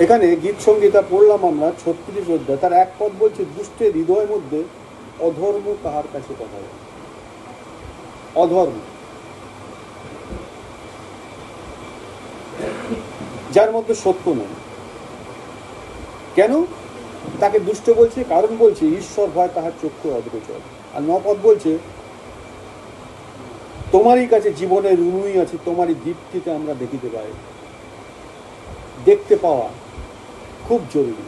এখানে গীত সংগীতা পড়লাম আমরা 36 অধ্যায়, তার এক পদ বলছে, দুষ্টের হৃদয়ের মধ্যে অধর্ম কাহার কাছে কথা বলে। অধর্ম, যার মধ্যে সত্য নেই। কেন তাকে দুষ্ট বলছে? কারণ বলছে ঈশ্বর ভয় তাহার চক্ষু অদৃচর। আর 9 পদ বলছে, তোমারই কাছে জীবনের রুনুই আছে, তোমারই দীপ্তিতে আমরা দেখিতে পাই। দেখতে পাওয়া খুব জরুরি।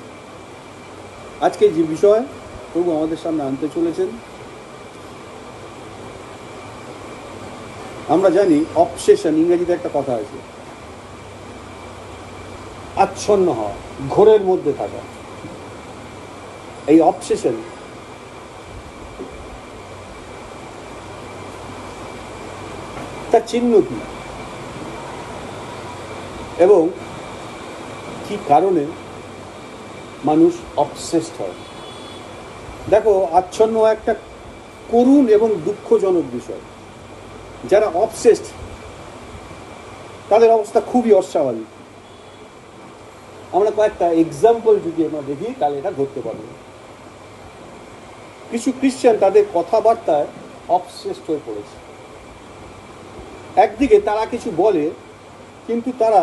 আজকে যে বিষয় প্রভু আমাদের সামনে আনতে চলেছেন, আমরা জানি অবসেশন, ইংরেজিতে একটা কথা আছে, আচ্ছন্ন হওয়া, ঘোরের মধ্যে থাকা। এই অবসেশন তার চিহ্ন কি এবং কি কারণে মানুষ অবসেসড হয়? দেখো, আচ্ছন্ন একটা করুণ এবং দুঃখজনক বিষয়। যারা অবসেসড তাদের অবস্থা খুবই অস্বাভাবিক। আমরা কয়েকটা এক্সাম্পল যদি আমরা দেখি তাহলে এটা ধরতে পারবো। কিছু খ্রিস্টান তাদের কথাবার্তায় অবসেসড হয়ে পড়েছে। একদিকে তারা কিছু বলে, কিন্তু তারা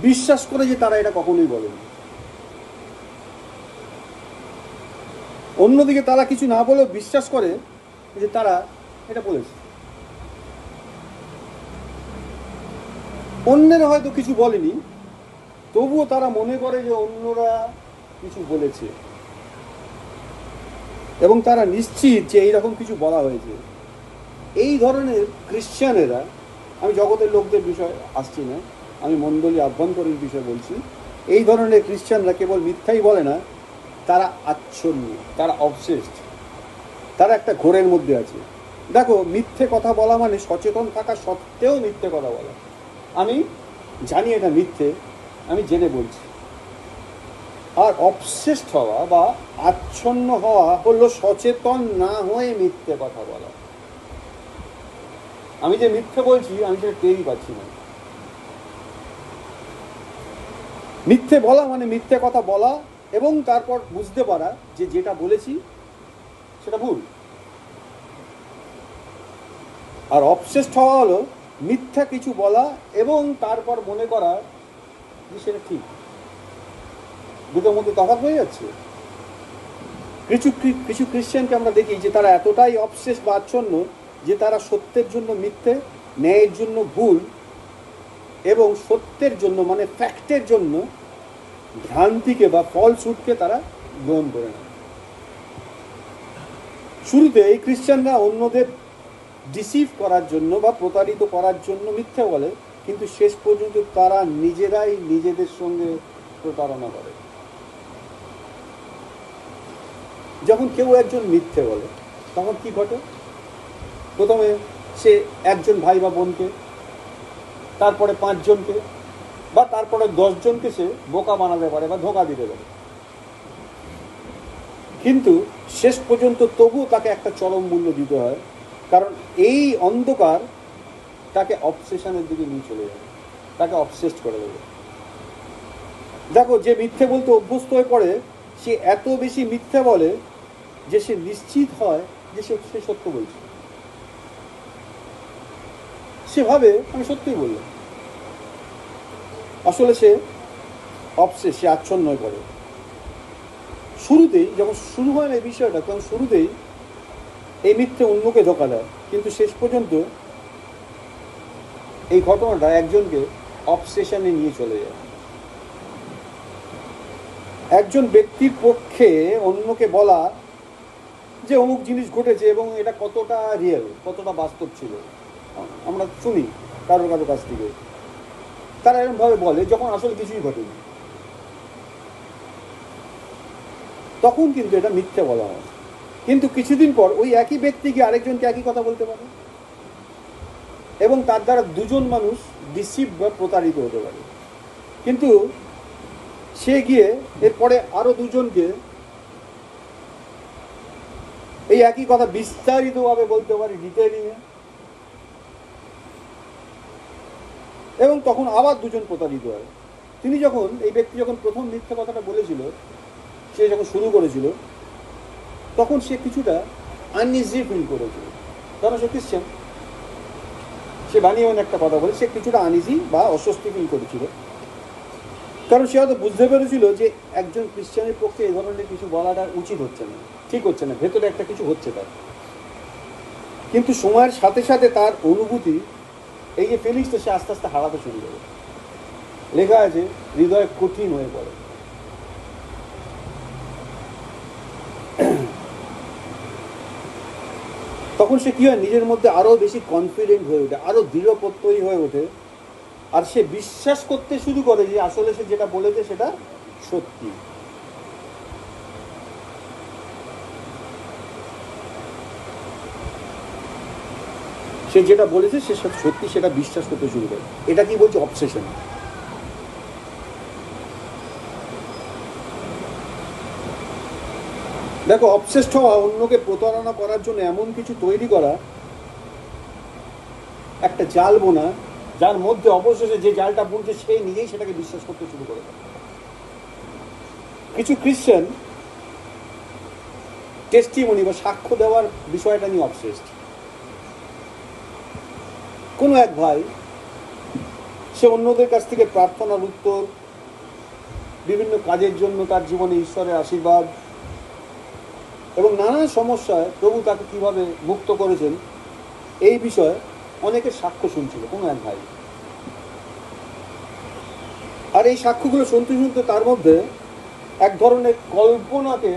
বিশ্বাস করে যে তারা এটা কখনোই বলেনি। অন্যদিকে তারা কিছু না বলেও বিশ্বাস করে যে তারা এটা বলেছে। অন্যেরা হয়তো কিছু বলেনি, তবুও তারা মনে করে যে অন্যরা কিছু বলেছে এবং তারা নিশ্চিত যে এইরকম কিছু বলা হয়েছে। এই ধরনের খ্রিশ্চানেরা, আমি জগতের লোকদের বিষয় আসছি না, আমি মণ্ডলী আভ্যন্তরীণ বিষয় বলছি, এই ধরনের খ্রিশ্চানরা কেবল মিথ্যাই বলে না, তারা আচ্ছন্ন, তারা অবসেসড, তারা একটা ঘোরের মধ্যে আছে। দেখো, মিথ্যে কথা বলা মানে সচেতন থাকা সত্ত্বেও মিথ্যে কথা বলা। আমি জানি এটা মিথ্যে, আমি জেনে বলছি। আর অবসেসড হওয়া বা আচ্ছন্ন হওয়া হলো সচেতন না হয়ে মিথ্যে কথা বলা। আমি যে মিথ্যে বলছি আমি সেটা টেরই পাচ্ছি না। মিথ্যে বলা মানে মিথ্যে কথা বলা এবং তারপর বুঝতে পারা যে যেটা বলেছি সেটা ভুল। আর অবসেসড হওয়া হলো মিথ্যা কিছু বলা এবং তারপর মনে করা যে সেটা ঠিক। দুটোর মধ্যে তফাৎ হয়ে যাচ্ছে। কিছু খ্রিশ্চানকে আমরা দেখি যে তারা এতটাই অবসেস বা আচ্ছন্ন যে তারা সত্যের জন্য মিথ্যে, ন্যায়ের জন্য ভুল এবং সত্যের জন্য মানে ফ্যাক্টের জন্য ভ্রান্তিকে বা ফলসুটকে তারা গ্রহণ করে নেয়। শুরুতে এই খ্রিশ্চানরা অন্যদের ডিসিভ করার জন্য বা প্রতারিত করার জন্য মিথ্যে বলে, কিন্তু শেষ পর্যন্ত তারা নিজেরাই নিজেদের সঙ্গে প্রতারণা করে। যখন কেউ একজন মিথ্যে বলে তখন কি ঘটে? প্রথমে সে একজন ভাই বা বোনকে, তারপরে 5 জনকে বা তারপরে 10 জনকে সে বোকা বানাতে পারে বা ধোঁকা দিতে পারে। কিন্তু শেষ পর্যন্ত তবুও তাকে একটা চরম মূল্য দিতে হয়, কারণ এই অন্ধকার তাকে অবসেশনের দিকে নিয়ে চলে যাবে, তাকে অবসেসড করে দেবে। দেখো, যে মিথ্যে বলতে অভ্যস্ত হয়ে পড়ে সে এত বেশি মিথ্যে বলে যে সে নিশ্চিত হয় যে সে সত্য বলছে। সে ভাবে আমি সত্যিই বললাম, আসলে সে অবসেস, সে আচ্ছন্ন হয়ে পড়ে। শুরুতেই যখন শুরু হয় না এই বিষয়টা, তখন শুরুতেই এই মিথ্যে অন্যকে ধোঁকা দেয়, কিন্তু শেষ পর্যন্ত এই ঘটনাটা একজনকে অবসেশনে নিয়ে চলে যায়। একজন ব্যক্তির পক্ষে অন্যকে বলা যে অমুক জিনিস ঘটেছে এবং এটা কতটা রিয়েল, কতটা বাস্তব ছিল, আমরা শুনি কারো কারো কাছ থেকে। তারা এরকমভাবে বলে যখন আসলে কিছুই ঘটেনি, তখন কিন্তু এটা মিথ্যে বলা হয়। কিন্তু কিছুদিন পর ওই একই ব্যক্তিকে আরেকজনকে একই কথা বলতে পারে এবং তার দ্বারা 2 জন মানুষ ডিসিভ বা প্রতারিত হতে পারে। কিন্তু সে গিয়ে এরপরে আরো 2 জনকে এই একই কথা বিস্তারিতভাবে বলতে পারে, ডিটেইলিংয়ে। এবং তখন আবার দুজন প্রতারিত হয়। তিনি যখন, এই ব্যক্তি যখন প্রথম মিথ্যা কথাটা বলেছিল, সে যখন শুরু করেছিল, তখন সে কিছুটা আনইজি ফিল করেছিল, কারণ সে খ্রিস্টান। সে বানিয়ে একটা কথা বলে, সে কিছুটা আনইজি বা অস্বস্তি ফিল করেছিল, কারণ সে হয়তো বুঝতে পেরেছিল যে একজন খ্রিস্টানের পক্ষে এই ধরনের কিছু বলাটা উচিত হচ্ছে না, ঠিক হচ্ছে না, ভেতরে একটা কিছু হচ্ছে তার। কিন্তু সময়ের সাথে সাথে তার অনুভূতি, এই যে ফিলিংসটা, সে আস্তে আস্তে হারাতে শুরু করে। লেখা আছে হৃদয় কঠিন হয়ে পড়ে। তখন সে কি হয়, নিজের মধ্যে আরো বেশি কনফিডেন্ট হয়ে ওঠে, আরো দৃঢ় প্রত্যয়ী হয়ে ওঠে, আর সে বিশ্বাস করতে শুরু করে যে আসলে সে যেটা বলেছে সেটা সত্যি। সে যেটা বলেছে সে সত্যি, সেটা বিশ্বাস করতে শুরু করে। এটা কি বলছে? অবসেশন। দেখো, অবসেসড হওয়া, অন্যকে প্রতারণা করার জন্য এমন কিছু তৈরি করা, একটা জাল বোনা, যার মধ্যে অবশেষে যে জালটা বুনছে সে নিজেই সেটাকে বিশ্বাস করতে শুরু করে। কিছু খ্রিস্টান টেস্টিমনি বা সাক্ষ্য দেওয়ার বিষয়টা নিয়ে অবসেসড। কোনো এক ভাই, সে অন্যদের কাছ থেকে প্রার্থনার উত্তর, বিভিন্ন কাজের জন্য তার জীবনে ঈশ্বরের আশীর্বাদ এবং নানা সমস্যায় প্রভু তাকে কিভাবে মুক্ত করেছেন, এই বিষয়ে অনেকের সাক্ষ্য শুনছিল কোনো এক ভাই। আর এই সাক্ষ্যগুলো শুনতে শুনতে তার মধ্যে এক ধরনের কল্পনাকে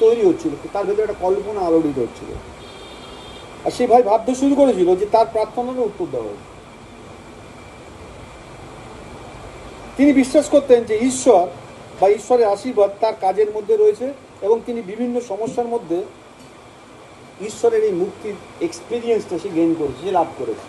তৈরি হচ্ছিল, তার ভেতরে একটা কল্পনা আলোড়িত হচ্ছিল। আর সেই ভাই ভাবতে শুরু করেছিল যে তার প্রার্থনারও উত্তর দেওয়া হয়েছে। তিনি বিশ্বাস করতেন যে ঈশ্বর বা ঈশ্বরের আশীর্বাদ তার কাজের মধ্যে রয়েছে, এবং তিনি বিভিন্ন সমস্যার মধ্যে ঈশ্বরের এই মুক্তির এক্সপিরিয়েন্সটা সে গেইন করেছে, সে লাভ করেছে।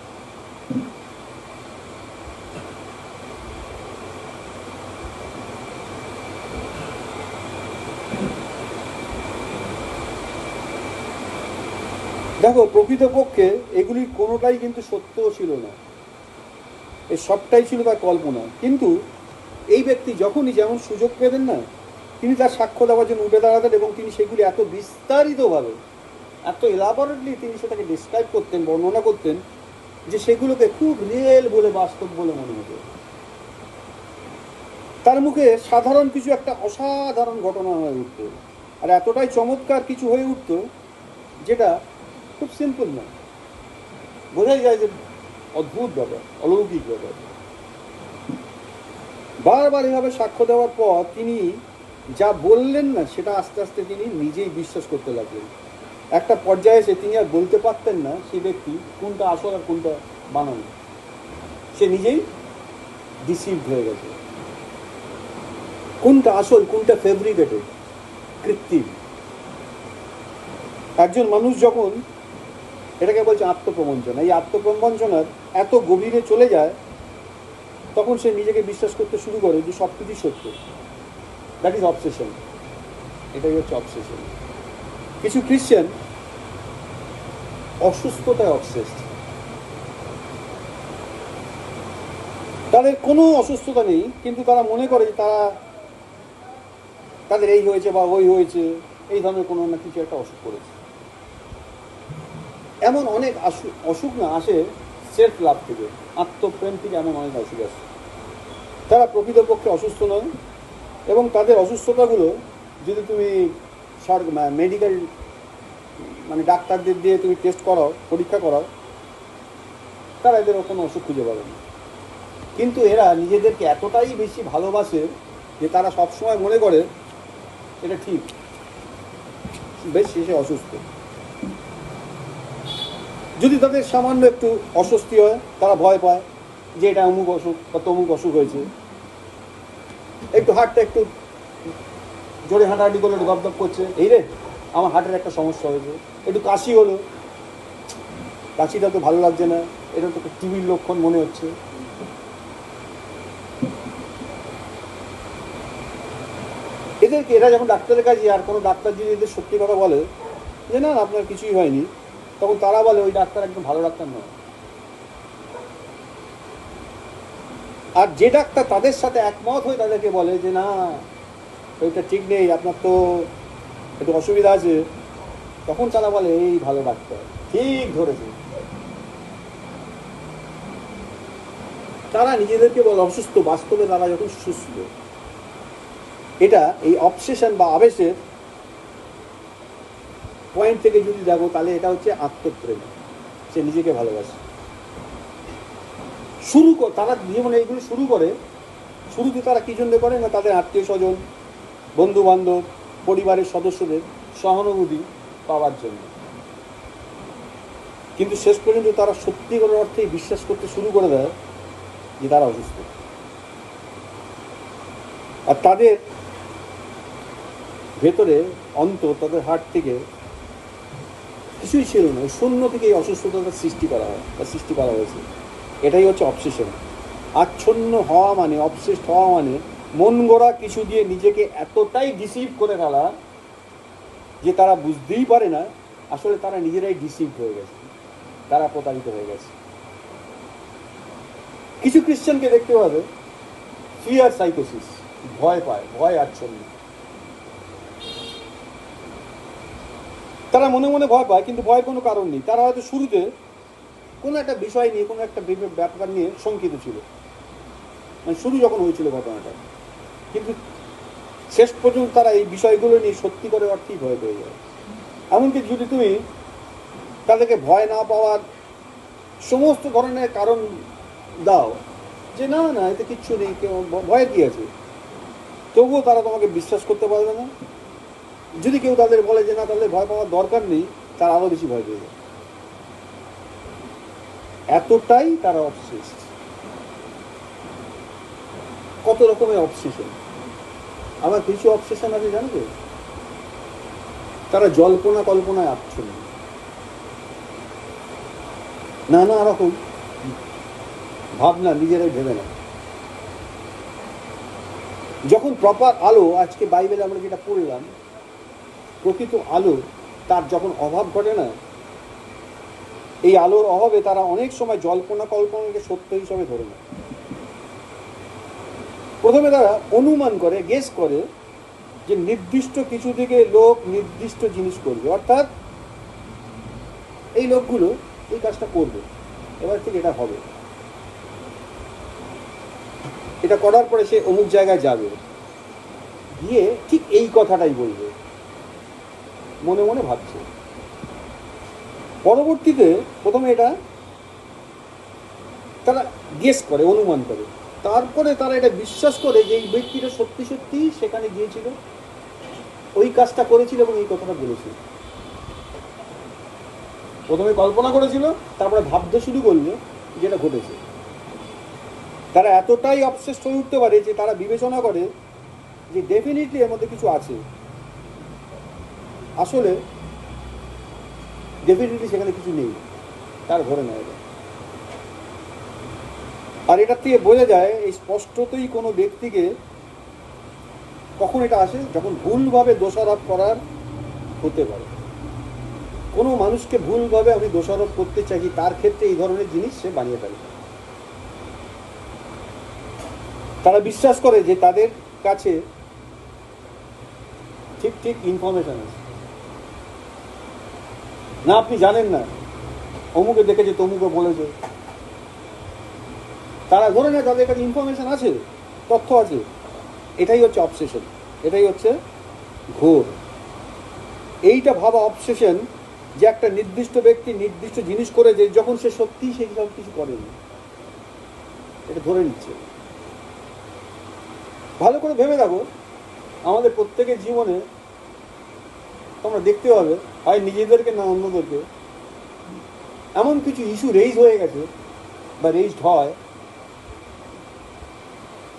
দেখো, প্রকৃতপক্ষে এগুলির কোনোটাই কিন্তু সত্য ছিল না, এই সবটাই ছিল তার কল্পনা। কিন্তু এই ব্যক্তি যখনই যেমন সুযোগ পেতেন না, তিনি তার সাক্ষ্য দেওয়ার জন্য উঠে দাঁড়াতেন, এবং তিনি সেগুলি এত বিস্তারিতভাবে, এত এলাবোরেটলি তিনি সেটাকে ডিসক্রাইব করতেন, বর্ণনা করতেন, যে সেগুলোকে খুব রিয়েল বলে, বাস্তব বলে মনে হতো। তার মুখে সাধারণ কিছু একটা অসাধারণ ঘটনা হয়ে উঠত, আর এতটাই চমৎকার কিছু হয়ে উঠত যেটা খুব সিম্পল না, বোঝাই যায় যে অদ্ভুত ব্যাপার, অলৌকিক ব্যাপার। বারবার এভাবে সাক্ষ্য দেওয়ার পর তিনি যা বললেন না, সেটা আস্তে আস্তে তিনি নিজেই বিশ্বাস করতে লাগলেন। একটা পর্যায়ে এসে তিনি আর বলতে পারতেন না সে ব্যক্তি কোনটা আসল আর কোনটা বানানো। সে নিজেই ডিসিভড হয়ে গেছে, কোনটা আসল কোনটা ফেব্রিকেটেড, কৃত্রিম। একজন মানুষ যখন, এটাকে বলছে আত্মপ্রবঞ্চনা, এই আত্মপ্রবঞ্চনার এত গভীরে চলে যায়, তখন সে নিজেকে বিশ্বাস করতে শুরু করে যে সব কিছুই সত্য। That is obsession. এটাই হচ্ছে অবসেশন। কিছু খ্রিস্টান অসুস্থতায় অবসেসড। তাদের কোনো অসুস্থতা নেই, কিন্তু তারা মনে করে যে তাদের এই হয়েছে বা ওই হয়েছে, এই ধরনের কোনো না কিছু একটা অসুখ করেছে। এমন অনেক অসুখ না আসে সেলফ লাভ থেকে, আত্মপ্রেম থেকে, এমন অনেক অসুখ আসে। তারা প্রকৃতপক্ষে অসুস্থ নয়, এবং তাদের অসুস্থতাগুলো যদি তুমি মেডিকেল মানে ডাক্তারদের দিয়ে তুমি টেস্ট করাও, পরীক্ষা করাও, তারা এদের কোনো অসুখ খুঁজে পাবে না। কিন্তু এরা নিজেদেরকে এতটাই বেশি ভালোবাসে যে তারা সবসময় মনে করে এটা ঠিক, বেশ শেষে অসুস্থ। যদি তাদের সামান্য একটু অস্বস্তি হয়, তারা ভয় পায় যে এটা অমুক অসুখ বা তমুক অসুখ হয়েছে। একটু হাঁটতে, একটু জোরে হাঁটাহাঁটি করলে একটু দপদপ করছে, এই রে আমার হার্টের একটা সমস্যা হয়েছে। একটু কাশি হলো, কাশিটা তো ভালো লাগছে না, এটা তো টিবির লক্ষণ মনে হচ্ছে। এরা যখন ডাক্তারের কাছে, আর কোনো ডাক্তার যদি এদের সত্যি কথা বলে যে না আপনার কিছুই হয়নি, তখন তারা বলে ওই ডাক্তার একদম ভালো ডাক্তার নয়। আর যে ডাক্তার তাদের সাথে একমত হয়ে তাদেরকে বলে যে না ওইটা ঠিক নেই, আপনার তো একটু অসুবিধা আছে, তখন তারা বলে এই ভালো ডাক্তার, ঠিক ধরেছে। তারা নিজেদেরকে বলে অসুস্থ, বাস্তবে তারা যখন সুস্থ। এটা এই অবসেশন বা আবেশের পয়েন্ট থেকে যদি দেখো তাহলে এটা হচ্ছে আত্মপ্রেম, সে নিজেকে ভালোবাসে। তারা জীবনে এইগুলো শুরু করে, শুরুতে তারা কি জন্য করে না, তাদের আত্মীয় স্বজন, বন্ধু বান্ধব, পরিবারের সদস্যদের সহানুভূতি পাওয়ার জন্য। কিন্তু শেষ পর্যন্ত তারা সত্যিকার অর্থেই বিশ্বাস করতে শুরু করে দেয় যে তারা অসুস্থ। আর তাদের ভেতরে তাদের হার্ট থেকে কিছুই ছিল না, শূন্য থেকে এই অসুস্থতার সৃষ্টি করা হয়েছে। এটাই হচ্ছে অবসেশন। আচ্ছন্ন হওয়া মানে, অবসেসড হওয়া মানে মন গড়া কিছু দিয়ে নিজেকে এতটাই ডিসিভ করে ফেলা যে তারা বুঝতেই পারে না আসলে তারা নিজেরাই ডিসিভ হয়ে গেছে, তারা প্রতারিত হয়ে গেছে। কিছু খ্রিস্টানকে দেখতে পাবে ফিয়ার সাইকোসিস, ভয় পায়, ভয় আচ্ছন্ন। তারা মনে মনে ভয় পায়, কিন্তু ভয়ের কোনো কারণ নেই। তারা হয়তো শুরুতে কোনো একটা বিষয় নিয়ে, কোনো একটা ব্যাপার নিয়ে শঙ্কিত ছিল, মানে শুরু যখন হয়েছিল ঘটনাটা, কিন্তু শেষ পর্যন্ত তারা এই বিষয়গুলো নিয়ে সত্যি করে অর্থেই ভয় পেয়ে যায়। এমনকি যদি তুমি তাদেরকে ভয় না পাওয়ার সমস্ত ধরনের কারণ দাও, যে না না এতে কিচ্ছু নেই, কেউ ভয়ের কি আছে, তবুও তারা তোমাকে বিশ্বাস করতে পারবে না। যদি কেউ তাদের বলে যে না তাদের ভয় পাওয়ার দরকার নেই, তারা আরো বেশি ভয় পেয়ে যায়। এতটাই তারা অবসেসড। কত রকমের অবসেশন। আবার কিছু অবসেশন আছে জানো তো, তারা জল্পনা কল্পনায় আচ্ছন্ন, নানা রকম ভাবনা নিজেরাই ভেবে না। যখন প্রপার আলো, আজকে বাইবেলে আমরা যেটা পড়লাম, প্রকৃত আলো তার যখন অভাব ঘটে না, এই আলোর অভাবে তারা অনেক সময় জল্পনা কল্পনাকে সত্য হিসাবে ধরে নেয়। প্রথমে তারা অনুমান করে, গেস করে যে নির্দিষ্ট কিছু থেকে লোক নির্দিষ্ট জিনিস করবে, অর্থাৎ এই লোকগুলো এই কাজটা করবে, এবার থেকে এটা হবে, এটা করার পরে সে অমুক জায়গায় যাবে, গিয়ে ঠিক এই কথাটাই বলবে, মনে মনে ভাবছে। পরবর্তীতে প্রথমে এটা তারা গেস করে, অনুমান করে, তারপরে তারা এটা বিশ্বাস করে যে এই ব্যক্তিটা সত্যি সত্যি সেখানে গিয়েছিল, ওই কাজটা করেছিল এবং এই কথাটা বলেছিল। প্রথমে কল্পনা করেছিল, তারপরে ভাবতে শুরু করলো যেটা ঘটেছে। তারা এতটাই অবসেসড হয়ে উঠতে পারে যে তারা বিবেচনা করে যে ডেফিনেটলি এর মধ্যে কিছু আছে, আসলে ডেফিনেটলি সেখানে কিছু নেই, তার ধরে নেয়। আর এটার থেকে বোঝা যায় এই স্পষ্টতই কোনো ব্যক্তিকে কখন এটা আসে, যখন ভুলভাবে দোষারোপ করার হতে পারে। কোনো মানুষকে ভুলভাবে আমি দোষারোপ করতে চাই, তার ক্ষেত্রে এই ধরনের জিনিস সে বানিয়ে ফেলে। তারা বিশ্বাস করে যে তাদের কাছে ঠিক ঠিক ইনফরমেশন আছে। না আপনি জানেন না, অমুকে দেখেছে, তমুকে বলেছে, তারা ধরে নেয় তাদের কাছে ইনফরমেশন আছে, তথ্য আছে। এটাই হচ্ছে অবসেশন, এটাই হচ্ছে ঘোর। এইটা ভাবা অবসেশন যে একটা নির্দিষ্ট ব্যক্তি নির্দিষ্ট জিনিস করে, যে যখন সে সত্যিই সেই সব কিছু করেনি, এটা ধরে নিচ্ছে। ভালো করে ভেবে দেখো, আমাদের প্রত্যেকের জীবনে তোমরা দেখতে পাবে, হয় নিজেদেরকে না অন্যদেরকে, এমন কিছু ইস্যু রেইজ হয়ে গেছে বা রেইজড হয়,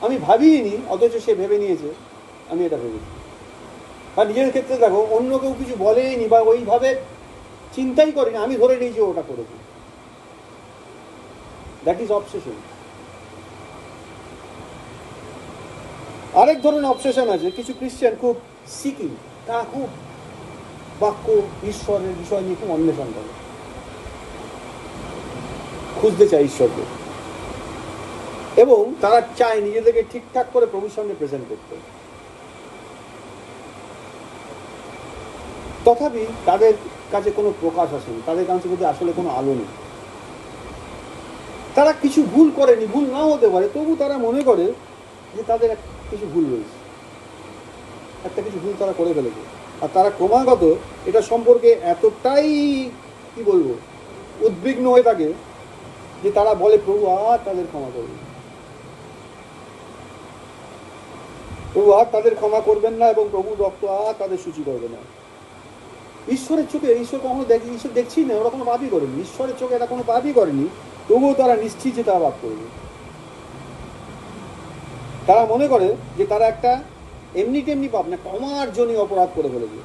আমি ভাবিনি, অথচ সে ভেবে নিয়েছে আমি এটা ভেবেছি। আর নিজের ক্ষেত্রে দেখো, অন্য কেউ কিছু বলেনি বা ওইভাবে চিন্তাই করেনি, আমি ধরে নিয়েছি ওটা করেছি। That is obsession. আরেক ধরনের অবসেশন আছে, কিছু খ্রিস্টান খুব সিকিং, তারা খুব বাক্য ঈশ্বরের বিষয় নিয়ে খুব অন্বেষণ করে, খুঁজতে চায় ঈশ্বরকে। এবং তারা চায় নিজেদেরকে ঠিকঠাক করে প্রভুর সামনে প্রেজেন্ট করতে। তথাপি তাদের কাছে কোনো প্রকাশ আসেনি, তাদের কাছে মধ্যে আসলে কোনো আলো নেই। তারা কিছু ভুল করেনি, ভুল নাও হতে পারে, তবু তারা মনে করে যে তাদের কিছু ভুল রয়েছে, একটা কিছু ভুল তারা করে ফেলেছে। আর তারা ক্রমাগত এটা সম্পর্কে এতটাই কি বলবো উদ্বিগ্ন হয়ে থাকে যে তারা বলে প্রভু আর তাদের ক্ষমা করবেন, প্রভু আর তাদের ক্ষমা করবেন না, এবং প্রভু রক্ত আর তাদের সূচি করবে না। ঈশ্বরের চোখে ঈশ্বর কখনো ঈশ্বর দেখছি না, ওরা কোনো পাপই করেনি, ঈশ্বরের চোখে এরা কোনো পাপই করেনি, তবুও তারা নিশ্চিত যে তারা পাপ করবে। তারা মনে করে যে তারা একটা এমনি তেমনি পাপ না, ক্ষমার জন্য অপরাধ করে ফেলেছে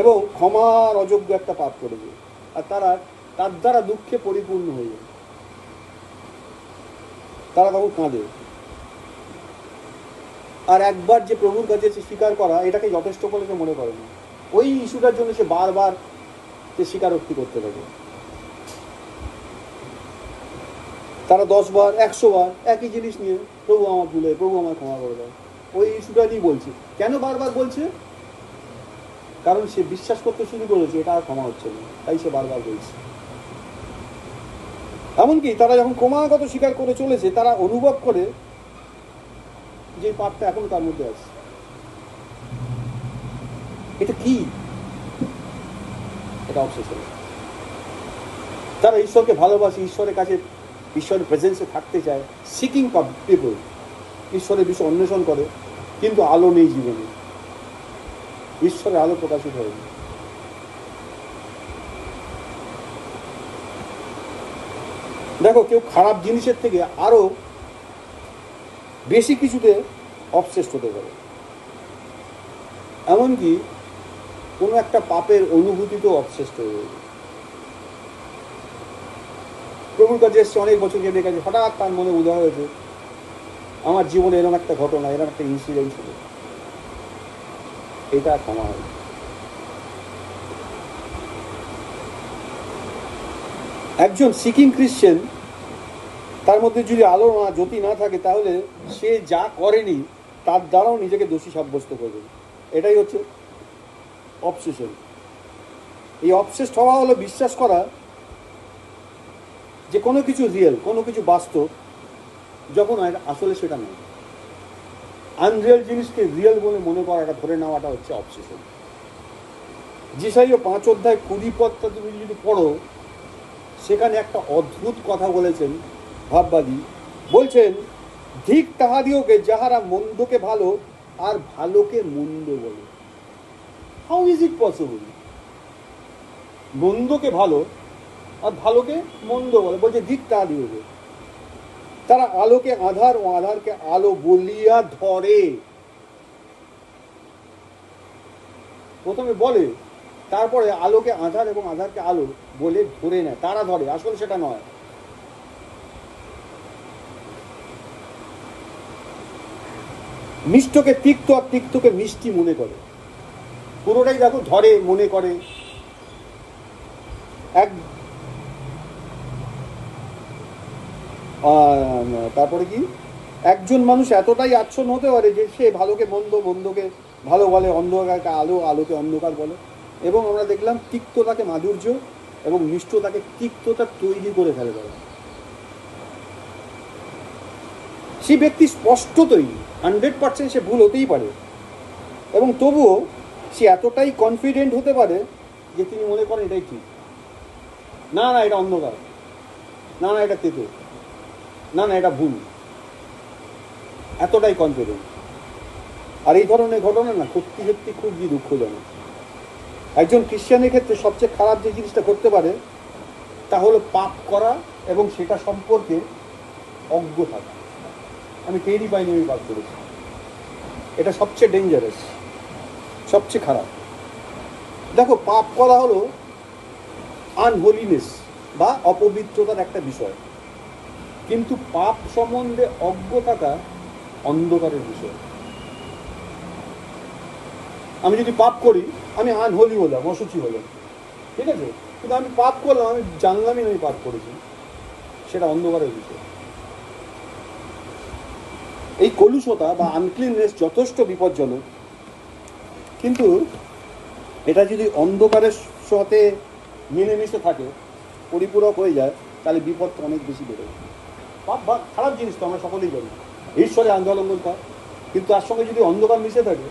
এবং ক্ষমার অযোগ্য একটা পাপ করেছে, আর তারা তার দ্বারা দুঃখে পরিপূর্ণ হয়ে যায়। তারা তখন কাঁদে। আর একবার যে প্রভুর কাছে স্বীকার করা এটাকে যথেষ্ট বলে সে মনে করে না, ওই ইস্যুটার জন্য সে বারবার সে স্বীকারোক্তি করতে থাকে। তারা 10 বার 100 বার একই জিনিস নিয়ে প্রভু আমার ভুলে, প্রভু আমার ক্ষমা করে দেয়, ওই ইস্যুটা নিয়ে বলছে। কেন বারবার বলছে? কারণ সে বিশ্বাস করতে শুরু করেছে এটা আর ক্ষমা হচ্ছে না, তাই সে বারবার বলছে। এমনকি তারা যখন ক্রমাগত স্বীকার করে চলেছে, তারা অনুভব করে যে পাপটা এখনো তার মধ্যে আছে। এটা কি? এটা অবসেশন। তারা ঈশ্বরকে ভালোবাসে, ঈশ্বরের কাছে ঈশ্বরের প্রেজেন্সে থাকতে চায়, সিকিং পিপল, ঈশ্বরের বিষয় অন্বেষণ করে, কিন্তু আলো নেই জীবনে, ঈশ্বরের আলো প্রকাশিত হয়নি। দেখো, কেউ খারাপ জিনিসের থেকে আরো বেশি কিছুতে অবসেসড হতে পারে, এমনকি কোনো একটা পাপের অনুভূতিতেও অবসেসড হয়ে যাবে। প্রভুর কাছে এসছে অনেক বছর কেটে গেছে, হঠাৎ তার মনে উদয় হয়েছে আমার জীবনে এরকম একটা ঘটনা, এরকম একটা ইনসিডেন্ট ছিল, এটা ক্ষমা হয়। একজন সিকিং খ্রিশ্চান, তার মধ্যে যদি আলো না জ্যোতি না থাকে, তাহলে সে যা করেনি তার দ্বারাও নিজেকে দোষী সাব্যস্ত করবে। এটাই হচ্ছে অবসেশন। এই অবসেসড হওয়া হলো বিশ্বাস করা যে কোনো কিছু রিয়েল, কোনো কিছু বাস্তব, যখন আসলে সেটা নয়। আনরিয়েল জিনিসকে রিয়েল বলে মনে করাটা, ধরে নেওয়াটা হচ্ছে অবসেশন। যিশাইয়া 5 অধ্যায় 20 পদটা তুমি যদি পড়ো, সেখানে একটা অদ্ভুত কথা বলেছেন ভাববাদী। বলছেন, ধিক তাহাদিওকে যাহারা মন্দকে ভালো আর ভালোকে মন্দ বলে। How is it possible? মন্দকে ভালো আর ভালোকে মন্দ বলে। বলছে ধিক তাহাদিওকে, তারা আলোকে আধার ও আধারকে আলো বলিয়া ধরে। প্রথমে বলে, তারপরে আলোকে আধার এবং আধারকে আলো বলে ধরে নেয়, তারা ধরে, আসলে সেটা নয়। মিষ্টকে তিক্ত আর তিক্তকে মিষ্টি মনে করে, পুরোটাই দেখো ধরে, মনে করে। তারপরে কি, একজন মানুষ এতটাই আচ্ছন্ন হতে পারে যে সে ভালোকে মন্দ, মন্দকে ভালো বলে, অন্ধকারকে আলো, আলোকে অন্ধকার বলে। এবং আমরা দেখলাম তিক্ততাকে মাধুর্য এবং মিষ্টতাকে তিক্ততা তৈরি করে ফেলে দেয়। সে ব্যক্তি স্পষ্টতই 100% সে ভুল হতেই পারে, এবং তবুও সে এতটাই কনফিডেন্ট হতে পারে যে তিনি মনে করেন এটাই ঠিক, না না এটা অন্ধকার, না না এটা তেতো, না না এটা ভুল, এতটাই কনফিডেন্ট। আর এই ধরনের ঘটনা না সত্যি সত্যি খুবই দুঃখজনক। একজন খ্রিস্টানের ক্ষেত্রে সবচেয়ে খারাপ যে জিনিসটা করতে পারে তা হলো পাপ করা এবং সেটা সম্পর্কে অজ্ঞ থাকা। আমি টেরই পাইনি আমি পাপ করেছি, এটা সবচেয়ে ডেঞ্জারাস, সবচেয়ে খারাপ। দেখো, পাপ করা হলো আনহোলিনেস বা অপবিত্রতার একটা বিষয়, কিন্তু পাপ সম্বন্ধে অজ্ঞ থাকা অন্ধকারের বিষয়। আমি যদি পাপ করি, আমি আনহোলি হলাম, অসুচি হলাম, ঠিক আছে, কিন্তু আমি পাপ করলাম, আমি জানলামই না আমি পাপ করেছি, সেটা অন্ধকারের বিষয়। এই কলুষতা বা আনক্লিননেস যথেষ্ট বিপজ্জনক, কিন্তু এটা যদি অন্ধকারের সাথে মিলেমিশে থাকে, পরিপূরক হয়ে যায়, তাহলে বিপদটা অনেক বেশি বেড়ে যায়। পাপ বা খারাপ জিনিস তো আমরা সকলেই জানি, ঈশ্বরে আন্দোলন পায়, কিন্তু তার সঙ্গে যদি অন্ধকার মিশে থাকে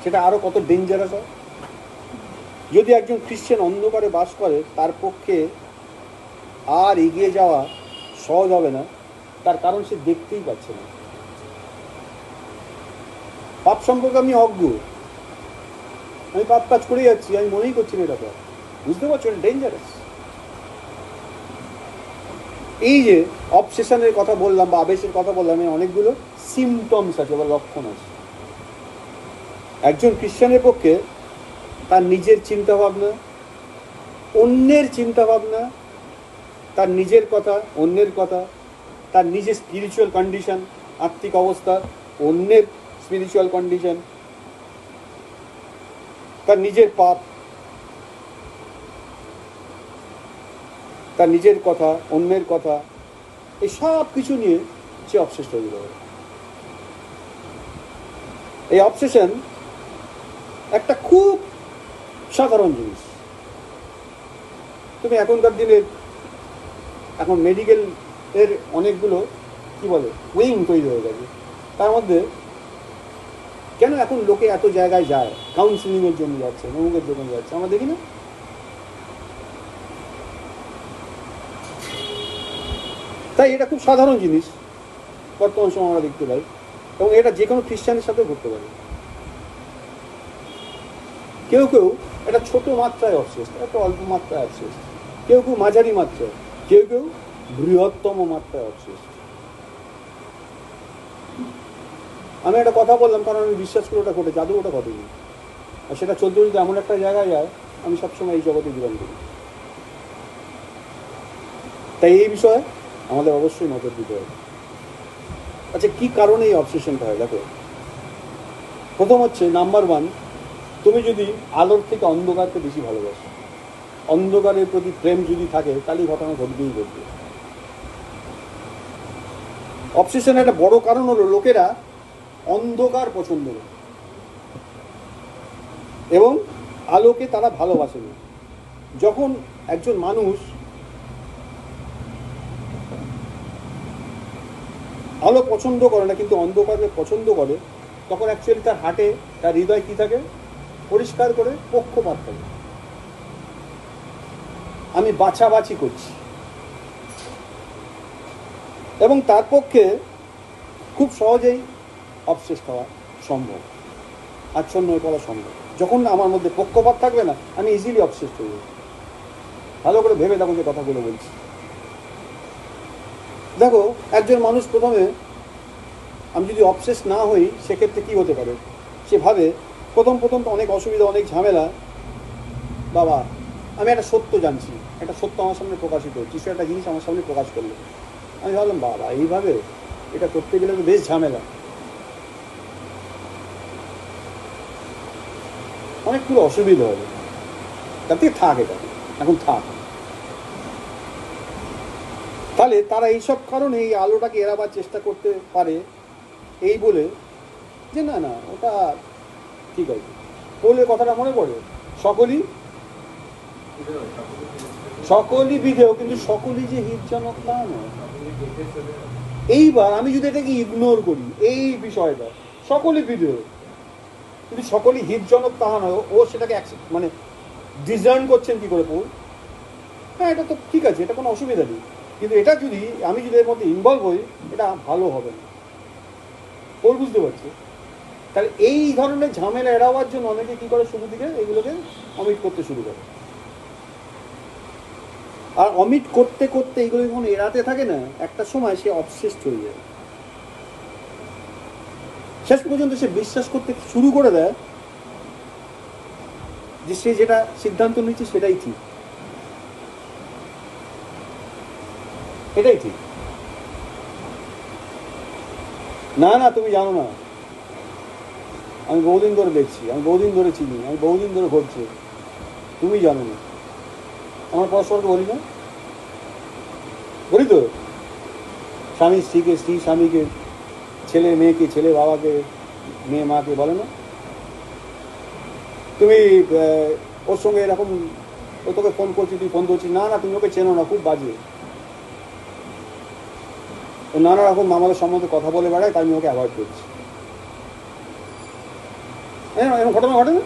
সেটা আরও কত ডেঞ্জারাস হয়। যদি একজন খ্রিশ্চান অন্ধকারে বাস করে, তার পক্ষে আর এগিয়ে যাওয়া সহজ হবে না, তার কারণ সে দেখতেই পাচ্ছে না। পাপ সম্পর্কে আমি অজ্ঞ, আমি পাপ কাজ করে যাচ্ছি, আমি মনেই করছি না এটা পাপ, বুঝতে পারছো, এটা ডেঞ্জারাস। এই যে অবসেশনের কথা বললাম বা আবেশের কথা বললাম, এর অনেকগুলো সিমটমস আছে বা লক্ষণ আছে। একজন খ্রিস্টানের পক্ষে তার নিজের চিন্তাভাবনা, অন্যের চিন্তাভাবনা, তার নিজের কথা, অন্যের কথা, তার নিজের স্পিরিচুয়াল কন্ডিশন, আত্মিক অবস্থা, অন্যের স্পিরিচুয়াল কন্ডিশন, তার নিজের পাপ, তার নিজের কথা, অন্যের কথা, এই সব কিছু নিয়ে সে অবসেসড হয়ে যাবে। এই অবসেশন একটা খুব সাধারণ জিনিস। তুমি এখনকার দিনে এখন মেডিকেল এর অনেকগুলো কি বলে উইং তৈরি হয়ে গেছে, তার মধ্যে কেন এখন লোকে এত জায়গায় যায়, কাউন্সিলিংয়ের জন্য যাচ্ছে, অমুকের জন্য যাচ্ছে, আমরা দেখি না? তাই এটা খুব সাধারণ জিনিস বর্তমান সময় আমরা দেখতে পাই, এবং এটা যে কোনো খ্রিস্টানের সাথে ঘটতে পারে। কেউ কেউ এটা ছোট মাত্রায় অবসেস, একটা অল্প মাত্রায় অবসেস, কেউ কেউ মাঝারি মাত্রায়, কেউ কেউ বৃহত্তম মাত্রায় অবসেস। আমি একটা কথা বললাম কারণ আমি বিশ্বাস করি ওটা ঘটে, জাদু ওটা ঘটেনি, আর সেটা চলতে যদি এমন একটা জায়গায় যায়, আমি সবসময় এই জগতে বিলং করি। তাই এই বিষয়ে আমাদের অবশ্যই নজর দিতে হবে। আচ্ছা, কি কারণে এই অবসেশনটা হয়? দেখো, প্রথম হচ্ছে নাম্বার ওয়ান, তুমি যদি আলোর থেকে অন্ধকারকে বেশি ভালোবাসো, অন্ধকারের প্রতি প্রেম যদি থাকে, তাহলে ঘটনা ঘটবেই ঘটবে। অবসেশনের একটা বড় কারণ হলো লোকেরা অন্ধকার পছন্দ করে এবং আলোকে তারা ভালোবাসে না। যখন একজন মানুষ আলো পছন্দ করে না কিন্তু অন্ধকারকে পছন্দ করে, তখন অ্যাকচুয়ালি তার হার্টে, তার হৃদয় কি থাকে? পরিষ্কার করে পক্ষপাত থাকে। আমি বাছাবাছি করছি, এবং তার পক্ষে খুব সহজেই অবসেস হওয়া সম্ভব, আচ্ছন্ন হয়ে পড়া সম্ভব। যখন আমার মধ্যে পক্ষপাত থাকবে না, আমি ইজিলি অবসেস হয়ে যাব। ভালো করে ভেবে দেখো যে কথাগুলো বলছি। দেখো, একজন মানুষ প্রথমে, আমি যদি অবসেস না হই সেক্ষেত্রে কী হতে পারে? সে ভাবে প্রথম তো অনেক অসুবিধা, অনেক ঝামেলা। বাবা, আমি একটা সত্য জানছি, একটা সত্য আমার সামনে প্রকাশিত, কিছু একটা জিনিস আমার সামনে প্রকাশ করলো, আমি ভাবলাম বাবা এইভাবে এটা করতে গেলে তো বেশ ঝামেলা, অনেকগুলো অসুবিধা হবে, তার থেকে থাক, এটা এখন থাক। তাহলে তারা এইসব কারণে এই আলোটাকে এড়াবার চেষ্টা করতে পারে, এই বলে যে না না ওটা ঠিক আছে বলে কথাটা মনে পড়ে, সকলই বিধেয়, কিন্তু সকলই যে হিতজনক তা নয়। এইবার আমি যদি এটাকে ইগনোর করি, এই বিষয়টা সকলই বিধেয় কিন্তু সকলই হিতজনক তাহা নয়, ও সেটাকে মানে ডিজার্ন করছেন কি করে পৌল? হ্যাঁ, এটা তো ঠিক আছে, এটা কোনো অসুবিধা নেই, কিন্তু এটা যদি আমি যদি এর মধ্যে ইনভলভ হই, এটা ভালো হবে না। পৌল বুঝতে পারছি। তাহলে এই ধরনের ঝামেলা এড়াবার জন্য অনেকে কী করে, শুরু দিকে এগুলোকে অমিট করতে শুরু করে, আর অমিট করতে করতে এইগুলো যখন এড়াতে থাকে না, একটা সময় সে অবসেসড হয়ে যায়। শেষ পর্যন্ত সে বিশ্বাস করতে শুরু করে দেয় যে সে যেটা সিদ্ধান্ত নিচ্ছে সেটাই ঠিক, এটাই ঠিক। না না, তুমি জানো না, আমি বহুদিন ধরে দেখছি, আমি বহুদিন ধরে চিনি, আমি বহুদিন ধরে ঘটছে, তুমি জানো না। আমার পরস্পরকে বলি না, বলি তো, স্বামী স্ত্রীকে, স্ত্রী স্বামীকে, ছেলে মেয়েকে, ছেলে বাবাকে, মেয়ে মাকে বলে না তুমি ওর সঙ্গে এরকম, ও তোকে ফোন করছি, তুই ফোন করছিস, না না তুমি ওকে চেনো না, খুব বাজে, ও নানা রকম আমাদের সম্বন্ধে কথা বলে বেড়ায়, তাই আমি ওকে অ্যাভয়েড করছি। এরকম ঘটনা ঘটে না?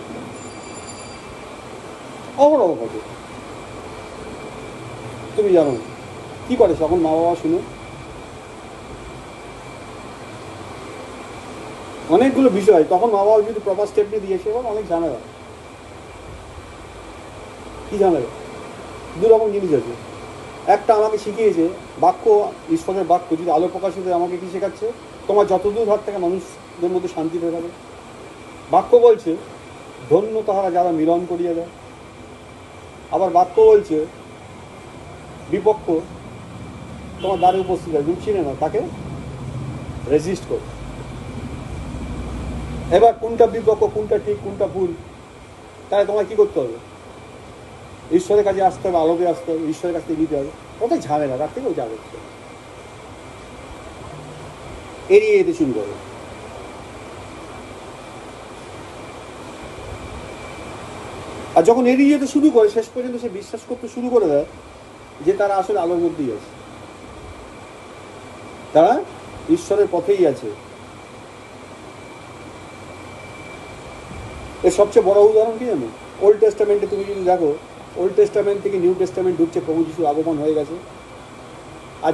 অহরহ ঘটে। তুমি জানো কি করে তখন মা বাবা শুনে? অনেকগুলো বিষয় তখন মা বাবা যদি প্রপার স্টেপ নিয়ে দিয়েছে, এবং অনেক ঝামেলা। কি ঝামেলা? দু রকম জিনিস আছে। একটা আমাকে শিখিয়েছে বাক্য, ঈশ্বরের বাক্য যদি আলো প্রকাশিত আমাকে কি শেখাচ্ছে, তোমার যতদূর হাত থেকে মানুষদের মধ্যে শান্তি পেয়ে যাবে। বাক্য বলছে ধন্য তাহারা যারা মিলন করিয়ে দেয়। আবার বাক্য বলছে বিপক্ষ তোমার দ্বারে উপস্থিত আছে, তুমি চিনে না, তাকে রেজিস্ট করো। এবার কোনটা বিপক্ষ, কোনটা ঠিক, কোনটা ভুল, তাহলে তোমায় কি করতে হবে? ঈশ্বরের কাছে আসতে হবে, আলোকে আসতে হবে, ঈশ্বরের কাছ থেকে নিতে হবে। ওটাই ঝামেলা, তার থেকেও যাবে, এড়িয়ে যেতে শুরু করে। আর যখন এড়িয়ে যেতে শুরু করে, শেষ পর্যন্ত সে বিশ্বাস করতে শুরু করে দেয় যে তারা আসলে আলোর মধ্যেই আছে, তারা ঈশ্বরের পথেই আছে। এর সবচেয়ে বড় উদাহরণ কি জানো? ওল্ড টেস্টামেন্টে তুমি যদি দেখো, ওল্ড টেস্টামেন্ট থেকে নিউ টেস্টামেন্ট ঢুকছে, প্রভু যিশুর আগমন হয়ে গেছে। আর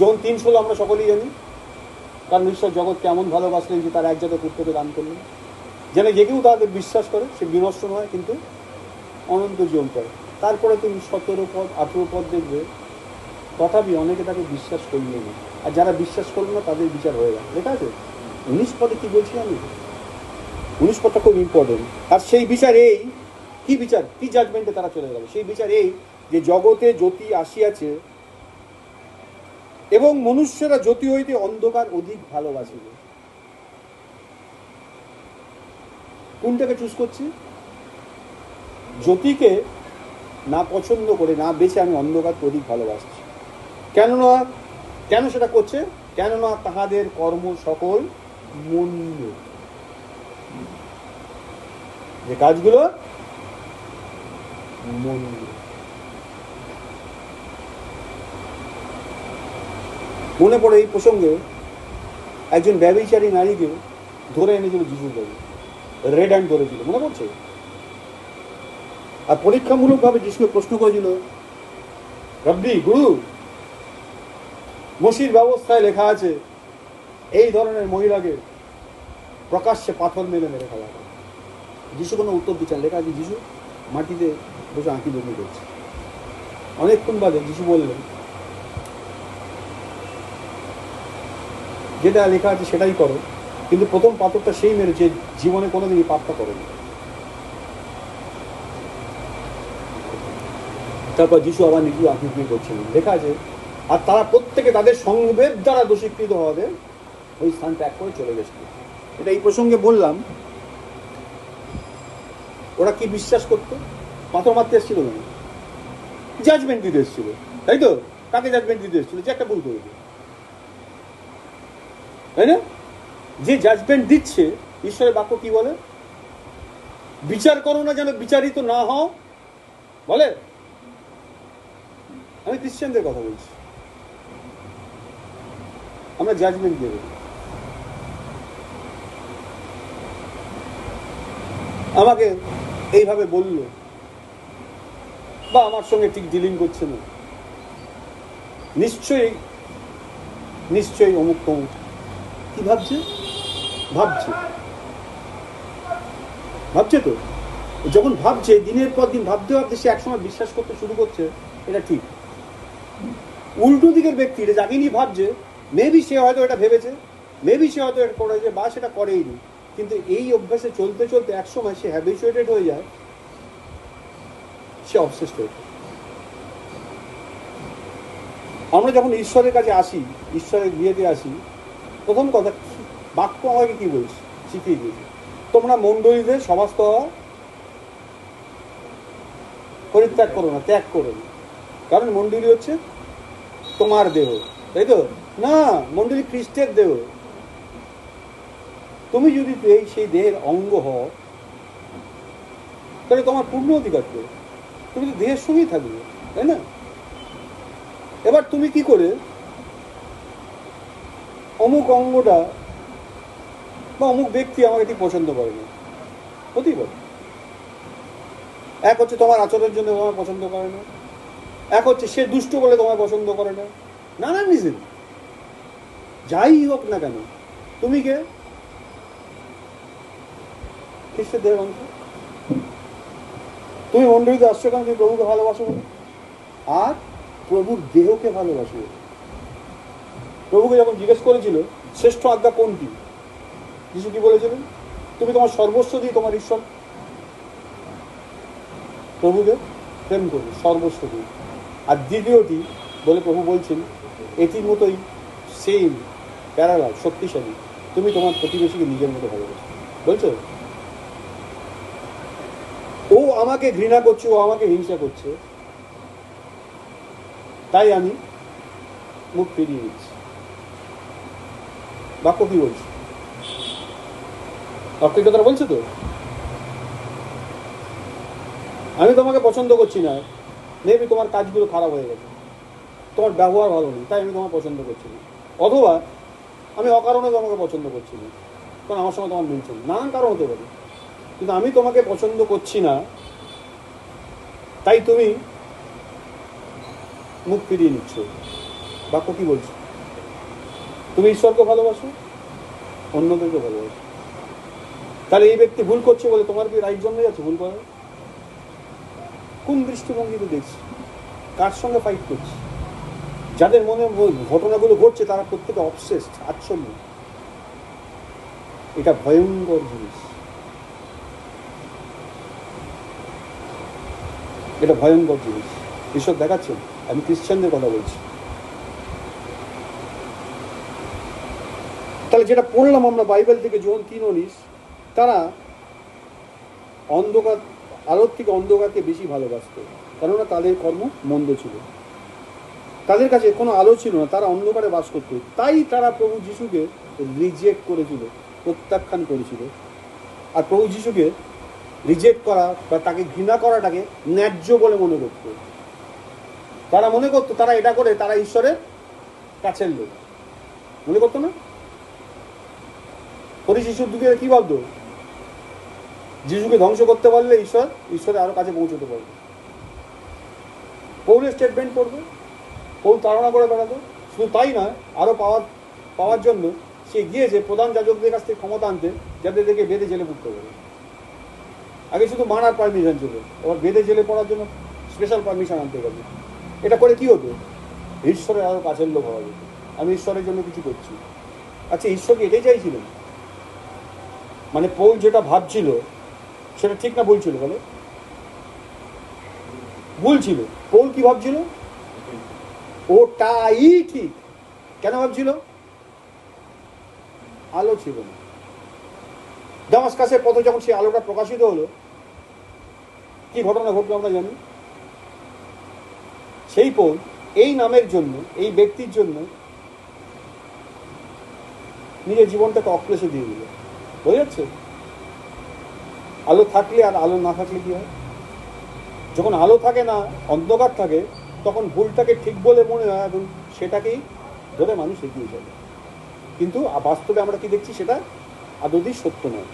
জন 3:16 আমরা সকলেই জানি, কারণ ঈশ্বর জগৎকে এমন ভালোবাসলেন যে তার একজাত পুত্রকে দান করলেন, যেন যে কেউ তাদের বিশ্বাস করে সে বিনষ্ট নয় কিন্তু অনন্ত জীবন করে। তারপরে তুমি 17 পদ 18 পদ দেখবে, তথাপি অনেকে তাকে বিশ্বাস করল না, আর যারা বিশ্বাস করলো না তাদের বিচার হয়ে গেল। লেখা আছে 19 পদে। কি বলছি আমি? 19 পদটা খুব ইম্পর্টেন্ট। আর সেই বিচার এই, কি বিচার, কি জাজমেন্টে তারা চলে গেল? সেই বিচার এই যে জগতে জ্যোতি আসিয়াছে এবং মনুষ্যরা জ্যোতি হইতে অন্ধকার অধিক ভালোবাসিবে। কোনটাকে চুজ করছি? জ্যোতিকে না পছন্দ করে, না বেছে আমি অন্ধকারকে অধিক ভালোবাসছি। কেন সেটা করছে? কেননা তাহাদের কর্ম সকল মন্দ, যে কাজগুলো মন্দ। মনে পড়ে এই প্রসঙ্গে একজন ব্যভিচারী নারীকে ধরে এনেছিল যিশুর কাছে, রেড হ্যান্ড ধরেছিল, মনে পড়ছে? আর পরীক্ষামূলকভাবে যিশুকে প্রশ্ন করেছিল, রব্বি, গুরু, মসির ব্যবস্থায় লেখা আছে এই ধরনের মহিলাকে প্রকাশ্যে পাথর মেরে মেরে ফেলা হয়। যিশু কোনো উত্তর দিচ্ছেন, লেখা আছে যিশু মাটিতে বসে আঁকি বমি করছে। অনেকক্ষণ বাদে যিশু বললেন, যেটা লেখা আছে সেটাই করো, কিন্তু প্রথম পাথরটা সেই মেরেছে জীবনে কোনোদিনই পাপটা করেনি। তারপর যিশু আবার নিজে আঁকি করছিলেন, লেখা আছে আর তারা প্রত্যেকে তাদের সংবেদ দ্বারা দোষীকৃত হবে ওই স্থান ত্যাগ করে চলে গেছিল। এটা এই প্রসঙ্গে বললাম, ওরা কি বিশ্বাস করতো? পাথর মারতে এসেছিল না, জাজমেন্ট দিতে এসেছিল, তাই তো? কাকে জাজমেন্ট দিতে এসেছিল? যে একটা ভুল করেছে, তাই না? যে জাজমেন্ট দিচ্ছে, ঈশ্বরের বাক্য কি বলে? বিচার করো না যেন বিচারিত না হও, বলে। আমি খ্রিস্টানদের কথা বলছি, আমরা জাজমেন্ট দেব। আমাকে এইভাবে বলল, বা আমার সঙ্গে ঠিক ডিলিং করছে না, নিশ্চয়ই নিশ্চয়ই অমুক তমুক। কি ভাবছে? ভাবছে তো। যখন ভাবছে, দিনের পর দিন ভাবতে ভাবতে সে একসময় বিশ্বাস করতে শুরু করছে এটা ঠিক। উল্টো দিকের ব্যক্তি, এটা যাকে নিয়ে ভাবছে, মেবি সে হয়তো এটা ভেবেছে, মেবি সে হয়তো এটা করেছে, বা সেটা করেইনি, কিন্তু এই অভ্যাসে চলতে চলতে একসময় সে হ্যাবিচুয়েটেড হয়ে যায়, সে অবসেসড হয়ে যায়। আমরা যখন ঈশ্বরের কাছে আসি, ঈশ্বরের বিয়েতে আসি, প্রথম কথা বাক্য আমাকে কি বলছে, শিখিয়ে দিয়েছে, তোমরা মণ্ডলীদের সমস্ত পরিত্যাগ করো না, ত্যাগ করো না। কারণ মণ্ডলী হচ্ছে তোমার দেহ, তাই তো? না, মণ্ডলী খ্রিস্টের দেহ। তুমি যদি সেই দেহের অঙ্গ হও, তাহলে তোমার পূর্ণ অধিকার তো, তুমি তো দেহের সঙ্গেই থাকবে, তাই না? এবার তুমি কি করে অমুক অঙ্গটা বা অমুক ব্যক্তি আমাকে ঠিক পছন্দ করে না, হতেই পারে। এক হচ্ছে তোমার আচরণের জন্য তোমার পছন্দ করে না, এক হচ্ছে সে দুষ্ট বলে তোমার পছন্দ করে না, নানান রিজন। যাই হোক না কেন, তুমি কে? খ্রিস্টের দেহের অংশ। তুমি মন্ডলীতে আসছো কেন? তুমি প্রভুকে ভালোবাসো বলে, আর প্রভুর দেহকে ভালোবাসো। প্রভুকে যখন জিজ্ঞেস করেছিল শ্রেষ্ঠ আজ্ঞা কোনটি, যিশু কি বলেছিলেন? তুমি তোমার সর্বস্ব দিয়ে তোমার ঈশ্বর প্রভুকে প্রেম করবে সর্বস্ব দিয়ে। আর দ্বিতীয়টি বলে প্রভু বলছেন এটির মতোই সেম প্যারালাল শক্তিশালী, তুমি তোমার প্রতিবেশীকে নিজের মতো ভালোবাসো। বলছো ও আমাকে ঘৃণা করছে, ও আমাকে হিংসা করছে, তাই আমি মুখ ফিরিয়ে দিচ্ছি। বাক্য কি বলছে? বাক্যের কথা বলছে তো, আমি তোমাকে পছন্দ করছি না, মেবি তোমার কাজগুলো খারাপ হয়ে গেছে, তোমার ব্যবহার ভালো নেই, তাই আমি তোমার পছন্দ করছি না। অথবা আমি অকারণে তোমাকে পছন্দ করছি না, কারণ আমার সঙ্গে তোমার মিলছে না, নানান কারণ হতে পারে, কিন্তু আমি তোমাকে পছন্দ করছি না, তাই তুমি মুখ ফিরিয়ে নিচ্ছ। বাক্য কি বলছো? তুমি ঈশ্বরকে ভালোবাসো, অন্যদেরকে ভালোবাসো। তাহলে এই ব্যক্তি ভুল করছে বলে তোমার কি রাইট জন্মে যাচ্ছে ভুল করে? কোন দৃষ্টিভঙ্গিতে দেখছি? কার সঙ্গে ফাইট করছি? যাদের মনে ঘটনাগুলো ঘটছে তারা প্রত্যেকে অবসেসড, আচ্ছন্ন। এটা ভয়ঙ্কর জিনিস, এটা ভয়ঙ্কর জিনিস। ঈশ্বর দেখাচ্ছেন, আমি খ্রিস্টানদের কথা বলছি। তাহলে যেটা পড়লাম আমরা বাইবেল থেকে যোহন 3:19, তারা অন্ধকার, আলোর থেকে অন্ধকারকে বেশি ভালোবাসত, কেননা তাদের কর্ম মন্দ ছিল, তাদের কাছে কোনো আলো ছিল না, তারা অন্ধকারে বাস করত। তাই তারা প্রভু যিশুকে রিজেক্ট করেছিল, প্রত্যাখ্যান করেছিল। আর প্রভু যিশুকে রিজেক্ট করা বা তাকে ঘৃণা করাটাকে ন্যায্য বলে মনে করত। তারা মনে করতো তারা এটা করে তারা ঈশ্বরের কাছের লোক, মনে করতো না? যিশুর দিকে কি ভাবতো? যিশুকে ধ্বংস করতে পারলে ঈশ্বরের আরো কাছে পৌঁছতে পারবে। পৌলের স্টেটমেন্ট করবে, পৌল তাড়না করে বেড়াতো। শুধু তাই নয়, আরো পাওয়ার জন্য সে গিয়েছে প্রধান যাজকদের কাছ থেকে ক্ষমতা আনতে, যাদের দেখে বেঁধে জেলে পড়তে পারে। আগে শুধু মারার পারমিশন ছিল, এবার বেঁধে জেলে পড়ার জন্য স্পেশাল পারমিশন আনতে গেছে। এটা করে কি হতো? ঈশ্বরের আরো কাছের লোক হওয়া যেত, আমি ঈশ্বরের জন্য কিছু করছি। আচ্ছা, ঈশ্বর কি এটাই চাইছিলেন? মানে পৌল যেটা ভাবছিল সেটা ঠিক না ভুল ছিল? বলে ভুল ছিল। পৌল কি ভাবছিল? ওটাই ঠিক। কেন ভাবছিল? আলো ছিল না। দামাস্কাসের পথে যখন সেই আলোটা প্রকাশিত হলো, কি ঘটনা ঘটলো আমরা জানি। সেই পৌল এই নামের জন্য, এই ব্যক্তির জন্য নিজের জীবনটাকে অক্লেশে দিয়ে দিল। বোঝা যাচ্ছে? আলো থাকলে আর আলো না থাকলে কি হয়? যখন আলো থাকে না, অন্ধকার থাকে, তখন ভুলটাকে ঠিক বলে মনে হয় এবং সেটাকেই ধরে মানুষ এগিয়ে যাবে। কিন্তু বাস্তবে আমরা কি দেখছি? সেটা আদৌ সত্য নয়।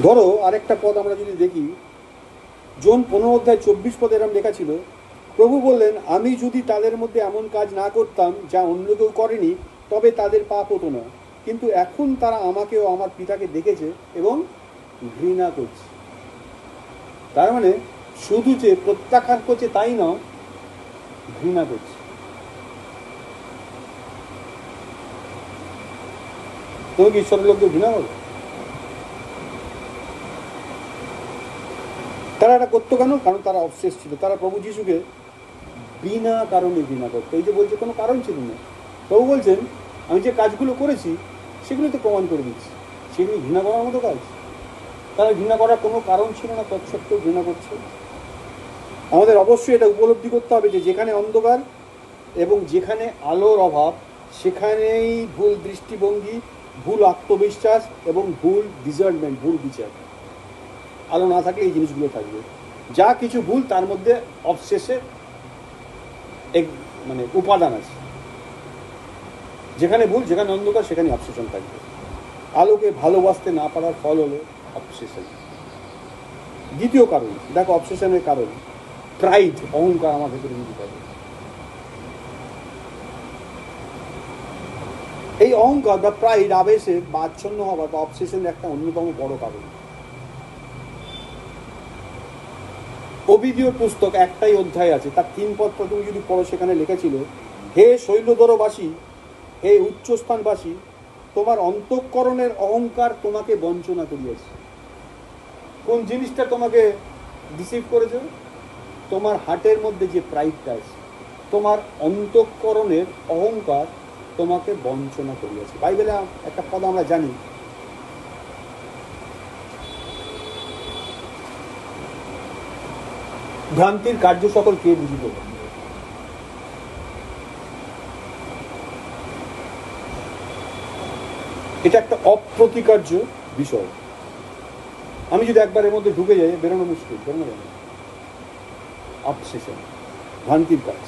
ধরো আরেকটা পদ আমরা যদি দেখি, যোহন 15:24 এরম লেখা ছিল, প্রভু বললেন, আমি যদি তাদের মধ্যে এমন কাজ না করতাম যা অন্য কেউ করেনি, তবে তাদের পাপ হতো না। কিন্তু এখন তারা আমাকে ও আমার পিতাকে দেখেছে এবং ঘৃণা করছে। তার মানে শুধু যে প্রত্যাখ্যান করছে তাই না, ঘৃণা করছে। তুমি কি ঈশ্বরের লোককে ঘৃণা করো? তারা এটা করতো কেন? কারণ তারা অবশেষ ছিল, তারা প্রভু যিশুকে বিনা কারণে ঘৃণা করতো। এই যে বলছে কোনো কারণ ছিল না। প্রভু বলছেন, আমি যে কাজগুলো করেছি সেগুলো তো প্রমাণ করে দিচ্ছি, সেগুলো ঘৃণা করার মতো কাজ। তারা ঘৃণা করার কোনো কারণ ছিল না, তৎসত্ত্বেও ঘৃণা করছে। আমাদের অবশ্যই এটা উপলব্ধি করতে হবে যে যেখানে অন্ধকার এবং যেখানে আলোর অভাব সেখানেই ভুল দৃষ্টিভঙ্গি, ভুল আত্মবিশ্বাস এবং ভুল ডিজার্টমেন্ট, ভুল বিচার। আলো না থাকলে এই জিনিসগুলো থাকবে। যা কিছু ভুল তার মধ্যে অবশেষে মানে উপাদান আছে। যেখানে ভুল, যেখানে অন্ধকার, সেখানে অবসেশন থাকবে। আলোকে ভালোবাসতে না পারার ফল হলো অবসেশন। দ্বিতীয় কারণ দেখো, অবসেশনের কারণ প্রাইড, অহংকার আমার ভেতরে নিতে পারে। এই অহংকার বা প্রাইড আবেশের বা আচ্ছন্ন হওয়ার বা অবসেশনের একটা অন্যতম বড় কারণ। ওভিডিওর পুস্তক একটাই অধ্যায় আছে, তার 3 পদ তুমি যদি পড়ো, সেখানে লিখেছিল, হে শৈলদরবাসী, হে উচ্চস্থানবাসী, তোমার অন্তঃকরণের অহংকার তোমাকে বঞ্চনা করিয়াছে। কোন জিনিসটা তোমাকে ডিসিভ করেছে? তোমার হার্টের মধ্যে যে প্রাইডটা আছে, তোমার অন্তঃকরণের অহংকার তোমাকে বঞ্চনা করিয়াছে। বাইবেলে একটা পদ আমরা জানি, ভ্রান্তির কার্য সকল কে বুঝিত। এটা একটা অপ্রতিকার্য বিষয়। আমি যদি একবার এর মধ্যে ঢুকে যাই, বেরোনো মুশকিল, বেরোনো যাবে। অবসেশন, ভ্রান্তির কাজ।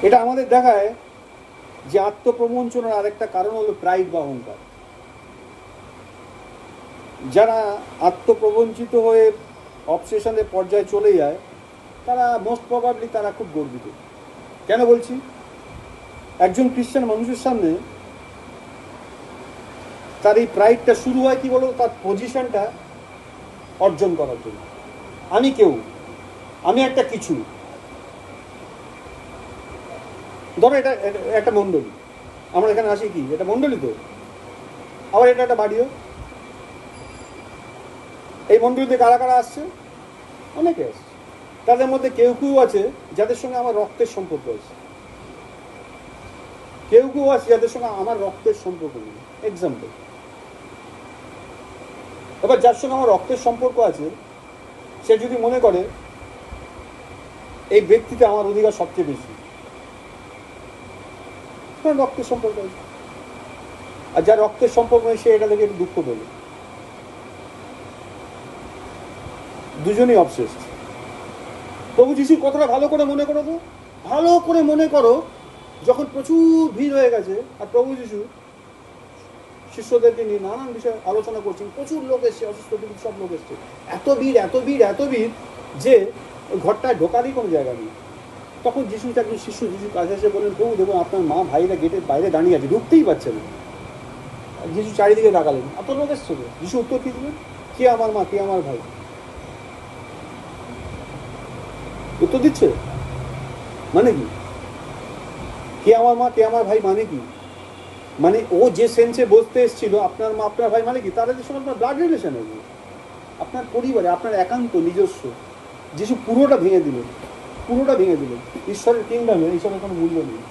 এটা আমাদের দেখায় যে আত্মপ্রবঞ্চনার আরেকটা কারণ হলো প্রাইড বা অহংকার। যারা আত্মপ্রবঞ্চিত হয়ে অবসেশনের পর্যায়ে চলে যায়, তারা মোস্ট প্রবাবলি তারা খুব গর্বিত। কেন বলছি? একজন খ্রিস্টান মানুষের সামনে তার এই প্রাইডটা শুরু হয় কি বলো, তার পজিশনটা অর্জন করার জন্য। আমি কেউ, আমি একটা কিছু। ধরো এটা একটা মণ্ডলী, আমরা এখানে আসি কি, এটা মণ্ডলী তো, আবার এটা একটা বাড়িও। এই মণ্ডলীতে কারা কারা আসছে? অনেকে আসছে। তাদের মধ্যে কেউ কেউ আছে যাদের সঙ্গে আমার রক্তের সম্পর্ক আছে, কেউ কেউ আছে যাদের সঙ্গে আমার রক্তের সম্পর্ক নেই। এক্সাম্পল, এবার যার সঙ্গে আমার রক্তের সম্পর্ক আছে, সে যদি মনে করে এই ব্যক্তিতে আমার অধিকার সবচেয়ে বেশি, রক্তের সম্পর্ক আছে। আর যার রক্তের সম্পর্ক নেই, সে এটা দেখে একটু দুঃখ পেল। দুজনেই অবসেসড। প্রভু যিশুর কথাটা ভালো করে মনে করো তো, ভালো করে মনে করো, যখন প্রচুর ভিড় হয়ে গেছে আর প্রভু যিশু শিষ্যদেরকে নিয়ে নানান বিষয়ে আলোচনা করছেন, প্রচুর লোক এসছে, অসুস্থ সব লোক এসছে, এত ভিড় এত ভিড় এত ভিড় যে ওই ঘরটায় ঢোকারই কোনো জায়গা নেই। তখন যিশু একজন শিষ্য যিশুর কাছে এসে বললেন, প্রভু দেখুন আপনার মা ভাইরা গেটের বাইরে দাঁড়িয়ে আছে, ঢুকতেই পারছে না। যিশু চারিদিকে তাকালেন, এত লোক এসছে। যিশু উত্তর কি দিলেন? কে আমার মা, কে আমার ভাই? উত্তর দিচ্ছে মানে কি? কে আমার মা, কে আমার ভাই মানে কি? মানে ও যে সেন্সে বসতে এসেছিল, আপনার মা আপনার ভাই মানে কি? তারা যে সঙ্গে আপনার ব্লাড রিলেশন আছে, আপনার পরিবারে, আপনার একান্ত নিজস্ব। যিশু পুরোটা ভেঙে দিলেন, পুরোটা ভেঙে দিলেন। ঈশ্বরের কিংডমে এইসবের কোনো মূল্য নেই।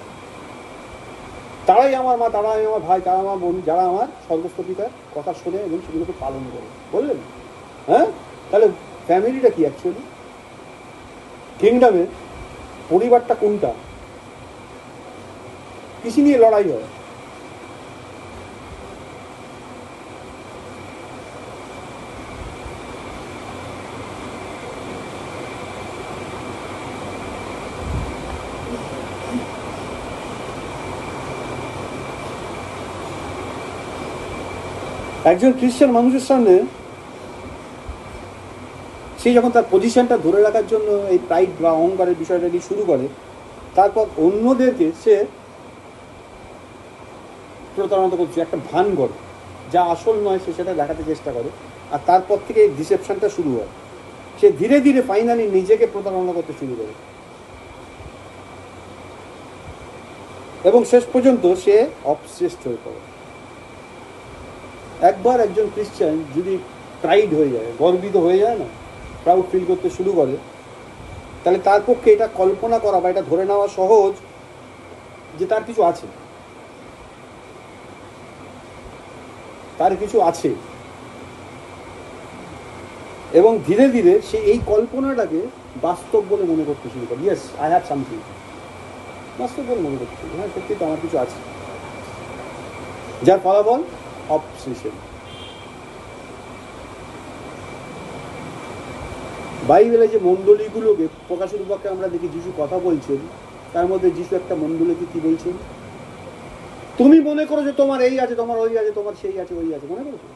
তারাই আমার মা, তারাই আমার ভাই, তারা আমার বোন, যারা আমার স্বর্গস্থ পিতার কথা শোনে এবং সেগুলোকে পালন করে। বললেন হ্যাঁ? তাহলে ফ্যামিলিটা কি অ্যাকচুয়ালি? কিংডমে পরিবারটা কোনটা? কিসি নিয়ে লড়াই হয়? একজন খ্রিস্টান মানুষের সামনে সে যখন তার পজিশনটা ধরে রাখার জন্য এই প্রাইড বা অহংকারের বিষয়টা নিয়ে শুরু করে, তারপর অন্যদেরকে সে প্রতারণা করছে, একটা ভান করে, যা আসল নয় সে সেটা দেখাতে চেষ্টা করে। আর তারপর থেকে এই ডিসেপশনটা শুরু হয়। সে ধীরে ধীরে ফাইনালি নিজেকে প্রতারণা করতে শুরু করে এবং শেষ পর্যন্ত সে অবসেসড হয়ে পড়ে। একবার একজন খ্রিস্টান যদি প্রাইড হয়ে যায়, গর্বিত হয়ে যায় না, প্রাউড ফিল করতে শুরু করে, তাহলে তার পক্ষে এটা কল্পনা করা বা এটা ধরে নেওয়া সহজ যে তার কিছু আছে, তার কিছু আছে। এবং ধীরে ধীরে সে এই কল্পনাটাকে বাস্তব বলে মনে করতে শুরু করে। Yes, I have something. বাস্তব বলে মনে করতে হবে, হ্যাঁ সত্যি তো আমার কিছু আছে, যার ফলাফল অবসেশন। বাইবেলে যে মণ্ডলীগুলোকে প্রকাশের পক্ষে আমরা দেখি যিশু কথা বলছেন, তার মধ্যে যিশু একটা মণ্ডলীকে কি বলছেন, তুমি মনে করো যে তোমার এই আছে, তোমার ওই আছে, তোমার সেই আছে, ওই আছে, মনে করছো,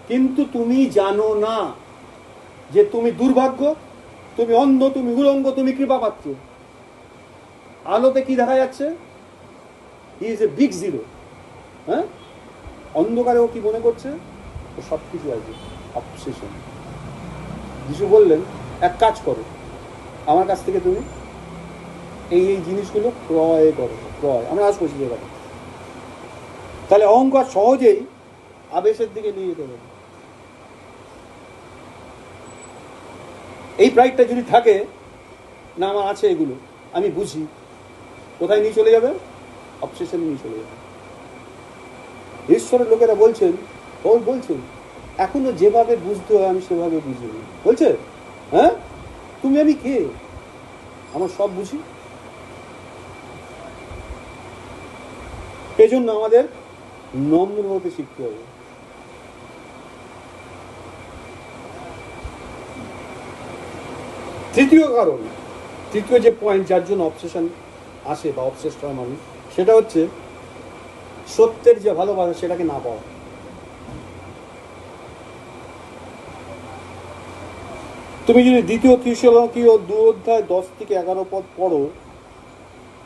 কিন্তু তুমি জানো না যে তুমি দুর্ভাগ্য, তুমি অন্ধ, তুমি উলঙ্গ, তুমি কৃপা পাচ্ছ। আলোতে কি দেখা যাচ্ছে? He is a big zero. হ্যাঁ, অন্ধকারে ও কি মনে করছে? ও সব কিছু আছে, অবসেশন। যিশু বললেন এক কাজ করো, আমার কাছ থেকে তুমি এই এই জিনিসগুলো ক্রয় করো, ক্রয়। আমরা আজ করছি যে কথা, তাহলে অহংকার সহজেই আবেশের দিকে নিয়ে যেতে পারে। এই প্রাইডটা যদি থাকে না, আমার আছে এগুলো, আমি বুঝি, কোথায় নিয়ে চলে যাবে? অবসেশন নিয়ে চলে যাবে। ঈশ্বরের লোকেরা বলছেন, বলছেন এখনো যেভাবে বুঝতে হয় আমি সেভাবে বুঝিনি। বলছে হ্যাঁ, তুমি আমি কে, আমার সব বুঝি। এই জন্য আমাদের নম্র হতে শিখতে হবে। তৃতীয় কারণ, তৃতীয় যে পয়েন্ট যার জন্য অবসেশন আসে বা অবসেসড হয় মানুষ, সেটা হচ্ছে সত্যের যে ভালোবাসা সেটাকে না পাওয়া। তুমি যদি দ্বিতীয় থিসলনিকীয় 2:10-11 পড়ো,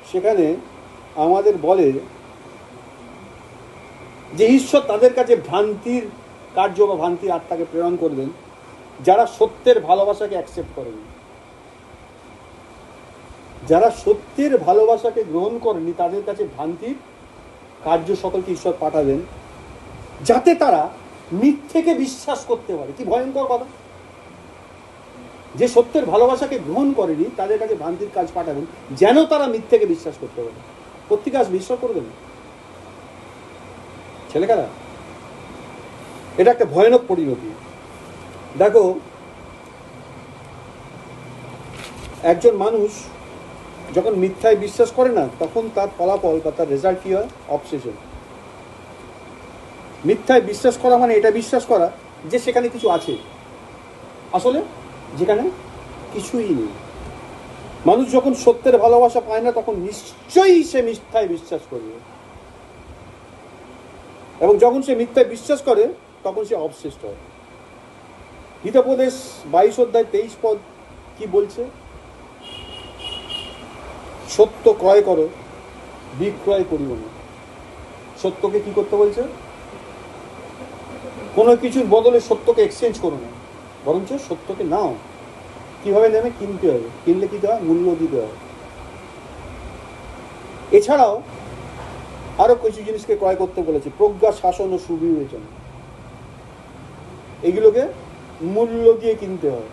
সেখানে আমাদের বলে যে ঈশ্বর তাদের কাছে ভ্রান্তির কার্য বা ভ্রান্তির আত্মাকে প্রেরণ করবেন যারা সত্যের ভালোবাসাকে অ্যাকসেপ্ট করেনি। যারা সত্যের ভালোবাসাকে গ্রহণ করেনি তাদের কাছে ভ্রান্তির কার্য সকলকে ঈশ্বর পাঠাবেন, যাতে তারা মিথ্যেকে বিশ্বাস করতে পারে। কি ভয়ঙ্কর কথা! যে সত্যের ভালোবাসাকে গ্রহণ করেনি তাদের কাছে ভ্রান্তির কাজ পাঠাবেন যেন তারা মিথ্যেকে বিশ্বাস করতে পারে। প্রত্যেকে আজ বিশ্বাস করবেন ছেলেখারা, এটা একটা ভয়ানক পরিণতি। দেখো, একজন মানুষ যখন মিথ্যায় বিশ্বাস করে না, তখন তার ফলাফল বা তার রেজাল্ট কি হয়? অবসেশন। মিথ্যায় বিশ্বাস করা মানে এটা বিশ্বাস করা যে সেখানে কিছু আছে, আসলে যেখানে কিছুই নেই। মানুষ যখন সত্যের ভালোবাসা পায় না তখন নিশ্চয়ই সে মিথ্যায় বিশ্বাস করবে, এবং যখন সে মিথ্যায় বিশ্বাস করে তখন সে অবসেসড হয়। হিতোপদেশ 22:23 কি বলছে? সত্য ক্রয় করো, বিক্রয় করিও না। সত্যকে কি করতে বলছে? কোনো কিছুর বদলে সত্যকে এক্সচেঞ্জ করো না, বরঞ্চ সত্যকে নাও। কিভাবে নেবে? কিনতে হবে। কিনলে কি দেওয়া? মূল্য দিতে হবে। এছাড়াও আরো কিছু জিনিসকে ক্রয় করতে বলেছে, প্রজ্ঞা, শাসন ও সুবিবেচন। এগুলোকে মূল্য দিয়ে কিনতে হয়।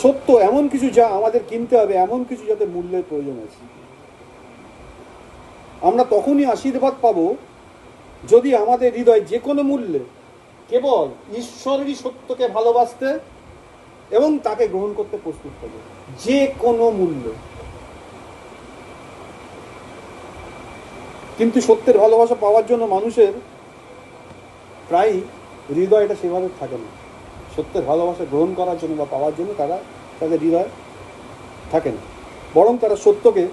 সত্য এমন কিছু যা আমাদের কিনতে হবে, এমন কিছু যাতে মূল্যের প্রয়োজন আছে। আমরা তখনই আশীর্বাদ পাবো যদি আমাদের হৃদয় যে কোনো মূল্যে কেবল ঈশ্বরেরই সত্যকে ভালোবাসতে এবং তাকে গ্রহণ করতে প্রস্তুত হবে, যে কোনো মূল্যে। কিন্তু সত্যের ভালোবাসা পাওয়ার জন্য মানুষের প্রায়ই হৃদয়টা সেভাবে থাকে না। সত্যের ভালোবাসা গ্রহণ করার জন্য বা পাওয়ার জন্য তাদের হৃদয় থাকে না, বরং তারা সত্যকে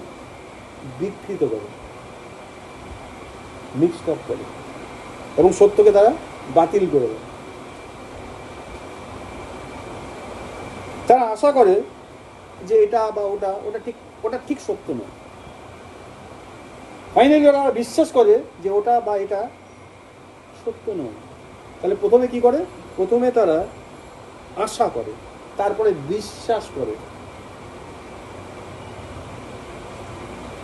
বিকৃত করে, মিক্সড আপ করে, এবং সত্যকে তারা বাতিল করে দেয়। তারা আশা করে যে এটা বা ওটা ঠিক সত্য নয়। ফাইনালি ওরা বিশ্বাস করে যে ওটা বা এটা সত্য নয়। তাহলে প্রথমে কি করে? প্রথমে তারা আশা করে, তারপরে বিশ্বাস করে।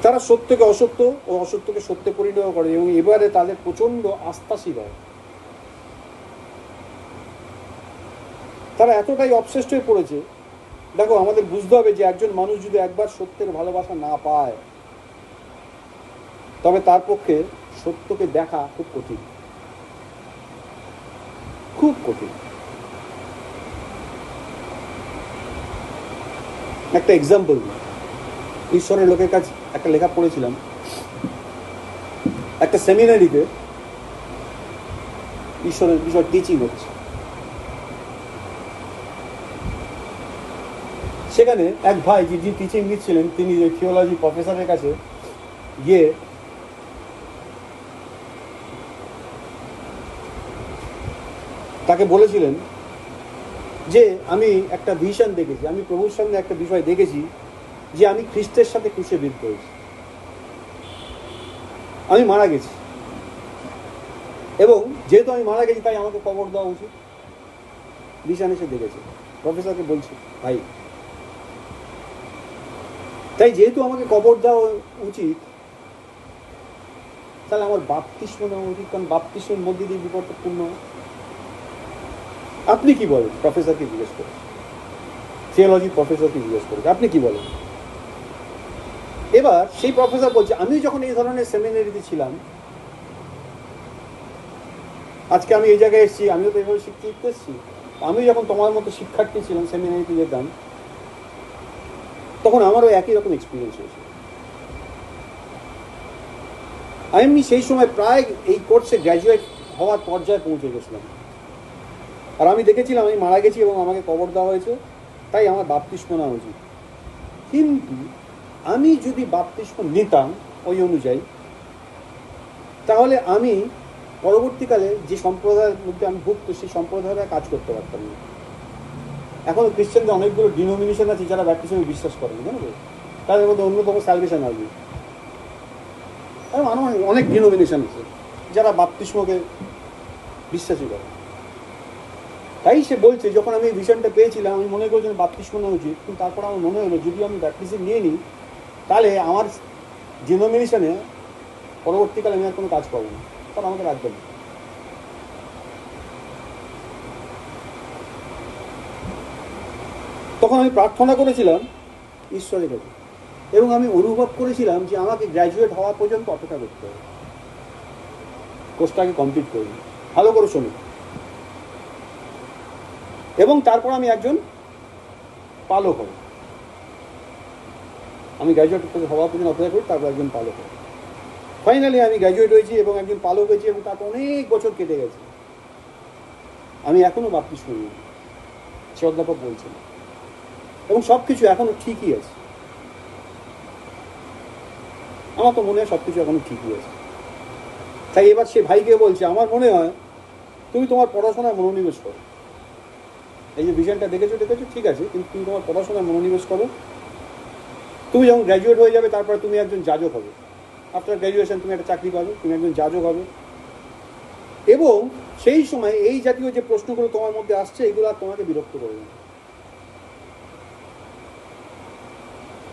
তারা সত্যকে অসত্য ও অসত্যকে সত্যে পরিণত করে, এবং এবারে তাদের প্রচন্ড আস্থাশীল হয়। তারা এতটাই অবসেসড হয়ে পড়েছে। দেখো, আমাদের বুঝতে হবে যে একজন মানুষ যদি একবার সত্যের ভালোবাসা না পায়, তবে তার পক্ষে সত্যকে দেখা খুব কঠিন, খুব কঠিন। একটা এক্সাম্পল, ঈশ্বরের লোকের কাছে একটা লেখা পড়েছিলাম, একটা সেমিনারিতে ঈশ্বরের বিষয় টিচিং হচ্ছে। সেখানে এক ভাই যিনি টিচিং দিচ্ছিলেন, তিনি যে থিওলজি প্রফেসরের কাছে গিয়ে তাকে বলেছিলেন যে আমি একটা ভিশন দেখেছি, আমি প্রভুর সামনে একটা বিষয় দেখেছি যে আমি খ্রিস্টের সাথে ক্রুশে বিদ্ধ হয়েছি, আমি মারা গেছি, এবং যেহেতু আমি মারা গেছি তাই আমাকে কবর দেওয়া উচিত। ভিশন এসে দেখেছে, প্রফেসরকে বলছি ভাই তাই যেহেতু আমাকে কবর দেওয়া উচিত, তাহলে আমার বাপ্তিস্ম নেওয়া উচিত, কারণ বাপ্তিস্মের মধ্যে দিয়ে বিপদটা পূর্ণ হয়। আপনি কি বলেন? প্রফেসরকে জিজ্ঞেস করে, থিওলজি প্রফেসরকে জিজ্ঞেস করে আপনি কি বলেন? এবার সেই প্রফেসর বলছে, আমি যখন এই ধরনের সেমিনারিতে ছিলাম, আজকে আমি এই জায়গায় এসেছি, আমিও তো এইভাবে শিখতে এসেছি, আমি যখন তোমার মতো শিক্ষার্থী ছিলাম, সেমিনারিতে যেতাম, তখন আমারও একই রকম এক্সপিরিয়েন্স হয়েছে। আমি সেই সময় প্রায় এই কোর্সে গ্র্যাজুয়েট হওয়ার পর্যায়ে পৌঁছে গেছিলাম, আর আমি দেখেছিলাম আমি মারা গেছি এবং আমাকে কবর দেওয়া হয়েছে, তাই আমার বাপ্তিস্ম নেওয়া উচিত। কিন্তু আমি যদি বাপ্তিস্ম নিতাম ওই অনুযায়ী, তাহলে আমি পরবর্তীকালে যে সম্প্রদায়ের মধ্যে আমি ভুক্ত, সেই সম্প্রদায়ের কাজ করতে পারতাম না। এখন খ্রিস্টানদের অনেকগুলো ডিনোমিনেশন আছে যারা ব্যাপটিজমে বিশ্বাস করেন, জানো তো, তাদের মধ্যে অন্যতম স্যালভেশন আর্মি, অনেক ডিনোমিনেশন আছে যারা বাপ্তিস্মকে বিশ্বাসী করে। তাই সে বলছে, যখন আমি এই ভিশনটা পেয়েছিলাম আমি মনে করেছিলাম বাপ্তিস্ম নেওয়া উচিত, কিন্তু তারপর আমার মনে হলো যদি আমি ব্যাপটিজম নিয়ে নিই, তাহলে আমার ডিনোমিনেশনে পরবর্তীকালে আমি আর কোনো কাজ পাবো না, তাহলে আমাকে রাখবে না। তখন আমি প্রার্থনা করেছিলাম ঈশ্বরের কাছে, এবং আমি অনুভব করেছিলাম যে আমাকে গ্র্যাজুয়েট হওয়া পর্যন্ত অপেক্ষা করতে হবে, কোর্সটাকে কমপ্লিট করি। ভালো করে শোনো। এবং তারপর আমি একজন পালক হব, আমি গ্র্যাজুয়েট হওয়া পর্যন্ত অপেক্ষা করি, তারপর একজন পালক হব। ফাইনালি আমি গ্র্যাজুয়েট হয়েছি এবং একজন পালক হয়েছি, এবং তারপর অনেক বছর কেটে গেছে, আমি এখনো বাপ্তিস্ম নিই, সে অধ্যাপক বলছেন, এবং সব কিছু এখনো ঠিকই আছে। আমার তো মনে হয় সব কিছু এখনো ঠিকই আছে। তাই এবার সে ভাইকে বলছে, আমার মনে হয় তুমি তোমার পড়াশোনায় মনোনিবেশ করো, এই যে ভিশনটা দেখেছো ঠিক আছে, কিন্তু তুমি তোমার পড়াশোনায় মনোনিবেশ করো। তুমি যখন গ্র্যাজুয়েট হয়ে যাবে, তারপরে তুমি একজন যাজক হবে, আফটার গ্র্যাজুয়েশন তুমি একটা চাকরি পাবে, তুমি একজন যাজক হবে, এবং সেই সময় এই জাতীয় যে প্রশ্নগুলো তোমার মধ্যে আসছে, এগুলো আর তোমাকে বিরক্ত করবে না।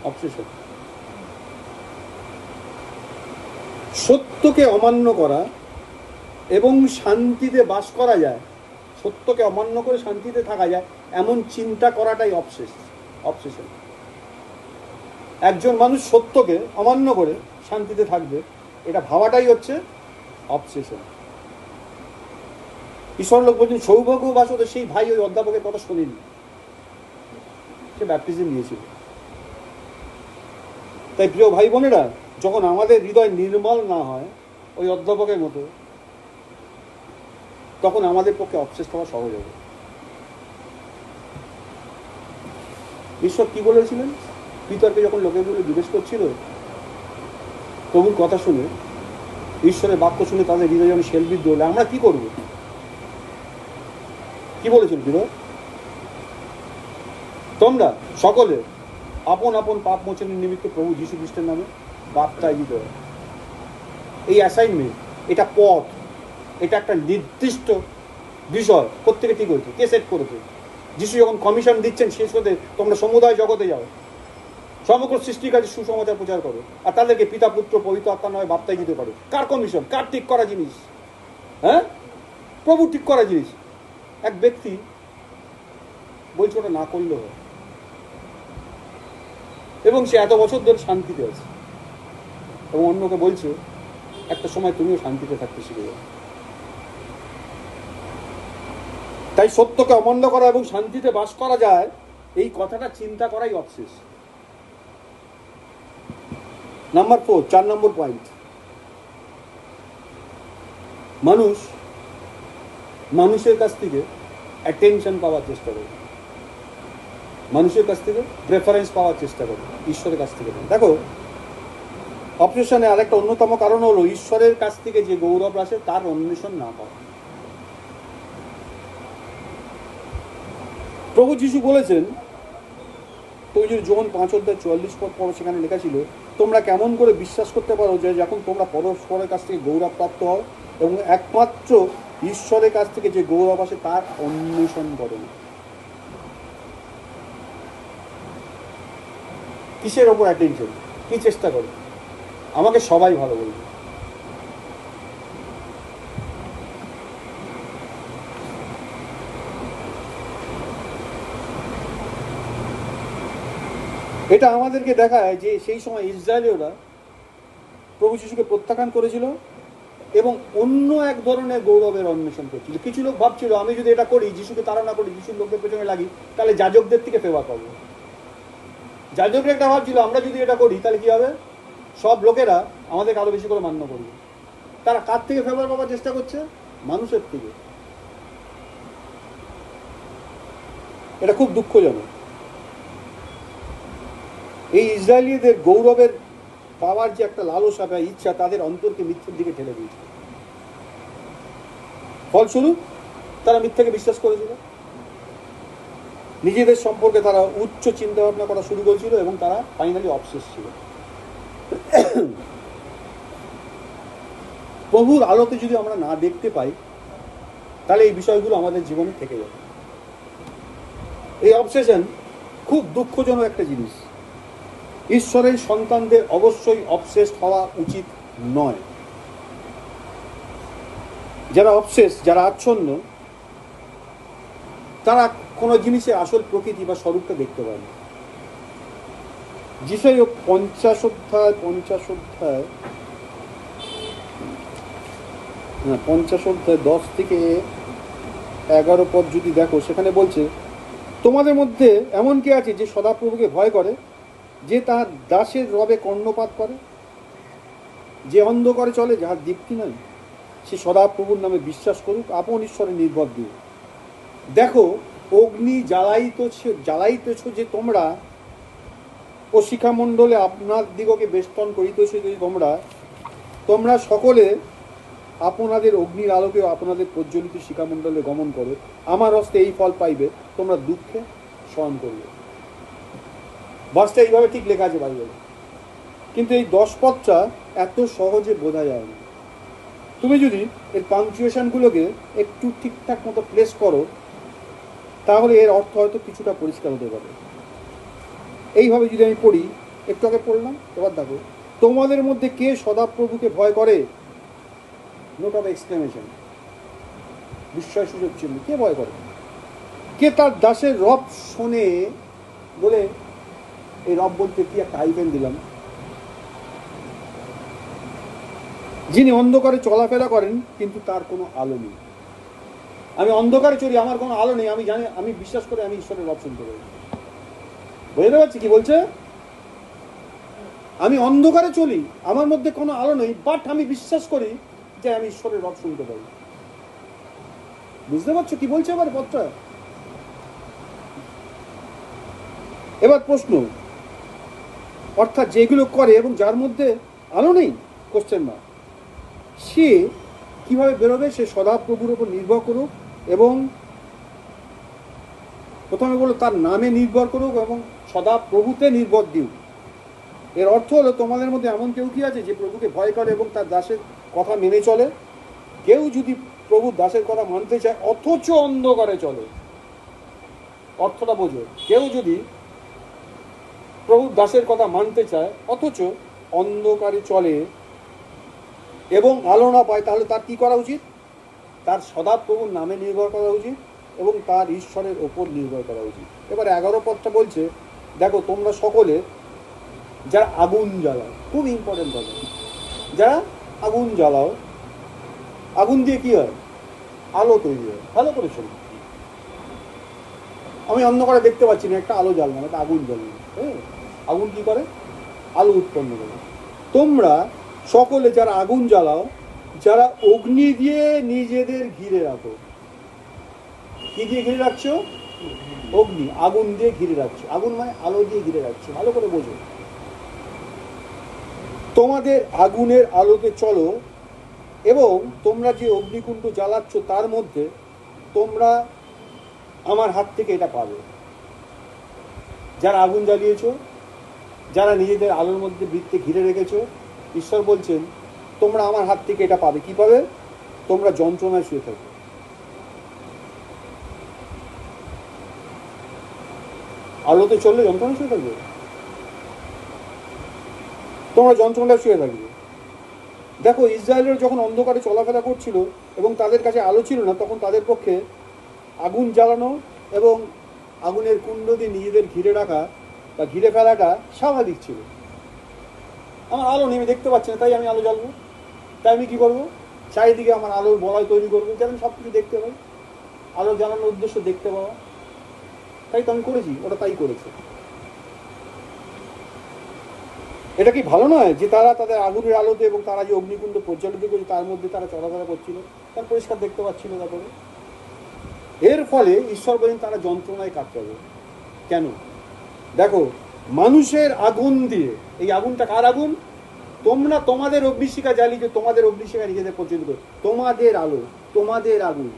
অবসেশন। সত্যকে অমান্য করা এবং শান্তিতে বাস করা যায়, সত্যকে অমান্য করে শান্তিতে থাকা যায়, এমন চিন্তা করাটাই অবসেশন। একজন মানুষ সত্যকে অমান্য করে শান্তিতে থাকবে, এটা ভাবাটাই হচ্ছে অবসেশন। ঈশ্বর লোক বলছেন সৌভাগ্যবশত সেই ভাই ওই অধ্যাপকের কথা শোনেনি, সে ব্যাপটিজম নিয়েছিল। তাই প্রিয় ভাই বোনেরা, যখন আমাদের হৃদয় নির্মল না হয় ওই অধ্যাপকের মতো, তখন আমাদের পক্ষে অবসেস হওয়া সহজ হবে। ঈশ্বর কি বলেছিলেন? পিতরকে যখন লোকেগুলো জিজ্ঞেস করছিল প্রভুর কথা শুনে, ঈশ্বরের বাক্য শুনে তাদের হৃদয় যখন শেলবিদ্ধ হলে, আমরা কি করব? কি বলেছেন পিতর? তোমরা সকলে আপন আপন পাপ মোচনের নিমিত্ত প্রভু যীশু খ্রিস্টের নামে বাপ্তাইজিত হয়। এই অ্যাসাইনমেন্ট, এটা পথ, এটা একটা নির্দিষ্ট বিষয় প্রত্যেকে ঠিক হয়েছে, কে সেট করেছে? যিশু যখন কমিশন দিচ্ছেন শেষ হতে, তোমরা সমুদায় জগতে যাও, সমগ্র সৃষ্টির কাছে সুসমাচার প্রচার করো, আর তাদেরকে পিতা পুত্র পবিত্র আত্মার নামে বাপ্তাইজিত করো। কার কমিশন? কার ঠিক করা জিনিস? হ্যাঁ, প্রভু ঠিক করা জিনিস। এক ব্যক্তি বলছে ওটা না করলেও হয়, এবং সে এত বছর ধরে শান্তিতে আছে, এবং অন্যকে বলছে একটা সময় তুমিও শান্তিতে থাকতে শিখে যাও। তাই সত্যকে অমান্য করা এবং শান্তিতে বাস করা যায়, এই কথাটা চিন্তা করাই অবশেষ। নাম্বার 4, 4 নম্বর পয়েন্ট, মানুষের কাছ থেকে অ্যাটেনশন পাওয়ার চেষ্টা করে, মানুষের কাছ থেকে প্রেফারেন্স পাওয়ার চেষ্টা করে, ঈশ্বরের কাছ থেকে। দেখো, অবসেশনে আরেকটা অন্যতম কারণ হলো ঈশ্বরের কাছ থেকে যে গৌরব আসে তার অন্বেষণ না পাওয়া। প্রভু যিশু বলেছেন, তুমি যদি যোহন 5:44 পড়ো, সেখানে লেখা ছিল, তোমরা কেমন করে বিশ্বাস করতে পারো যে যখন তোমরা পরস্পরের কাছ থেকে গৌরব প্রাপ্ত হও এবং একমাত্র ঈশ্বরের কাছ থেকে যে গৌরব আসে তার অন্বেষণ করো না। কিসের ওপর অ্যাটেনশন, কি চেষ্টা করো? আমাকে সবাই ভালো বলবে, এটা আমাদেরকে দেখায় যে সেই সময় ইসরায়েলীয়রা প্রভু যিশুকে প্রত্যাখ্যান করেছিল এবং অন্য এক ধরনের গৌরবের অন্বেষণ করছিল। কিছু লোক ভাবছিল, আমি যদি এটা করি, যিশুকে তাড়না করি, যিশুর লোকদের পেছনে লাগি, তাহলে যাজকদের থেকে ফেভার পাবো। যাজকরা একটা ভাবছিল, আমরা যদি এটা করি তাহলে কি হবে, সব লোকেরা আমাদেরকে আরো বেশি করে মান্য করবে। তারা কার থেকে ফেভার পাওয়ার চেষ্টা করছে? মানুষের থেকে। এটা খুব দুঃখজনক। এই ইসরায়েলীদের গৌরবের পাওয়ার যে একটা লালসা বা ইচ্ছা তাদের অন্তরকে মিথ্যের দিকে ঠেলে দিয়েছে। ফলস্বরূপ তারা মিথ্যাকে বিশ্বাস করেছিল, নিজেদের সম্পর্কে তারা উচ্চ চিন্তা ভাবনা করা শুরু করেছিল এবং তারা ফাইনালি অবসেস ছিল। প্রভুর আলোতে যদি আমরা না দেখতে পাই তাহলে এই বিষয়গুলো আমাদের জীবনে থেকে যাবে। এই অবসেশন খুব দুঃখজনক একটা জিনিস। ঈশ্বরের সন্তানদের অবশ্যই অবসেস হওয়া উচিত নয়। যারা অবসেস, যারা আচ্ছন্ন, তারা কোনো জিনিসের আসল প্রকৃতি বা স্বরূপটা দেখতে পায় না। যিশাইয়া 50 অধ্যায় 10 থেকে 11 পদ যদি দেখো, সেখানে বলছে, তোমাদের মধ্যে এমন কে আছে যে সদাপ্রভুকে ভয় করে, যে তার দাসের রবে কর্ণপাত করে, যে অন্ধকারে চলে, যাহার দীপ্তি নাই, সে সদাপ্রভুর নামে বিশ্বাস করুক, আপন ঈশ্বরে নির্ভর দিয়ে। দেখো, অগ্নি জ্বালাইতেছ যে তোমরা, ও শিখামণ্ডলে আপনার দিগকে বেষ্টন করিতেছ যে তোমরা সকলে আপনাদের অগ্নির আলোকে আপনাদের প্রজ্বলিত শিখামণ্ডলে গমন করো, আমার হস্তে এই ফল পাইবে, তোমরা দুঃখে শয়ন করবে। ভার্সটা এইভাবে ঠিক লেখা আছে বাইবেলে, কিন্তু এই 10 পদটা এত সহজে বোঝা যায় না। তুমি যদি এর পাংচুয়েশনগুলোকে একটু ঠিকঠাক মতো প্লেস করো তাহলে এর অর্থ হয়তো কিছুটা পরিষ্কার হতে পারে। এইভাবে যদি আমি পড়ি, একটু আগে পড়লাম, এবার দেখো, তোমাদের মধ্যে কে সদাপ্রভুকে ভয় করে, নোট অফ এক্সক্লেমেশন, বিস্ময়সূচক চিহ্ন, কে ভয় করে? কে তার দাসের রব শোনে, বলে এই রব বলতে কি একটা আইপেন দিলাম, যিনি অন্ধকারে চলাফেরা করেন কিন্তু তার কোনো আলো নেই। আমি অন্ধকারে চলি, আমার কোনো আলো নেই, আমি জানি, আমি বিশ্বাস করে আমি ঈশ্বরের রব শুনতে পারি। বুঝতে পারছি কি বলছে? আমি অন্ধকারে চলি, আমার মধ্যে কোনো আলো নেই, বাট আমি বিশ্বাস করি যে আমি ঈশ্বরের রব শুনতে পারি। বুঝতে পারছো কি বলছে এবার পথটা? এবার প্রশ্ন, অর্থাৎ যেগুলো করে এবং যার মধ্যে আলো নেই, কোশ্চেন মার্ক, সে কিভাবে বেরোবে? সে সদাপ্রভুর উপর নির্ভর করুক এবং প্রথমে বলো তার নামে নির্ভর করুক এবং সদাপ্রভুতে নির্ভর দিউক। এর অর্থ হলো, তোমাদের মধ্যে এমন কেউ কি আছে যে প্রভুকে ভয় করে এবং তার দাসের কথা মেনে চলে? কেউ যদি প্রভুর দাসের কথা মানতে চায় অথচ অন্ধকারে চলে, অর্থটা বোঝো, কেউ যদি প্রভুর দাসের কথা মানতে চায় অথচ অন্ধকারে চলে এবং আলো না পায়, তাহলে তার কি করা উচিত? তার সদাপ্রভুর নামে নির্ভর করা উচিত এবং তার ঈশ্বরের ওপর নির্ভর করা উচিত। এবার 11 পদটা বলছে, দেখো, তোমরা সকলে যারা আগুন জ্বালাও, খুব ইম্পর্টেন্ট কথা, যারা আগুন জ্বালাও, আগুন দিয়ে কি হয়? আলো তৈরি হয়। ভালো করে শোনো, আমি অন্ধকারে দেখতে পাচ্ছি না, একটা আলো জ্বাললাম, একটা আগুন জ্বাললাম, হ্যাঁ, আগুন কি করে? আলো উৎপন্ন করে। তোমরা সকলে যারা আগুন জ্বালাও, যারা অগ্নি দিয়ে নিজেদের ঘিরে রাখো। কি দিয়ে ঘিরে রাখছো? অগ্নি, আগুন দিয়ে ঘিরে রাখছো। আগুন মানে আলো দিয়ে ঘিরে রাখছো, ভালো করে বোঝো। তোমাদের আগুনের আলোতে চলো, এবং তোমরা যে অগ্নিকুণ্ড জ্বালাচ্ছ তার মধ্যে তোমরা আমার হাত থেকে এটা পাবে। যারা আগুন জ্বালিয়েছ, যারা নিজেদের আলোর মধ্যে বৃত্তে ঘিরে রেখেছ, ঈশ্বর বলছেন তোমরা আমার হাত থেকে এটা পাবে। কি পাবে? তোমরা যন্ত্রণায় শুয়ে থাকবে। আলোতে চললে যন্ত্রণায় শুয়ে থাকবে? তোমরা যন্ত্রণায় শুয়ে থাকবে। দেখো, ইসরায়েলের যখন অন্ধকারে চলাফেরা করছিল এবং তাদের কাছে আলো ছিল না, তখন তাদের পক্ষে আগুন জ্বালানো এবং আগুনের কুণ্ড দিয়ে নিজেদের ঘিরে রাখা বা ঘিরে ফেলাটা স্বাভাবিক ছিল। আমার আলো নেই, আমি দেখতে পাচ্ছি না, তাই আমি আলো জ্বালবো। তাই আমি কি করবো? চারিদিকে আমার আলোর বলয় তৈরি করবো, যেন সব কিছু দেখতে পাই। আলো জ্বালানোর উদ্দেশ্য দেখতে পাওয়া, তাই তো আমি করেছি, ওটা তাই করেছে। এটা কি ভালো নয় যে তারা তাদের আগুনের আলোতে এবং তারা যে অগ্নিকুণ্ড পরিচালিত করেছে তার মধ্যে তারা চলাফেরা করছিল, তার পরিষ্কার দেখতে পাচ্ছিল? তারপরে এর ফলে ঈশ্বর বলেন তারা যন্ত্রণায় কাটাবে। কেন? দেখো, মানুষের আগুন দিয়ে, এই আগুনটা কার আগুন? তোমরা তোমাদের অগ্নিশিখা জ্বালিয়ে, তোমাদের অগ্নিশিখা নিজেদের পরিচালিত করো, তোমাদের আলো, তোমাদের আগুন।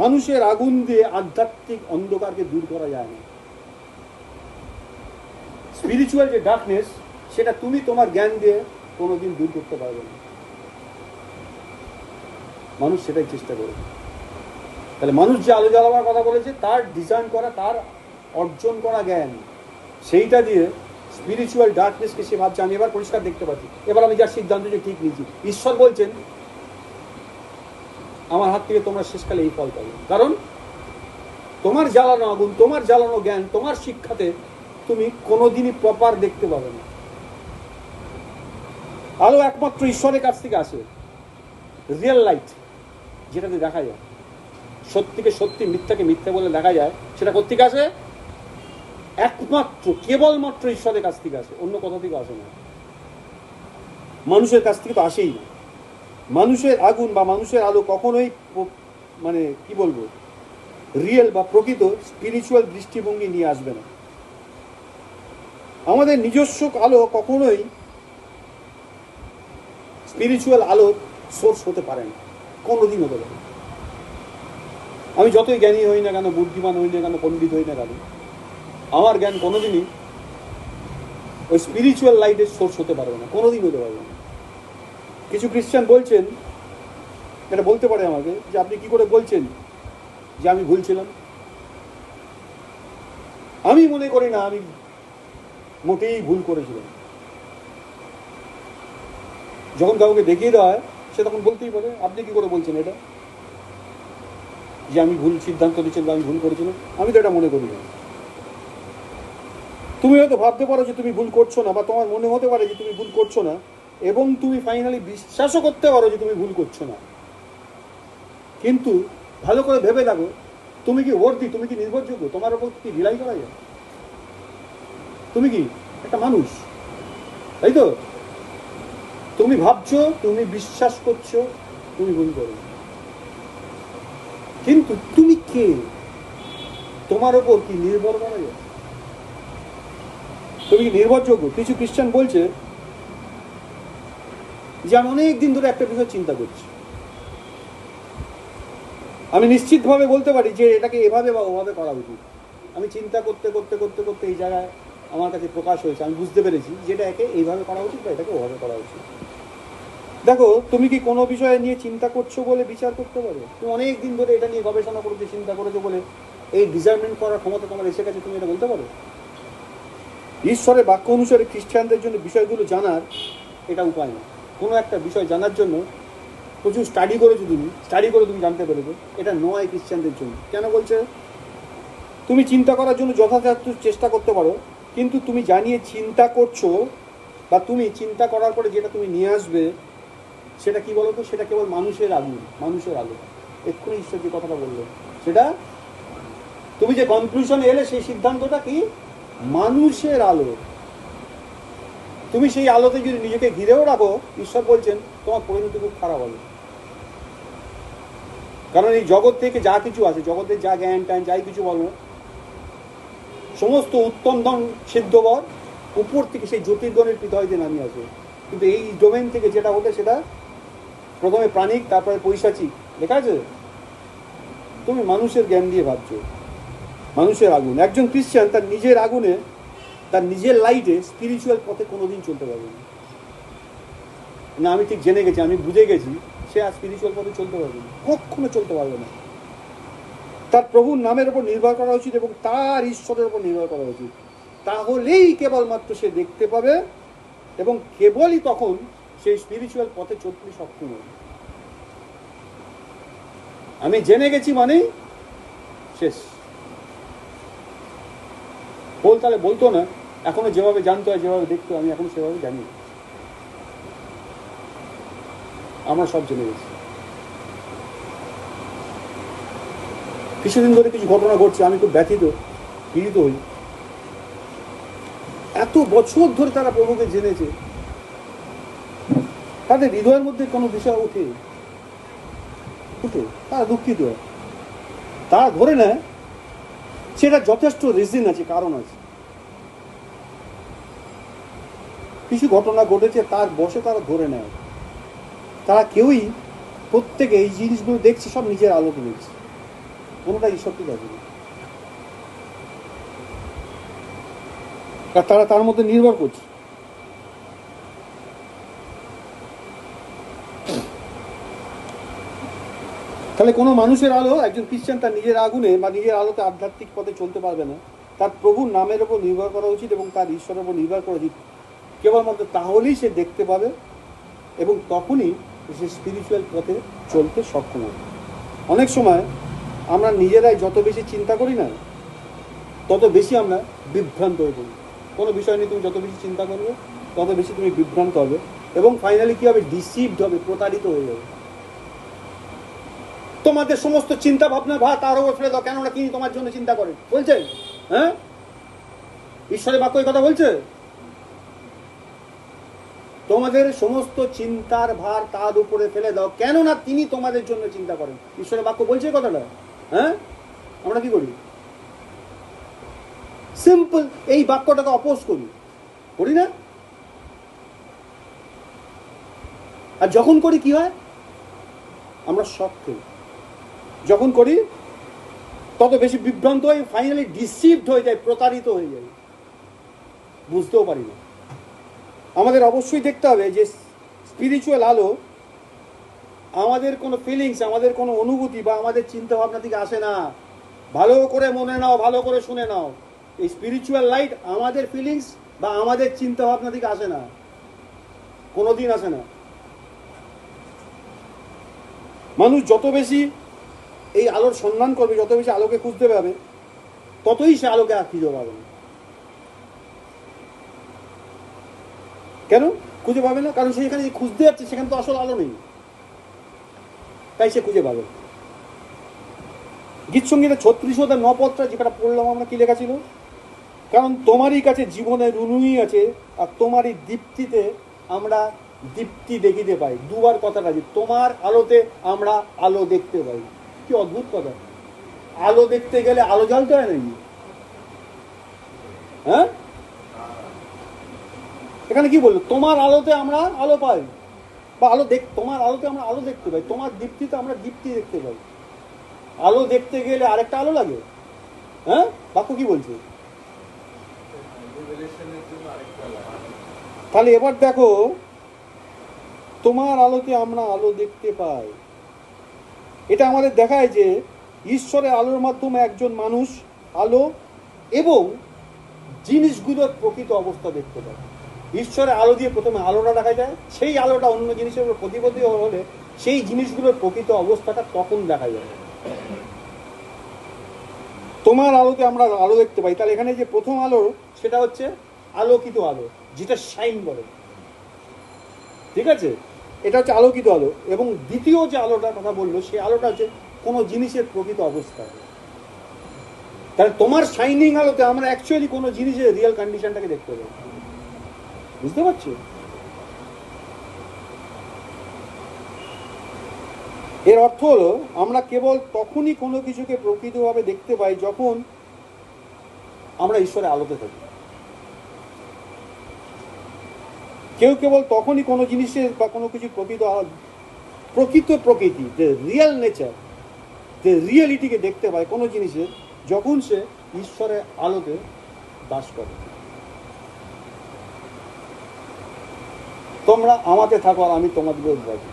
মানুষের আগুন দিয়ে আধ্যাত্মিক অন্ধকারকে দূর করা যায় না। স্পিরিচুয়াল যে ডার্কনেস, সেটা তুমি তোমার জ্ঞান দিয়ে কোনোদিন দূর করতে পারবে না। মানুষ সেটাই চেষ্টা করে। তাহলে মানুষ যে আলো জ্বালাবার কথা বলেছে, তার ডিজাইন করা, তার অর্জন করা জ্ঞান, সেইটা দিয়ে স্পিরিচুয়াল ডার্কনেসকে সে ভাবছে আমি এবার পরিষ্কার দেখতে পাচ্ছি, এবার আমি যার সিদ্ধান্ত যে ঠিক নিয়েছি। ঈশ্বর বলছেন আমার হাত থেকে তোমরা শেষকালে এই ফল পাবে। কারণ তোমার জ্বালানো আগুন, তোমার জ্বালানো জ্ঞান, তোমার শিক্ষাতে তুমি কোনোদিনই প্রপার দেখতে পাবে না। আলো একমাত্র ঈশ্বরের কাছ থেকে আসে, রিয়েল লাইট, যেটাতে দেখা যায় সত্যিকে সত্যি, মিথ্যাকে মিথ্যা বলে দেখা যায়, সেটা কোত্থেকে আসে? একমাত্র কেবলমাত্র ঈশ্বরের কাছ থেকে আসে, অন্য কোথা থেকে আসে না। মানুষের কাছ থেকে তো আসেই না। মানুষের আগুন বা মানুষের আলো কখনোই মানে কি বলবো, রিয়েল বা প্রকৃত স্পিরিচুয়াল দৃষ্টিভঙ্গি নিয়ে আসবে না। আমাদের নিজস্ব আলো কখনোই স্পিরিচুয়াল আলোর সোর্স হতে পারে না, কোনোদিন হতে পারে না। আমি যতই জ্ঞানী হই না কেন, বুদ্ধিমান হই না কেন, পণ্ডিত হই না কেন, আমার জ্ঞান কোনোদিনই ওই স্পিরিচুয়াল লাইটের সোর্স হতে পারবে না, কোনোদিন হতে পারবে না। কিছু খ্রিস্টান বলছেন, এটা বলতে পারে আমাকে যে আপনি কি করে বলছেন যে আমি ভুল ছিলাম? আমি মনে করি না আমি মোটেই ভুল করেছিলাম। যখন কাউকে দেখিয়ে দেওয়া হয়, সে তখন বলতেই পারে আপনি কি করে বলছেন এটা, যে আমি ভুল সিদ্ধান্ত নিয়েছিলাম, আমি ভুল করেছিলাম? আমি তো এটা মনে করি না। তুমি হয়তো ভাবতে পারো যে তুমি ভুল করছো না, বা তোমার মনে হতে পারে যে তুমি ভুল করছো না, এবং তুমি ফাইনালি বিশ্বাসও করতে পারো যে তুমি ভুল করছো না। কিন্তু ভালো করে ভেবে দেখো, তুমি কি ওর্দি, তুমি কি নির্ভরযোগ্য, তোমার উপর কি রিলাই করা যায়? তুমি কি একটা মানুষ, তাই তো? তুমি ভাবছো, তুমি বিশ্বাস করছো তুমি ভুল করো, কিন্তু তুমি কে? তোমার ওপর কি নির্ভর করা যায়? তুমি কি নির্ভরযোগ্য? কিছু খ্রিস্টান বলছে যে আমি অনেক দিন ধরে একটা বিষয় চিন্তা করছি, আমি নিশ্চিতভাবে বলতে পারি যে এটাকে এভাবে বা ওভাবে করা উচিত। আমি চিন্তা করতে করতে করতে করতে এই জায়গায় আমার কাছে প্রকাশ হয়েছে, আমি বুঝতে পেরেছি যেটা একে এইভাবে করা উচিত বা এটাকে ওভাবে করা উচিত। দেখো, তুমি কি কোনো বিষয় নিয়ে চিন্তা করছো বলে বিচার করতে পারো? তুমি অনেক দিন ধরে এটা নিয়ে গবেষণা করেছো, চিন্তা করেছো বলে এই ডিজাইনমেন্ট করার ক্ষমতা তোমার এসে গেছে, তুমি এটা বলতে পারো? ঈশ্বরের বাক্য অনুসারে খ্রিস্টানদের জন্য বিষয়গুলো জানার এটা উপায় না। কোনো একটা বিষয় জানার জন্য প্রচুর স্টাডি করেছো, স্টাডি করে তুমি জানতে পেরেছো, এটা নয় খ্রিস্টানদের জন্য। কেন বলছে? তুমি চিন্তা করার জন্য যথাযথ চেষ্টা করতে পারো, কিন্তু তুমি জানিয়ে চিন্তা করছো বা তুমি চিন্তা করার পরে যেটা তুমি নিয়ে আসবে সেটা কি বলো তো? সেটা কেবল মানুষের আগুন, মানুষের আলো। এক্ষুনি ঈশ্বর যে কথাটা বললো, সেটা তুমি যে কনক্লুশনে এলে সেই সিদ্ধান্তটা কি? মানুষের আলো। তুমি সেই আলোতে যদি নিজেকে ঘিরেও রাখো, ঈশ্বর বলছেন তোমার পরিণতি খুব খারাপ হবে। কারণ এই জগৎ থেকে যা কিছু আছে, জগতের যা জ্ঞান ট্যান যাই কিছু বলো, সমস্ত উত্তম ধন সিদ্ধবর উপর থেকে সেই জ্যোতির্গণের হৃদয় নামিয়ে আসে। কিন্তু এই ডোমেন থেকে যেটা হতে সেটা প্রথমে প্রাণিক, তারপরে পৈশাচিক। লেখা আছে তুমি মানুষের জ্ঞান দিয়ে ভাবছো, মানুষের আগুন। একজন খ্রিস্টান তার নিজের আগুনে, তার নিজের লাইটে স্পিরিচুয়াল পথে কোনোদিন চলতে পারবে না। আমি ঠিক জেনে গেছি, আমি বুঝে গেছি, সে আর স্পিরিচুয়াল পথে চলতে পারবে না, কখনো চলতে পারবে না। তার প্রভুর নামের উপর নির্ভর করা উচিত এবং তার ঈশ্বরের উপর নির্ভর করা উচিত। তাহলেই কেবলমাত্র সে দেখতে পাবে এবং কেবলই তখন সেই স্পিরিচুয়াল পথে চলতে সক্ষম হবে। আমি জেনে গেছি মানেই শেষ। বল তাহলে বলতো না, এখনো যেভাবে জানতে হয়, যেভাবে দেখতে হয়, আমি এখন সেভাবে জানি। আমরা সব জেনে গেছি। কিছুদিন ধরে কিছু ঘটনা ঘটছে, আমি খুব ব্যথিত, পীড়িত হই। এত বছর ধরে তারা প্রভুকে জেনেছে, তাদের হৃদয়ের মধ্যে কোনো বিষয় ওঠে, তারা দুঃখিত হয়। তারা ধরে নেয় সেটা যথেষ্ট রিজন আছে, কারণ আছে। কিছু ঘটনা ঘটেছে, তার বসে তারা ধরে নেয়। তারা কেউই, প্রত্যেকে এই জিনিসগুলো দেখছে সব নিজের আলোকে দেখছে, কোনোটা ঈশ্বরকে দেখে না। তারা তার মধ্যে নির্ভর করছে। তাহলে কোনো মানুষের আলো, একজন খ্রিস্টান তার নিজের আগুনে বা নিজের আলোতে আধ্যাত্মিক পথে চলতে পারবে না। তার প্রভুর নামের উপর নির্ভর করা উচিত এবং তার ঈশ্বরের উপর নির্ভর করা উচিত। কেবলমাত্র তাহলেই সে দেখতে পাবে এবং তখনই সে স্পিরিচুয়াল পথে চলতে সক্ষম হবে। অনেক সময় আমরা নিজেরাই যত বেশি চিন্তা করি না, তত বেশি আমরা বিভ্রান্ত হয়ে পড়ি। কোনো বিষয় নিয়ে তুমি যত বেশি চিন্তা করবে, তত বেশি তুমি বিভ্রান্ত হবে এবং ফাইনালি কী হবে? ডিসিভড হবে, প্রতারিত হয়ে যাবে। তোমাদের সমস্ত চিন্তা ভাবনা তার উপর ফেলে দাও, কেননা তিনি তোমার জন্য চিন্তা করেন, বলছে। হ্যাঁ, ঈশ্বরের বাক্য এই কথা বলছে। তোমাদের সমস্ত চিন্তার ভার তার উপরে ফেলে দাও, কেননা তিনি তোমাদের জন্য চিন্তা করেন। ঈশ্বরের বাক্য বলছে কথাটা। হ্যাঁ, আমরা কি করি? সিম্পল এই বাক্যটাকে অপোজ করি না? আর যখন করি কি হয়? আমরা শক করি। যখন করি তত বেশি বিভ্রান্ত হয়ে ফাইনালি ডিসিভড হয়ে যায়, প্রতারিত হয়ে যায়, বুঝতেও পারি না। আমাদের অবশ্যই দেখতে হবে যে স্পিরিচুয়াল আলো আমাদের কোনো ফিলিংস, আমাদের কোনো অনুভূতি বা আমাদের চিন্তা ভাবনা থেকে আসে না। ভালো করে মনে নাও, ভালো করে শুনে নাও, এই স্পিরিচুয়াল লাইট আমাদের ফিলিংস বা আমাদের চিন্তা ভাবনা থেকে আসে না, কোনোদিন আসে না। মানুষ যত বেশি এই আলোর সন্ধান করবে, যত বেশি আলোকে খুঁজতে পাবে, ততই সে আলোকে আর খুঁজে পাবে না। কেন খুঁজে পাবে না? কারণ সে যেখানে খুঁজতে যাচ্ছে সেখানে তো আসল আলো নেই, তাই সে খুঁজে পাবে। গীত সঙ্গীতের 36 পদটা যেটা পড়লাম আমরা, কি লেখা ছিল? কারণ তোমারই কাছে জীবনের রুনুই আছে, আর তোমারই দীপ্তিতে আমরা দীপ্তি দেখিতে পাই। দুবার কথাটা আছে, তোমার আলোতে আমরা আলো দেখতে পাই। কি অদ্ভুত কথা! আলো দেখতে গেলে আলো জ্বালতে হয় নাকি? হ্যাঁ, এখানে কি বললো? তোমার আলোতে আমরা আলো পাই বা তোমার আলোতে আমরা আলো দেখতে পাই, তোমার দীপ্তিতে আমরা দীপ্তি দেখতে পাই। আলো দেখতে গেলে আরেকটা আলো লাগে। হ্যাঁ, বাক্য কি বলছে? তাহলে এবার দেখো, তোমার আলোতে আমরা আলো দেখতে পাই। এটা আমাদের দেখায় যে ঈশ্বরের আলোর মাধ্যমে একজন মানুষ আলো এবং জিনিসগুলোর প্রকৃত অবস্থা দেখতে পায়। ঈশ্বরের আলো দিয়ে প্রথমে আলোটা দেখা যায়, সেই আলোটা অন্য জিনিসের উপর প্রতিপত্তি হলে সেই জিনিসগুলোর প্রকৃত অবস্থাটা তখন দেখা যায়। তোমার আলোতে আমরা আলো দেখতে পাই। তাহলে এখানে যে প্রথম আলো, সেটা হচ্ছে আলোকিত আলো, যেটা শাইন করে। ঠিক আছে, এটা হচ্ছে আলোকিত আলো। এবং দ্বিতীয় যে আলোটার কথা বললো, সেই আলোটা হচ্ছে কোনো জিনিসের প্রকৃত অবস্থা। তাহলে তোমার শাইনিং আলোতে আমরা অ্যাকচুয়ালি কোনো জিনিসের রিয়েল কন্ডিশনটাকে দেখতে পাই। বুঝতে পারছো? এর অর্থ হলো আমরা কেবল তখনই কোনো কিছুকে প্রকৃতভাবে দেখতে পাই যখন আমরা ঈশ্বরের আলোতে থাকি। কেউ কেবল তখনই কোনো জিনিসের বা কোনো কিছু প্রকৃতি, যে রিয়েল নেচার, যে রিয়েলিটিকে দেখতে পায় কোনো জিনিসের, যখন সে ঈশ্বরের আলোতে বাস করে। তোমরা আমাকে থাকো আর আমি তোমাদের থাকি।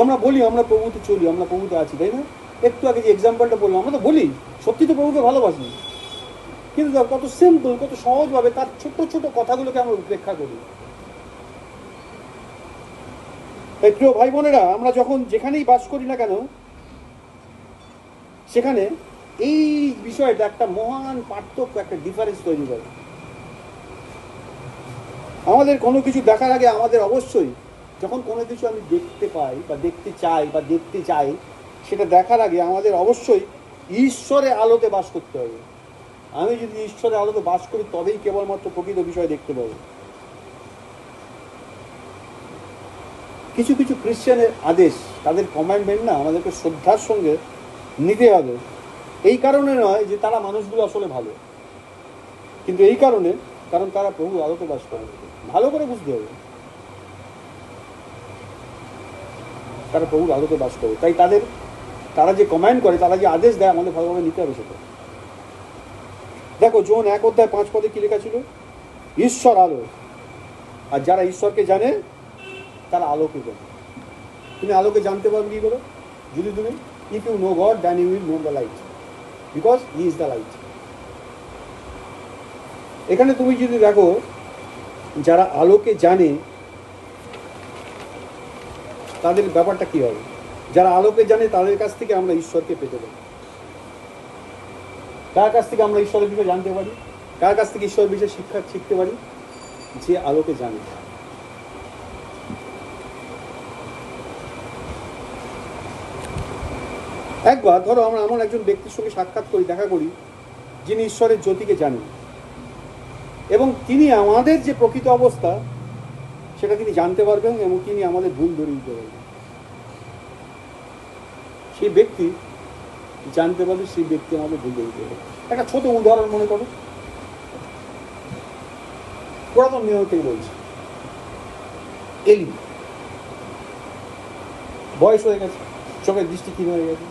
আমরা বলি আমরা প্রভুতে চলি, আমরা প্রভুতে আছি, তাই না? একটু আগে যে এক্সাম্পলটা বললাম, আমরা তো বলি সত্যি তো প্রভুকে ভালোবাসি, কিন্তু কত সিম্পল, কত সহজভাবে তার ছোট ছোট কথাগুলোকে আমরা উপেক্ষা করি। তাই প্রিয় ভাই বোনেরা, আমরা যখন যেখানেই বাস করি না কেন, সেখানে এই বিষয়টা একটা মহান পার্থক্য, একটা ডিফারেন্স তৈরি করে। আমাদের কোনো কিছু দেখার আগে আমাদের অবশ্যই, যখন কোনো কিছু আমি দেখতে পাই বা দেখতে চাই, সেটা দেখার আগে আমাদের অবশ্যই ঈশ্বরের আলোতে বাস করতে হবে। আমি যদি ঈশ্বরের আলোতে বাস করি, তবেই কেবলমাত্র প্রকৃত বিষয় দেখতে পাবো। কিছু কিছু খ্রিস্টানের আদেশ, তাদের কমান্ডমেন্ট না, আমাদেরকে শ্রদ্ধার সঙ্গে নিতে হবে। এই কারণে নয় যে তারা মানুষগুলো আসলে ভালো, কিন্তু এই কারণে, কারণ তারা প্রভু আলোতে বাস করে। ভালো করে বুঝতে হবে, তারা প্রভুর আলোতে বাস করে। তাই তারা যে কমান্ড করে, তারা যে আদেশ দেয়, আমাদের ভালোভাবে নিতে হবে সেটা। দেখো যোন 1:5 কি লেখা ছিল? ঈশ্বর আলো, আর যারা ঈশ্বরকে জানে তারা আলোকে জানে। তুমি আলোকে জানতে পারবে কি করে? যদি তুমি, if you know God then you will know the light, because he is the light. এখানে তুমি যদি দেখো, যারা আলোকে জানে তাদের ব্যাপারটা কি হবে? যারা আলোকে জানে তাদের কাছ থেকে আমরা ঈশ্বরকে পেতে পারি। কার কাছ থেকে আমরা ঈশ্বরের বিষয়ে জানতে পারি? কার কাছ থেকে ঈশ্বরের বিষয়ে শিখতে পারি? যে আলোকে জানে। একবার ধরো আমরা এমন একজন ব্যক্তির সঙ্গে সাক্ষাৎ করি, দেখা করি, যিনি ঈশ্বরের জ্যোতিকে জানেন, এবং তিনি আমাদের যে প্রকৃত অবস্থা সেটা তিনি জানতে পারবেন, এবং তিনি আমাদের ভুল ধরিয়ে দিতে পারবেন। সেই ব্যক্তি জানতে পারবে, সেই ব্যক্তি আমাদের ভুল ধরিয়ে দিতে পারবে। একটা ছোট উদাহরণ মনে করো, পুরাতন নিয়ম থেকে বলছি। এলি বয়স হয়ে গেছে, চোখের দৃষ্টি ক্ষীণ হয়ে গেছে।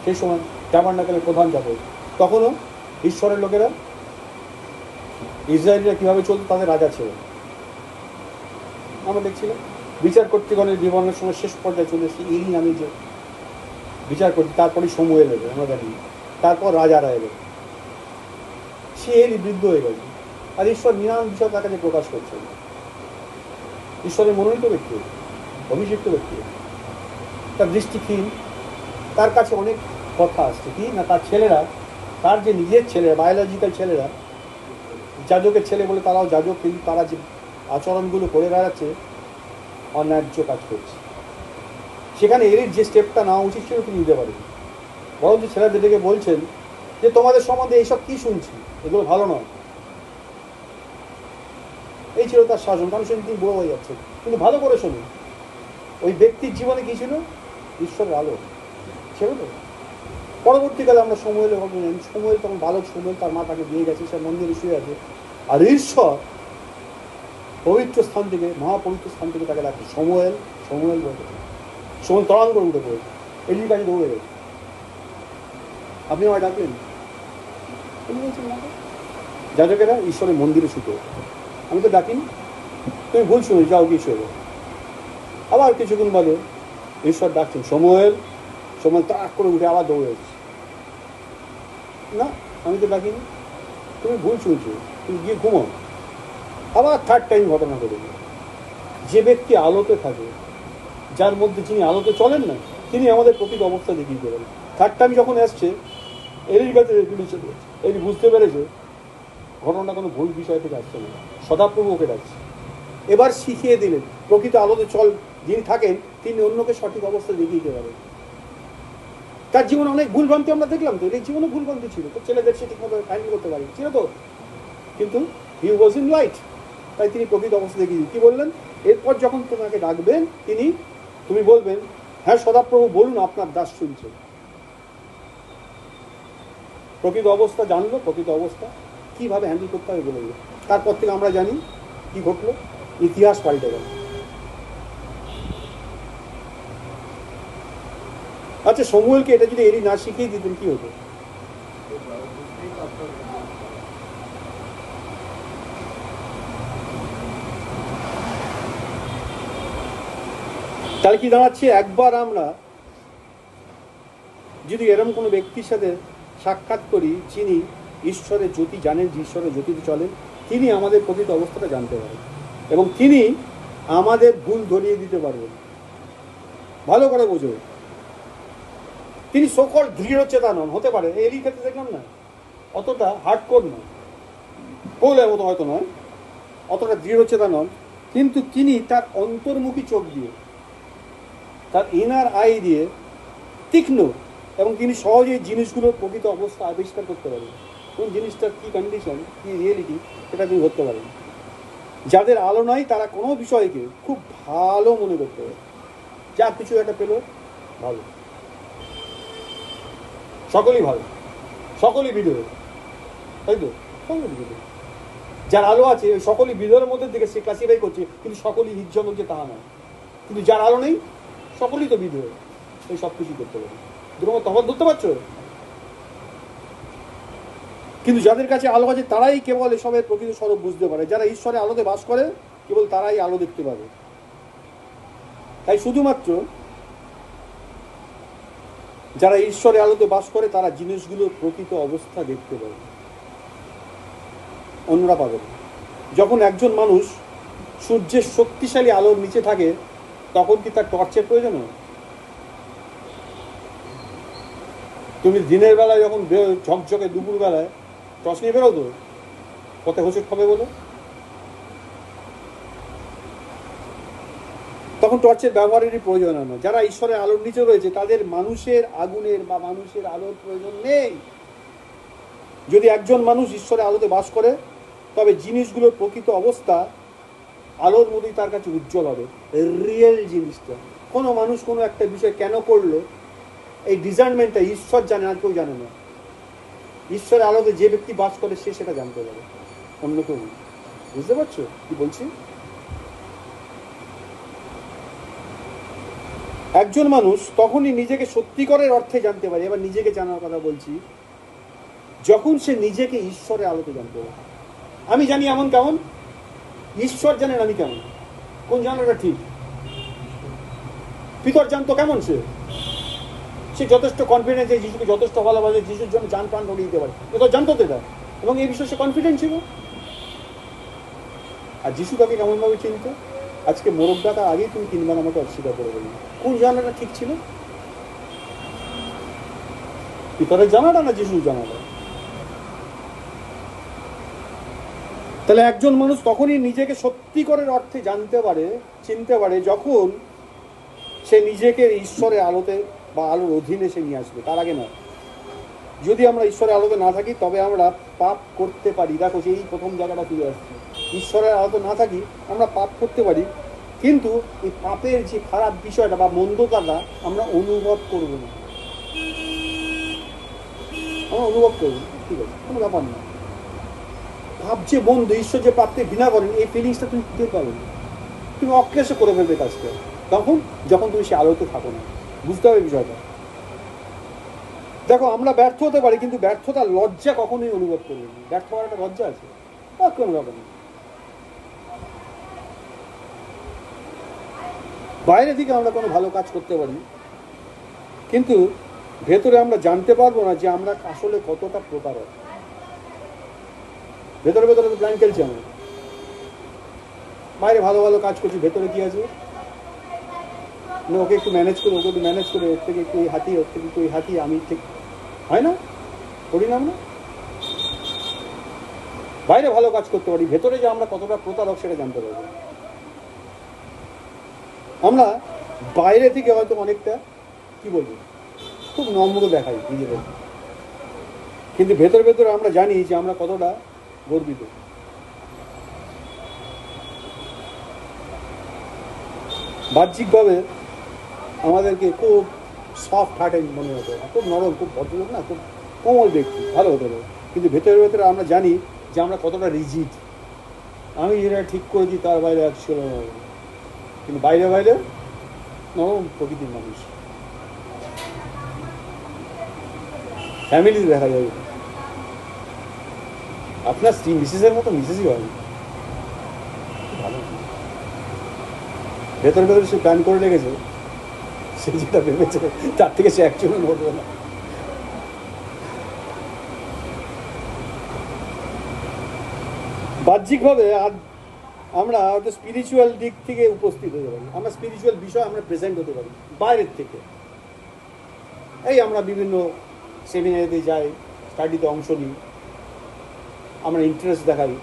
সেই সময় ট্যাবারনাকেলের প্রধান যাজক, তখনও ঈশ্বরের লোকেরা, ইসরায়েলিরা কীভাবে চলতো, তাদের রাজা ছিল। আমরা দেখছিলাম বিচার কর্তৃগণের বিবরণের সময় শেষ পর্যায়ে চলে এসেছি, এলি নামে যে বিচার করতে, তারপরে সমুয়েল এলো, আমরা জানি, তারপর রাজারা এলো। সে এলি বৃদ্ধ হয়ে গেছে, আর ঈশ্বর নিরাম বিষয় তার কাছে প্রকাশ করছে। ঈশ্বরের মনোনীত ব্যক্তি, অভিষিক্ত ব্যক্তি, তার দৃষ্টিহীন, তার কাছে অনেক কথা আসছে কি না, তার ছেলেরা, তার যে নিজের ছেলেরা, বায়োলজিক্যাল ছেলেরা, যাজকের ছেলে বলে তারাও যাজক, কিন্তু তারা যে আচরণগুলো করে বেড়াচ্ছে, অন্যায্য কাজ করছে। সেখানে এর যে স্টেপটা নেওয়া উচিত ছিল তিনি নিতে পারেন, বরং যে ছেলেদেরকে বলছেন যে তোমাদের সম্বন্ধে এইসব কি শুনছি, এগুলো ভালো নয়। এই ছিল তার শাসন, কারণ শুনে তিনি বড় হয়ে যাচ্ছে। কিন্তু ভালো করে শুনুন, ওই ব্যক্তির জীবনে কি ছিল? ঈশ্বরের আলো ছিল তো। পরবর্তীকালে আমরা সময়ের কথা জানি, সময়ের তখন বালক সময়ের, তার মা তাকে দিয়ে গেছে, সে মন্দিরে শুয়ে আছে, আর ঈশ্বর পবিত্র স্থান থেকে, মহাপবিত্র স্থান থেকে তাকে ডাকছে সময়েল, সময়েল বলতে। সময় তড়ান করে উঠে পড়ে এলির কাছে দৌড়ে গেছে, আপনি আমায় ডাকলেন? যাজকেরা ঈশ্বরের মন্দিরে শুতে, আমি তো ডাকিনি, তুমি ভুল শুনে যাও কি শুয়ে। আবার কিছুক্ষণ বাদে ঈশ্বর ডাকছেন সময়েল, সময় তাক করে উঠে আবার দৌড়ে যাচ্ছে, না আমি তো ডাকিনি, তুমি ভুল শুনছো, তুমি গিয়ে ঘুমাও। আবার থার্ড টাইম ঘটনা ঘটে। যে ব্যক্তি আলোতে থাকে, যার মধ্যে যিনি আলোতে চলেন না, তিনি আমাদের প্রকৃত অবস্থা দেখিয়ে দেবেন। থার্ড টাইম যখন আসছে, এলির কাছে এলি বুঝতে পেরেছে ঘটনাটা কোনো ভুল বিষয় থেকে আসছে না, সদাপ্রভু ওকে ডাকছে। এবার শিখিয়ে দিলেন, প্রকৃত আলোতে যিনি থাকেন তিনি অন্যকে সঠিক অবস্থা দেখিয়ে দিতে পারেন। তার জীবনে অনেক ভুলভ্রান্তি আমরা দেখলাম, তো এই জীবনে ভুলভ্রান্তি ছিল, তো ছেলেদের সে ঠিকমতো হ্যান্ডেল করতে পারি ছিল তো, কিন্তু হি ওয়াজ ইন লাইট, তাই তিনি প্রকৃত অবস্থা দেখিয়ে কি বললেন, এরপর যখন তোমাকে ডাকবেন তুমি বলবেন, হ্যাঁ সদাপ্রভু বলুন, আপনার দাস শুনছে। প্রকৃত অবস্থা জানলো, প্রকৃত অবস্থা কিভাবে হ্যান্ডেল করতে হবে বলে দিল। তারপর থেকে আমরা জানি কি ঘটলো, ইতিহাস পাল্টে গেল। আচ্ছা, সমুয়েলকে এটা যদি এলি না শিখিয়ে দিতেন কি হতো? তাহলে কি দাঁড়াচ্ছে, একবার আমরা যদি এরকম কোনো ব্যক্তির সাথে সাক্ষাৎ করি যিনি ঈশ্বরের জ্যোতি জানেন, যে ঈশ্বরের জ্যোতিতে চলেন, তিনি আমাদের প্রকৃত অবস্থাটা জানতে পারেন এবং তিনি আমাদের ভুল ধরিয়ে দিতে পারবেন। ভালো করে বোঝো, তিনি সকল দৃঢ় চেতনা হতে পারে, এলি ক্ষেত্রে দেখলাম না, অতটা হার্ডকোর নয়, পৌলের মতো হয়তো নয়, অতটা দৃঢ় চেতনা, কিন্তু তিনি তার অন্তর্মুখী চোখ দিয়ে, তার ইনার আই দিয়ে তীক্ষ্ণ, এবং তিনি সহজেই জিনিসগুলোর প্রকৃত অবস্থা আবিষ্কার করতে পারেন, কোন জিনিসটার কী কন্ডিশন, কী রিয়েলিটি, সেটা তিনি ধরতে পারেন। যাদের আলো নাই তারা কোনো বিষয়কে খুব ভালো মনে করতে পারে, যা কিছু একটা পেল ভালো, সকলেই ভালো, সকলেই বিধেয়, তাই তো, সকলেই বিধেয়। যার আলো আছে ওই সকলেই বিধেয়ের মধ্যে থেকে সে ক্লাসিফাই করছে, কিন্তু সকলেই হিজ্জন হচ্ছে তাহা নয়। কিন্তু যার আলো নেই সকলেই তো বিধেয়, এই সব কিছু করতে পারে। দুটো তফাৎ ধরতে পারছো? কিন্তু যাদের কাছে আলো আছে তারাই কেবল এসবের প্রকৃত স্বরূপ বুঝতে পারে। যারা ঈশ্বরের আলোতে বাস করে কেবল তারাই আলো দেখতে পাবে। তাই শুধুমাত্র যারা ঈশ্বরের আলোতে বাস করে তারা জিনিসগুলোর প্রকৃত অবস্থা দেখতে পাবে, অন্যরা পাবে না। যখন একজন মানুষ সূর্যের শক্তিশালী আলোর নিচে থাকে তখন কি তার টর্চের প্রয়োজন হয়? তুমি দিনের বেলায় যখন ঝকঝকে দুপুর বেলায় টর্চ নিয়ে বেরো তো, কত হোঁচট খাবে বলো? তখন টর্চের ব্যবহারেরই প্রয়োজন হয় না। যারা ঈশ্বরের আলোর নিচে রয়েছে তাদের মানুষের আগুনের বা মানুষের আলোর প্রয়োজন নেই। যদি একজন মানুষ ঈশ্বরের আলোতে বাস করে তবে জিনিসগুলোর প্রকৃত অবস্থা আলোর মধ্যেই তার কাছে উজ্জ্বল হবে, রিয়েল জিনিসটা। কোনো মানুষ কোনো একটা বিষয় কেন করলো এই ডিজাইনমেন্টটা ঈশ্বর জানে, আর কেউ জানে না। ঈশ্বরের আলোতে যে ব্যক্তি বাস করে সে সেটা জানতে পারে, অন্য কেউ। বুঝতে পারছো কি বলছি? একজন মানুষ তখনই নিজেকে সত্যিকারের অর্থে জানতে পারে, এবার নিজেকে জানার কথা বলছি, যখন সে নিজেকে ঈশ্বরের আলোতে জানতে পারে। আমি জানি এমন কেমন, ঈশ্বর জানেন আমি কেমন, কোন জানাটা ঠিক? পিতর জানতো কেমন, সে যথেষ্ট কনফিডেন্স, এই যিশুকে যথেষ্ট ভালোবাসে, যিশুর জন্য জান প্রাণ ঢুকিয়ে দিতে পারে, এ তো জানতো তো এটা, এবং এই বিষয়ে সে কনফিডেন্ট ছিল। আর যিশু তাকে কেমনভাবে চিনতো? আজকে মোরগ ডাকার আগেই তুমি 3 বার আমাকে অস্বীকার করে বলি, কোন জানাটা ঠিক ছিল? পিতরের জানাটা না যিশুর জানাটা? তাহলে একজন মানুষ তখনই নিজেকে সত্যিকারের অর্থে জানতে পারে, চিনতে পারে, যখন সে নিজেকে ঈশ্বরের আলোতে বা আলোর অধীনে সে নিয়ে আসবে, তার আগে নয়। যদি আমরা ঈশ্বরের আলোতে না থাকি তবে আমরা পাপ করতে পারি। দেখো এই প্রথম জায়গাটা ফিরে আসছে, ঈশ্বরের আলোতে না থাকি আমরা পাপ করতে পারি, কিন্তু এই পাপের যে খারাপ বিষয়টা বা মন্দতাটা আমরা অনুভব করব না, আমরা অনুভব করবো, ঠিক আছে, কোনো ব্যাপার না। পাপ যে বন্ধ, ঈশ্বর যে পাপকে ঘৃণা করেন, এই ফিলিংসটা তুমি টের পাবে না, তুমি অক্লেশে করে ফেলবে কাজটা তখন, যখন তুমি সে আলোতে থাকো না। বুঝতে হবে বিষয়টা। দেখো আমরা ব্যর্থ হতে পারি, কিন্তু ব্যর্থতার লজ্জা কখনোই অনুভব করবে না। ব্যর্থ হওয়ার একটা লজ্জা আছে, কোনো ব্যাপার না। বাইরে থেকে আমরা কোনো ভালো কাজ করতে পারি, কিন্তু ভেতরে আমরা জানতে পারবো না যে আমরা আসলে কতটা প্রতারক। ভেতরে ভেতরে তো প্ল্যান খেলছি আমরা, বাইরে ভালো ভালো কাজ করছি, ভেতরে কি আছে? ওকে একটু ম্যানেজ করে, ওকে একটু ম্যানেজ করে, ওর থেকে একটু হাঁটিয়ে, ওর থেকে একটু হাঁটিয়ে, আমি ঠিক হয় না, করি না আমরা? বাইরে ভালো কাজ করতে পারি, ভেতরে যে আমরা কতটা প্রতারক সেটা জানতে পারবো। আমরা বাইরে থেকে হয়তো অনেকটা কি বলবো খুব নম্র দেখাই নিজেদের, কিন্তু ভেতরে ভেতরে আমরা জানি যে আমরা কতটা গর্বিত। বাহ্যিকভাবে আমাদেরকে খুব সফট হার্টেড মনে হতে হবে, খুব নরম, খুব ভদ্রলোক না, খুব কোমল ব্যক্তি, ভালো হতে হবে, কিন্তু ভেতরে ভেতরে আমরা জানি যে আমরা কতটা রিজিড। আমি যেটা ঠিক করেছি তার বাইরে ছিল না, কিন্তু বাইরে বাইরে নরম প্রকৃতির মানুষ। ফ্যামিলিতে দেখা যাবে আপনার স্ত্রী মিসেসের মতো মিসেসই হয়, ভালো ভেতরে ভেতরে সে প্ল্যান করে রেখেছে, সে যেটা ভেবেছে তার থেকে সে অ্যাকচুয়ালি ঘটবে না। বাহ্যিকভাবে আমরা হয়তো স্পিরিচুয়াল দিক থেকে উপস্থিত হতে পারি, আমরা স্পিরিচুয়াল বিষয় আমরা প্রেজেন্ট হতে পারি বাইরের থেকে। এই আমরা বিভিন্ন সেমিনারিতে যাই, স্টাডিতে অংশ নিই, আমরা ইন্টারেস্ট দেখাই,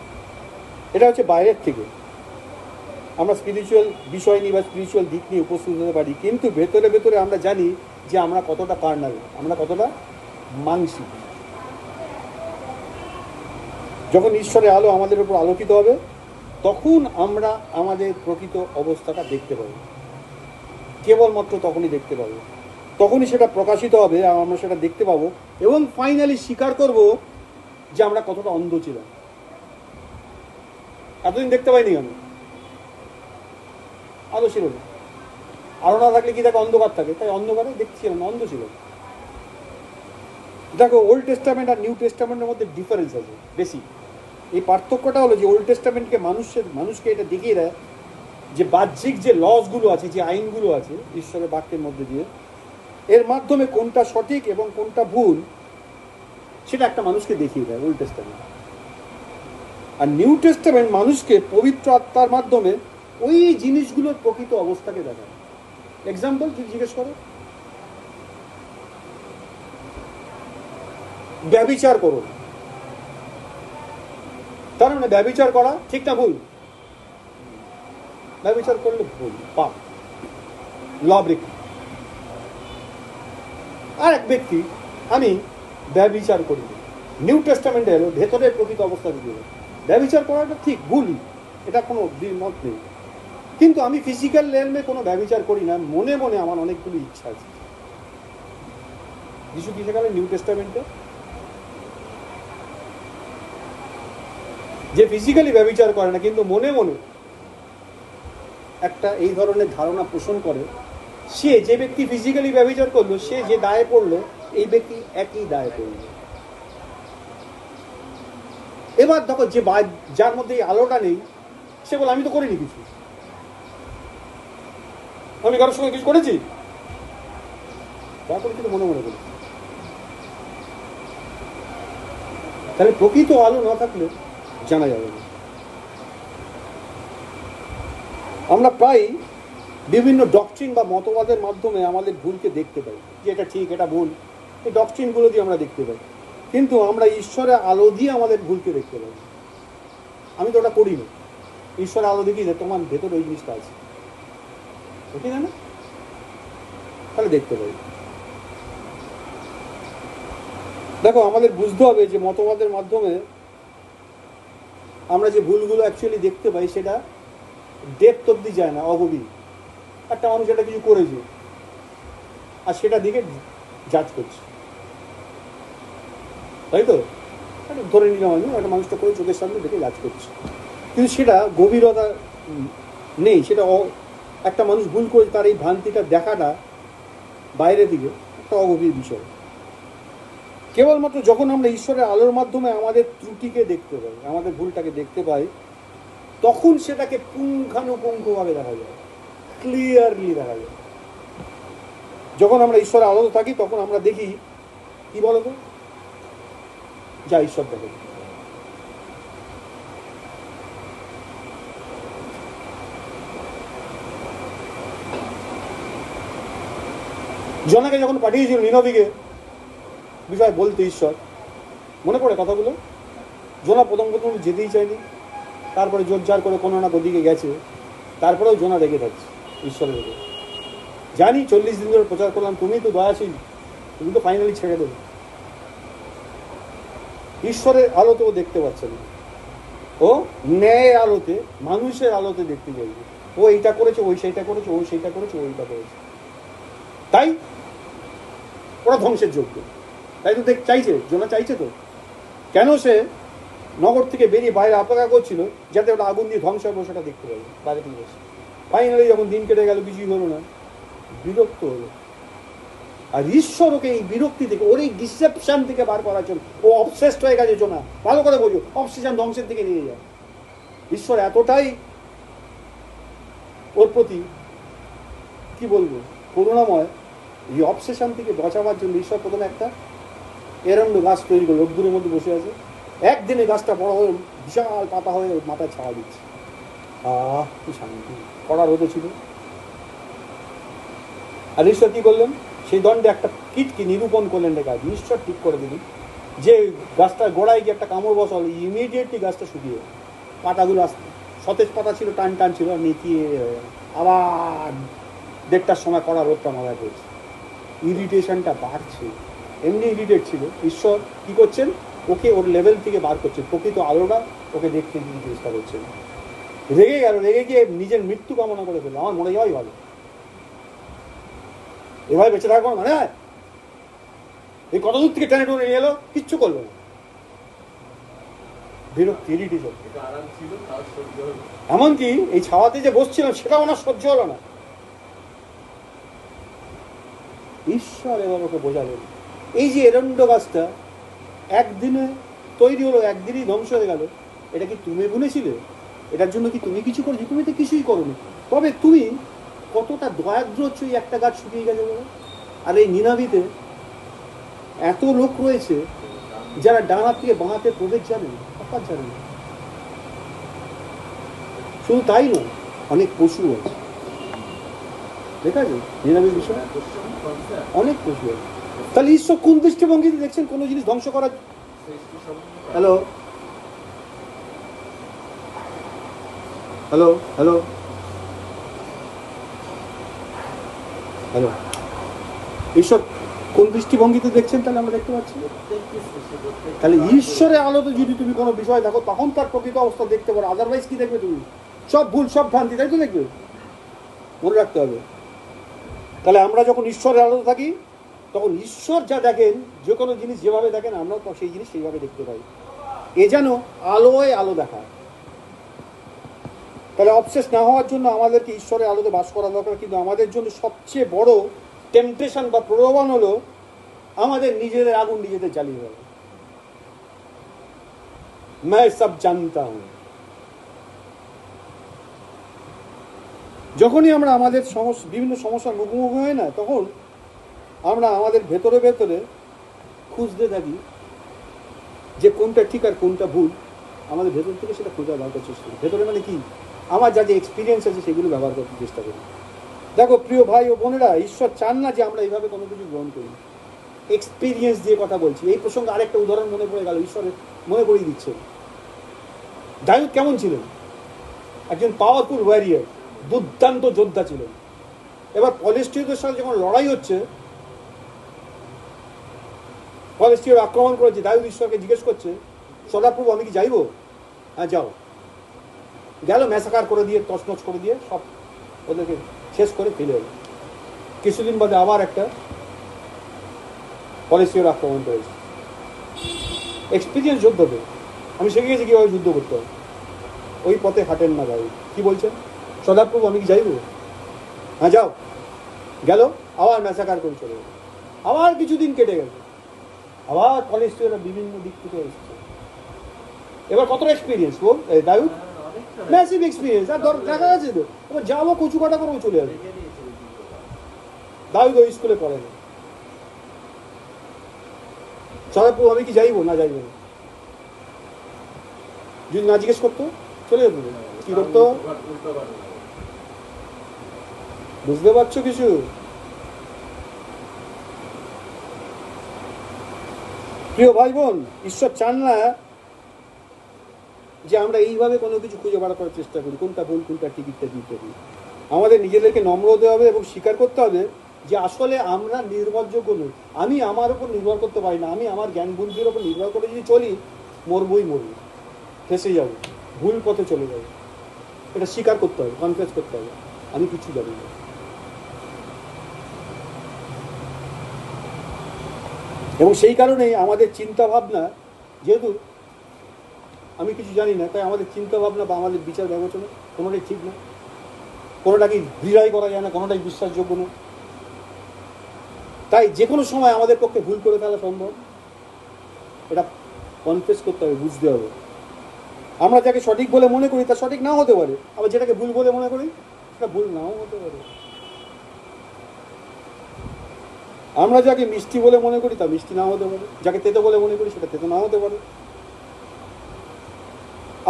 এটা হচ্ছে বাইরের থেকে আমরা স্পিরিচুয়াল বিষয় নিয়ে বা স্পিরিচুয়াল দিক নিয়ে উপস্থিত হতে পারি, কিন্তু ভেতরে ভেতরে আমরা জানি যে আমরা কতটা কার্নাল, আমরা কতটা মানসিক। যখন ঈশ্বরের আলো আমাদের উপর আলোকিত হবে তখন আমরা আমাদের প্রকৃত অবস্থাটা দেখতে পাবো, কেবলমাত্র তখনই দেখতে পাবো, তখনই সেটা প্রকাশিত হবে আর আমরা সেটা দেখতে পাবো এবং ফাইনালি স্বীকার করব যে আমরা কতটা অন্ধ ছিলাম, এতদিন দেখতে পাইনি আমি, আলো ছিল না। আলো না থাকলে কি থাকে, অন্ধকার থাকে, তাই অন্ধকারে দেখছিলাম, অন্ধ ছিল। দেখো ওল্ড টেস্টামেন্ট আর নিউ টেস্টামেন্টের মধ্যে ডিফারেন্স আছে বেশি। এই পার্থক্যটা হলো যে ওল্ড টেস্টামেন্টকে মানুষকে এটা দেখিয়ে দেয় যে বাহ্যিক যে লসগুলো আছে, যে আইনগুলো আছে ঈশ্বরের বাক্যের মধ্যে দিয়ে, এর মাধ্যমে কোনটা সঠিক এবং কোনটা ভুল সেটা একটা মানুষকে দেখিয়ে দেয় ওল্ড টেস্টামেন্ট। আর নিউ টেস্টামেন্ট মানুষকে পবিত্র আত্মার মাধ্যমে ওই জিনিসগুলোর প্রকৃত অবস্থাকে দেখায়। এক্সাম্পল যদি জিজ্ঞেস করো, ব্যভিচার করো, তার মানে ব্যভিচার করা ঠিক না ভুল? ব্যভিচার করলে ভুল, পাপ, ল ব্রেক। আর এক ব্যক্তি, আমি ব্যভিচার করি, নিউ টেস্টামেন্টে এলো ভেতরের প্রকৃত অবস্থা দিকে, ব্যভিচার করাটা ঠিক ভুলই, এটা কোনো দ্বিমত নেই, কিন্তু আমি ফিজিক্যাল লেভেলে কোনো ব্যভিচার করি না, মনে মনে আমার অনেকগুলো ইচ্ছা আছে। যিশু কি শেখালেন নিউ টেস্টামেন্টে? যে ফিজিক্যালি ব্যভিচার করে না কিন্তু মনে মনে একটা এই ধরনের ধারণা পোষণ করে, সে যে ব্যক্তি ফিজিক্যালি ব্যভিচার করলো সে যে দায়ে পড়লো এই ব্যক্তি একই দায়ে পড়লো। এবার দেখো যে যার মধ্যে এই আলোটা নেই সে বলে আমি তো করিনি কিছু, আমি কারোর সঙ্গে কিছু করেছি, তারপরে কিন্তু মনে মনে করি। তাহলে প্রকৃত আলো না থাকলে জানা যাবে না। আমরা প্রায় বিভিন্ন ডকট্রিন বা মতবাদের মাধ্যমে আমাদের ভুলকে দেখতে পাই, যে এটা ঠিক এটা ভুল, এই ডকট্রিনগুলো দিয়ে আমরা দেখতে পাই, কিন্তু আমরা ঈশ্বরের আলো দিয়ে আমাদের ভুলকে দেখতে পাই। আমি তো ওটা করি না, ঈশ্বরের আলো দেখি যে তোমার ভেতরে ওই জিনিসটা আছে, ঠিক না? তাহলে দেখতে পাই। দেখো আমাদের বুঝতে হবে যে মতবাদের মাধ্যমে আমরা যে ভুলগুলো অ্যাকচুয়ালি দেখতে পাই সেটা ডেপথ অব্দি যায় না, অগভীর। একটা মানুষ একটা কিছু করেছে আর সেটা দিকে জাজ করছে, তাই তো? ধরে নিলাম আমি একটা মানুষটা করে চোখের সামনে দেখে জাজ করছে, কিন্তু সেটা গভীরতা নেই। সেটা একটা মানুষ ভুল করে তার এই ভ্রান্তিটা দেখাটা বাইরের দিকে একটা অগভীর বিষয়। কেবলমাত্র যখন আমরা ঈশ্বরের আলোর মাধ্যমে আমাদের ত্রুটিকে দেখতে পাই, আমাদের ভুলটাকে দেখতে পাই, তখন সেটাকে পুঙ্খানুপুঙ্খভাবে দেখা যায়, ক্লিয়ারলি দেখা যায়। যখন আমরা ঈশ্বরের আলোতে থাকি তখন আমরা দেখি কি বলতো, যা ঈশ্বর দেখে। জনাকে যখন পাঠিয়েছিল নিনবীকে বিষয় বলতে ঈশ্বর, মনে পড়ে কথাগুলো? জোনা প্রথম যেতেই চায়নি, তারপরে জোরজার করে কোনো না ওদিকে গেছে, তারপরেও জোনা রেগে থাকছে ঈশ্বরের উপর। জানি 40 দিন ধরে প্রচার করলাম, তুমি তো দয়াশীল, তুমি তো ফাইনালি ছেড়ে দেবে। ঈশ্বরের আলোতে ও দেখতে পাচ্ছে না, ও ন্যায়ের আলোতে, মানুষের আলোতে দেখতে চাইবে। ও এইটা করেছে, ওই সেইটা করেছে, ও সেইটা করেছে, ওইটা করেছে, তাই ওরা ধ্বংসের যোগ্য। তাই তো চাইছে, জোনা চাইছে তো। কেন সে নগর থেকে বেরিয়ে বাইরে অপেক্ষা করছিল যাতে ওটা আগুন দিয়ে ধ্বংস হবে সেটা দেখতে পাবে বাইরে থেকে বসে। ফাইনালি যখন দিন কেটে গেল, কিছুই হলো না, বিরক্ত হলো। আর ঈশ্বর ওকে এই বিরক্তি থেকে, ওর এই ডিসেপশন থেকে বার করার জন্য, ও অবসেসড হয়ে গেছে। জোনা ভালো করে বোঝো, অবসেশন ধ্বংসের দিকে নিয়ে যায়। ঈশ্বর এতটাই ওর প্রতি কি বলবো করুণাময়, এই অবসেশন থেকে বাঁচাবার জন্য ঈশ্বর প্রথমে একটা এরণ্ড গাছ তৈরি করে রোদ্দুরের মধ্যে বসে আছে। একদিনে গাছটা বড় হয়ে বিশাল পাতা হয়ে মাথায় ছাওয়া দিচ্ছে। কি শান্তি, কড়া রোদে ছিল। আর ঈশ্বর কি করলেন, সেই দণ্ডে একটা কীটকে নিরূপণ করলেন রে কাজ। ঈশ্বর ঠিক করে দিলেন যে গাছটার গোড়ায় গিয়ে একটা কামড় বসাল, ইমিডিয়েটলি গাছটা শুকিয়ে, পাতাগুলো সতেজ পাতা ছিল, টান টান ছিল, আর নেতিয়ে আবার 1:30টার সময় কড়া রোদটা মাথায় পড়ছে। ইরিটেশনটা বাড়ছে, এমনি ইরিটেট ছিল। ঈশ্বর কি করছেন, ওকে ওর লেভেল থেকে বার করছেন, প্রকৃত আলোটা ওকে দেখতে দিতে চেষ্টা করছেন। রেগে গেল, রেগে গিয়ে নিজের মৃত্যু কামনা করে ফেললো, আমার মরে যাওয়াই ভালো, এভাবে বেঁচে থাকবো মানে হয়। এই কত দূর থেকে টেনে টেনে নিয়ে এলো, কিচ্ছু করলো না। বিরক্তি, ইরিটেশন। এমনকি এই ছাওয়াতে যে বসছিলাম সেটাও ওনার সহ্য হলো না। ঈশ্বর এবার ওকে বোঝালেন, এই যে এরণ্ড গাছটা একদিনে তৈরি হলো, একদিনই ধ্বংস হয়ে গেল, এটা কি তুমি বুনেছিলে? এটার জন্য কি তুমি কিছু করেছো? তুমি তো কিছুই করোনি। তবে তুমি কতটা দয়াদ্র হচ্ছ, এই একটা গাছ শুকিয়ে গেছে বলে। আর এই নিনাবিতে এত লোক রয়েছে যারা ডানার থেকে বাঁহাতে প্রবেশ জানেন, হঠাৎ জানেন। শুধু তাই নয়, অনেক পশু আছে, দেখা যায় নিনাবির বিষয়ে অনেক পশু আছে। তাহলে ঈশ্বর কোন দৃষ্টিভঙ্গিতে দেখছেন কোনো জিনিস ধ্বংস করার? হ্যালো হ্যালো হ্যালো হ্যালো ঈশ্বর কোন দৃষ্টিভঙ্গিতে দেখছেন তাহলে আমরা দেখতে পাচ্ছি। তাহলে ঈশ্বরের আলোতে যদি তুমি কোনো বিষয় দেখো, তখন তার প্রকৃত অবস্থা দেখতে পারো। আদারওয়াইজ কি দেখবে তুমি? সব ভুল, সব ভ্রান্তি, তাই তো দেখবে। মনে রাখতে হবে। তাহলে আমরা যখন ঈশ্বরের আলোতে থাকি, তখন ঈশ্বর যা দেখেন, যে কোনো জিনিস যেভাবে দেখেন, আমরাও সেই জিনিস সেইভাবে দেখতে পাই। এ যেন আলোয় আলো দেখা। তাহলে অবসেস না হওয়ার জন্য আমাদেরকে ঈশ্বরের আলোতে বাস করা দরকার। কিন্তু আমাদের জন্য সবচেয়ে বড় টেম্পটেশন বা প্রলোভন হলো আমাদের নিজেদের আগুন নিজেদের জ্বালিয়ে দেওয়া। मैं सब जानता हूं। যখনই আমরা আমাদের বিভিন্ন সমস্যার মুখোমুখি হয় না, তখন আমরা আমাদের ভেতরে ভেতরে খুঁজতে থাকি যে কোনটা ঠিক আর কোনটা ভুল। আমাদের ভেতর থেকে সেটা খোঁজা বার করার চেষ্টা করি। ভেতরে মানে কি, আমার যা যে এক্সপিরিয়েন্স আছে সেগুলো ব্যবহার করতে চেষ্টা করি। দেখো প্রিয় ভাই ও বোনেরা, ঈশ্বর চান না যে আমরা এইভাবে কোনো কিছু গ্রহণ করি। এক্সপিরিয়েন্স দিয়ে কথা বলছি। এই প্রসঙ্গে আরেকটা উদাহরণ মনে পড়ে গেল, ঈশ্বরের মনে করিয়ে দিচ্ছে। দাউদ কেমন ছিলেন? একজন পাওয়ারফুল ওয়ারিয়ার, দুর্দান্ত যোদ্ধা ছিলেন। এবার ফিলিস্তিনীয়দের সাথে যখন লড়াই হচ্ছে, ফিলিস্তিনীয়রা আক্রমণ করেছে, দাউদ ঈশ্বরকে জিজ্ঞেস করছে, সদাপ্রভু আমি কি যাইবো? হ্যাঁ যাও। গেল, ম্যাসাকার করে দিয়ে, তছনছ করে দিয়ে সব ওদেরকে শেষ করে ফেলে এলো। কিছুদিন বাদে আবার একটা ফিলিস্তিনীয়রা আক্রমণ করেছে। এক্সপিরিয়েন্স যোদ্ধাদের আমি শিখে গেছি কীভাবে যুদ্ধ করতে হবে। ওই পথে হাঁটেন না দাউদ। কি বলছেন? সদাপ্রভু আমি কি যাইবো? হ্যাঁ যাও। গেল, আবার ম্যাসাকার করে চলে গেল। আবার কিছুদিন কেটে গেল, আবার ফিলিস্তিনীয়রা বিভিন্ন দিক থেকে এসেছে। এবার কতটা এক্সপিরিয়েন্স বল দাউদ? Massive experience. আর দেখা যাচ্ছে তো, এবার যাবো কচু কাটা করবো, চলে আসবে। দাউদ ওই স্কুলে পড়ে না। সদাপ্রভু আমি কি যাইবো? না যাইবো না। যদি না জিজ্ঞেস করতো চলে যেত। কি করতো? বুঝতে পারছো কিছু? প্রিয় ভাই বোন, ঈশ্বর চান না যে আমরা এইভাবে কোনো কিছু খুঁজে বার করার চেষ্টা করি, কোনটা ভুল কোনটা ঠিক ইত্যাদি ইত্যাদি। আমাদের নিজেদেরকে নম্র হতে হবে এবং স্বীকার করতে হবে যে আসলে আমরা নির্ভরযোগ্য নই। আমি আমার ওপর নির্ভর করতে পারি না, আমি আমার জ্ঞান বুদ্ধির ওপর নির্ভর করে যদি চলি, মরবই মরবো, ফেসে যাবো, ভুল পথে চলে যাবো। এটা স্বীকার করতে হবে, কনফেস করতে হবে, আমি কিছু জানি না। এবং সেই কারণেই আমাদের চিন্তা ভাবনা, যেহেতু আমি কিছু জানি না, তাই আমাদের চিন্তা ভাবনা বা আমাদের বিচার বিবেচনা কোনোটাই ঠিক না, কোনোটাকে হৃদয় করা যায় না, কোনোটাই বিশ্বাসযোগ্য না। তাই যে কোনো সময় আমাদের পক্ষে ভুল করে ফেলা সম্ভব, এটা কনফেস করতে হবে, বুঝতে হবে। আমরা যাকে সঠিক বলে মনে করি তা সঠিক নাও হতে পারে, আবার যেটাকে ভুল বলে মনে করি সেটা ভুল নাও হতে পারে। আমরা যাকে মিষ্টি বলে মনে করি তা মিষ্টি নাও হতে পারে, যাকে তেতো বলে মনে করি সেটা তেতো নাও হতে পারে।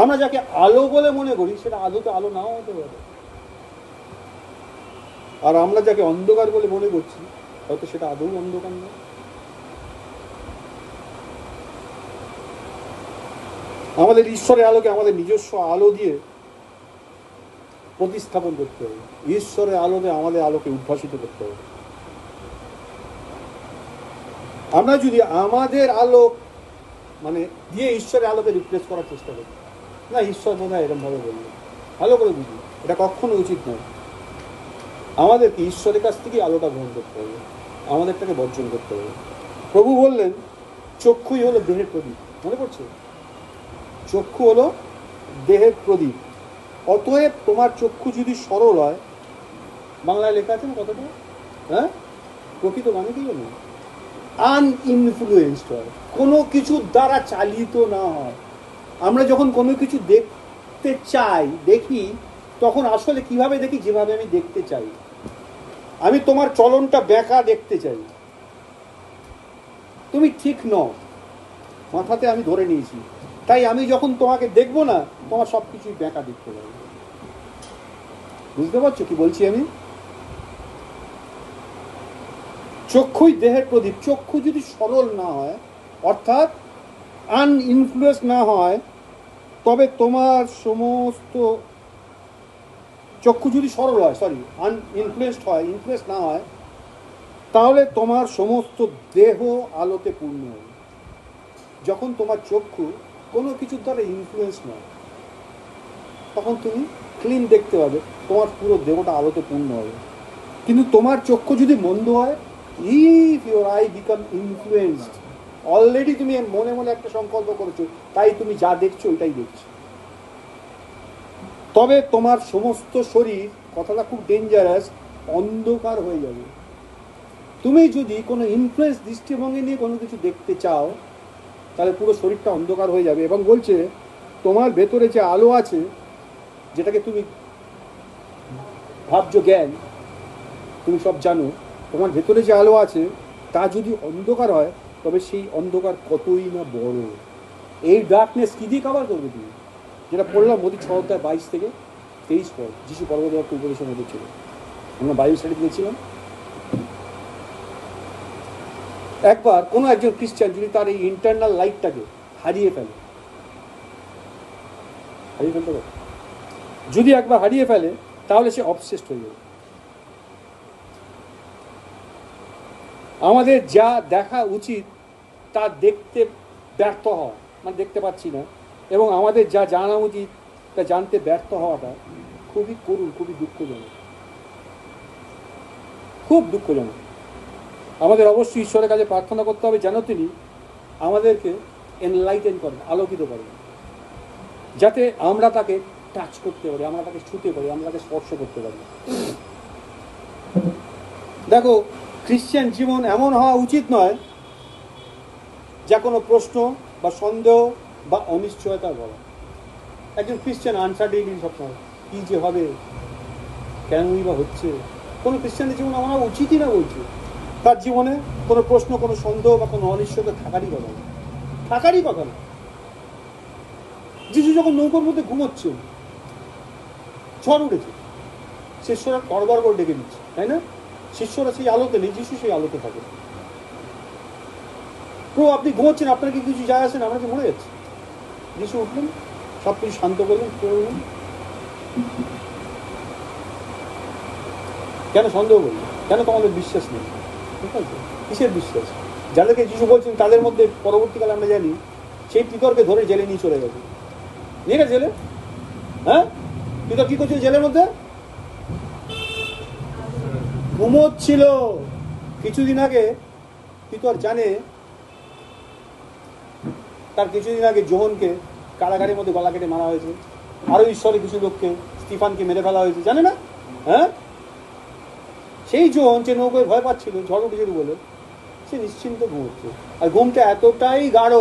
আমরা যাকে আলো বলে মনে করি সেটা আলোতে আলো নাও হতে পারে। আর আমরা যাকে অন্ধকার বলে মনে করছি হয়তো সেটা আদৌ অন্ধকার নয়। আমাদের ঈশ্বরের আলোকে আমাদের নিজস্ব আলো দিয়ে প্রতিস্থাপন করতে হবে, ঈশ্বরের আলোতে আমাদের আলোকে উদ্ভাসিত করতে হবে। আমরা যদি আমাদের আলো মানে দিয়ে ঈশ্বরের আলোকে রিপ্লেস করার চেষ্টা করি, না ঈশ্বর বোধ হয় এরকম ভাবে বললো, ভালো করে বুঝি, এটা কখনো উচিত নয়। আমাদেরকে ঈশ্বরের কাছ থেকেই আলোটা গ্রহণ করতে হবে, আমাদেরটাকে বর্জন করতে হবে। প্রভু বললেন চক্ষুই হলো দেহের প্রদীপ, মনে পড়ছে? চক্ষু হলো দেহের প্রদীপ। অতএব তোমার চক্ষু যদি সরল হয়, বাংলায় লেখা আছে না কতটা, হ্যাঁ, প্রকৃত মানে কি জানো, আনইনফ্লুয়েন্সড হয়, কোনো কিছুর দ্বারা চালিত না হয়। আমরা যখন কোনো কিছু দেখতে চাই, দেখি, তখন আসলে কিভাবে দেখি, যেভাবে আমি দেখতে চাই। আমি তোমার চলনটা বেঁকা দেখতে চাই, তুমি ঠিক নও, মাথাতে আমি ধরে নিয়েছি, তাই আমি যখন তোমাকে দেখবো না, তোমার সব কিছুই বেঁকা দেখতে পাবো। বুঝতে পারছো কি বলছি আমি? চক্ষুই দেহের প্রদীপ। চক্ষু যদি সরল না হয়, অর্থাৎ আনইনফ্লুয়েন্স না হয়, তবে তোমার সমস্ত চক্ষু যদি সরল হয়, আনইনফ্লুয়েন্সড হয়, ইনফ্লুয়েন্স না হয়, তাহলে তোমার সমস্ত দেহ আলোতে পূর্ণ হবে। যখন তোমার চক্ষু কোনো কিছুর দ্বারা ইনফ্লুয়েন্স নয়, তখন তুমি ক্লিন দেখতে পাবে, তোমার পুরো দেহটা আলোতে পূর্ণ হবে। কিন্তু তোমার চক্ষু যদি মন্দ হয়, if your I become influenced, already তুমি মনে মনে একটা সংকল্প করেছো, তাই তুমি যা দেখছো ওইটাই দেখছো, তবে তোমার সমস্ত শরীর, কথাটা খুব ডেঞ্জারাস, অন্ধকার হয়ে যাবে। তুমি যদি কোনো ইনফ্লুয়েন্স দৃষ্টিভঙ্গি নিয়ে কোনো কিছু দেখতে চাও, তাহলে পুরো শরীরটা অন্ধকার হয়ে যাবে। এবং বলছে তোমার ভেতরে যে আলো আছে, যেটাকে তুমি ভাবছো জ্ঞান, তুমি সব জানো, তোমার ভেতরে যে আলো আছে তা যদি অন্ধকার হয়, তবে সেই অন্ধকার কতই না বড়। এই ডার্কনেস কী দিয়ে কভার করবে তুমি? যেটা পড়লাম মোদী 6-22-23 পদ, যিশু পর্বতবাক্য উপদেশের মধ্যে ছিল, আমরা বাইবেল স্টাডিতে দেখছিলাম। একবার কোনো একজন খ্রিস্টান যদি তার এই ইন্টারনাল লাইটটাকে হারিয়ে ফেলে, হারিয়ে ফেলতে পারে, যদি একবার হারিয়ে ফেলে, তাহলে সে অবসেসড হয়ে যাবে। আমাদের যা দেখা উচিত তা দেখতে ব্যর্থ হওয়া, মানে দেখতে পাচ্ছি না, এবং আমাদের যা জানা উচিত তা জানতে ব্যর্থ হওয়াটা খুবই করুণ, খুবই দুঃখজনক, খুব দুঃখজনক। আমাদের অবশ্যই ঈশ্বরের কাছে প্রার্থনা করতে হবে যেন তিনি আমাদেরকে এনলাইটেন করেন, আলোকিত করেন, যাতে আমরা তাকে টাচ করতে পারি, আমরা তাকে ছুঁতে পারি, আমরা তাকে স্পর্শ করতে পারি। দেখো, খ্রিস্টান জীবন এমন হওয়া উচিত নয় যা কোনো প্রশ্ন বা সন্দেহ বা অনিশ্চয়তা বলা। একজন খ্রিস্টান আনসার্টেনিটি সবসময়, কী যে হবে, কেনই বা হচ্ছে। কোনো খ্রিস্টানের জীবন আমার উচিতই না, বলছে তার জীবনে কোনো প্রশ্ন, কোনো সন্দেহ বা কোনো অনিশ্চয়তা থাকারই কথা না, থাকারই কথা না। যিশু যখন নৌকোর মধ্যে ঘুমোচ্ছেন, ঝড় উঠেছে, শিষ্যরা গড়গড় করে ডেকে দিচ্ছে, তাই না? শিষ্যরা সেই আলোতে নেই, যিশু সেই আলোতে থাকে। প্রভু আপনি ঘুমোচ্ছেন, আপনার কি কিছু যায় আসে না, আমরা কি মরে যাচ্ছি? যিশু উঠলেন, সব কিছু শান্ত করলেন, কেন সন্দেহ করলেন? কেন তোমাদের বিশ্বাস নেই? ঠিক আছে, কিসের বিশ্বাস? যাদেরকে যিশু বলছেন তাদের মধ্যে পরবর্তীকালে আমরা জানি সেই পিতরকে ধরে জেলে নিয়ে চলে গেছে। নিয়ে গেছে জেলে। হ্যাঁ, পিতর কি করছিল জেলের মধ্যে? ঘুমোচ্ছিল। কিছুদিন আগে পিতর জানে তার কিছুদিন আগে যোহনকে কারাগারের মধ্যে গলা কেটে মারা হয়েছে, আরো ঈশ্বরের কিছু লোককে, স্টিফানকে মেরে ফেলা হয়েছে, জানে না? হ্যাঁ, সেই যোহন যে নৌকায় ভয় পাচ্ছিল ঝড় উঠেছিল বলে, সে নিশ্চিন্ত ঘুমোচ্ছে। আর ঘুমটা এতটাই গাঢ়,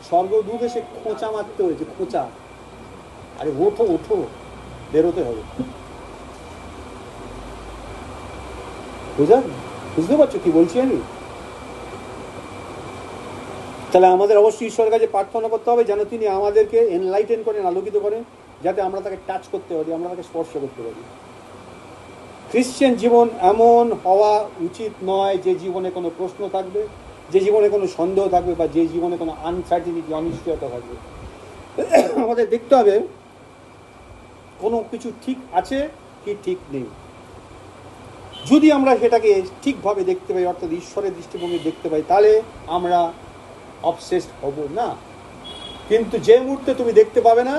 স্বর্গদূত এসে খোঁচা মারতে হয়েছে, খোঁচা। আরে ওঠো ওঠো, বেরোতে হবে। বুঝতে পারছো কি বলছি আমি? তাহলে আমাদের অবশ্যই ঈশ্বরের কাছে প্রার্থনা করতে হবে যেন তিনি আমাদেরকে এনলাইটেন করেন, আলোকিত করেন, যাতে আমরা তাকে টাচ করতে পারি, আমরা তাকে স্পর্শ করতে পারি। খ্রিশ্চান জীবন এমন হওয়া উচিত নয় যে জীবনে কোনো প্রশ্ন থাকবে, যে জীবনে কোনো সন্দেহ থাকবে, বা যে জীবনে কোনো আনসার্টিনিটি, অনিশ্চয়তা থাকবে। আমাদের দেখতে হবে কোনো কিছু ঠিক আছে কি ঠিক নেই। যদি আমরা সেটাকে ঠিকভাবে দেখতে পাই, অর্থাৎ ঈশ্বরের দৃষ্টিভঙ্গি দেখতে পাই, তাহলে আমরা অবসেসড হব না। কিন্তু যে মুহূর্তে তুমি দেখতে পাবে না,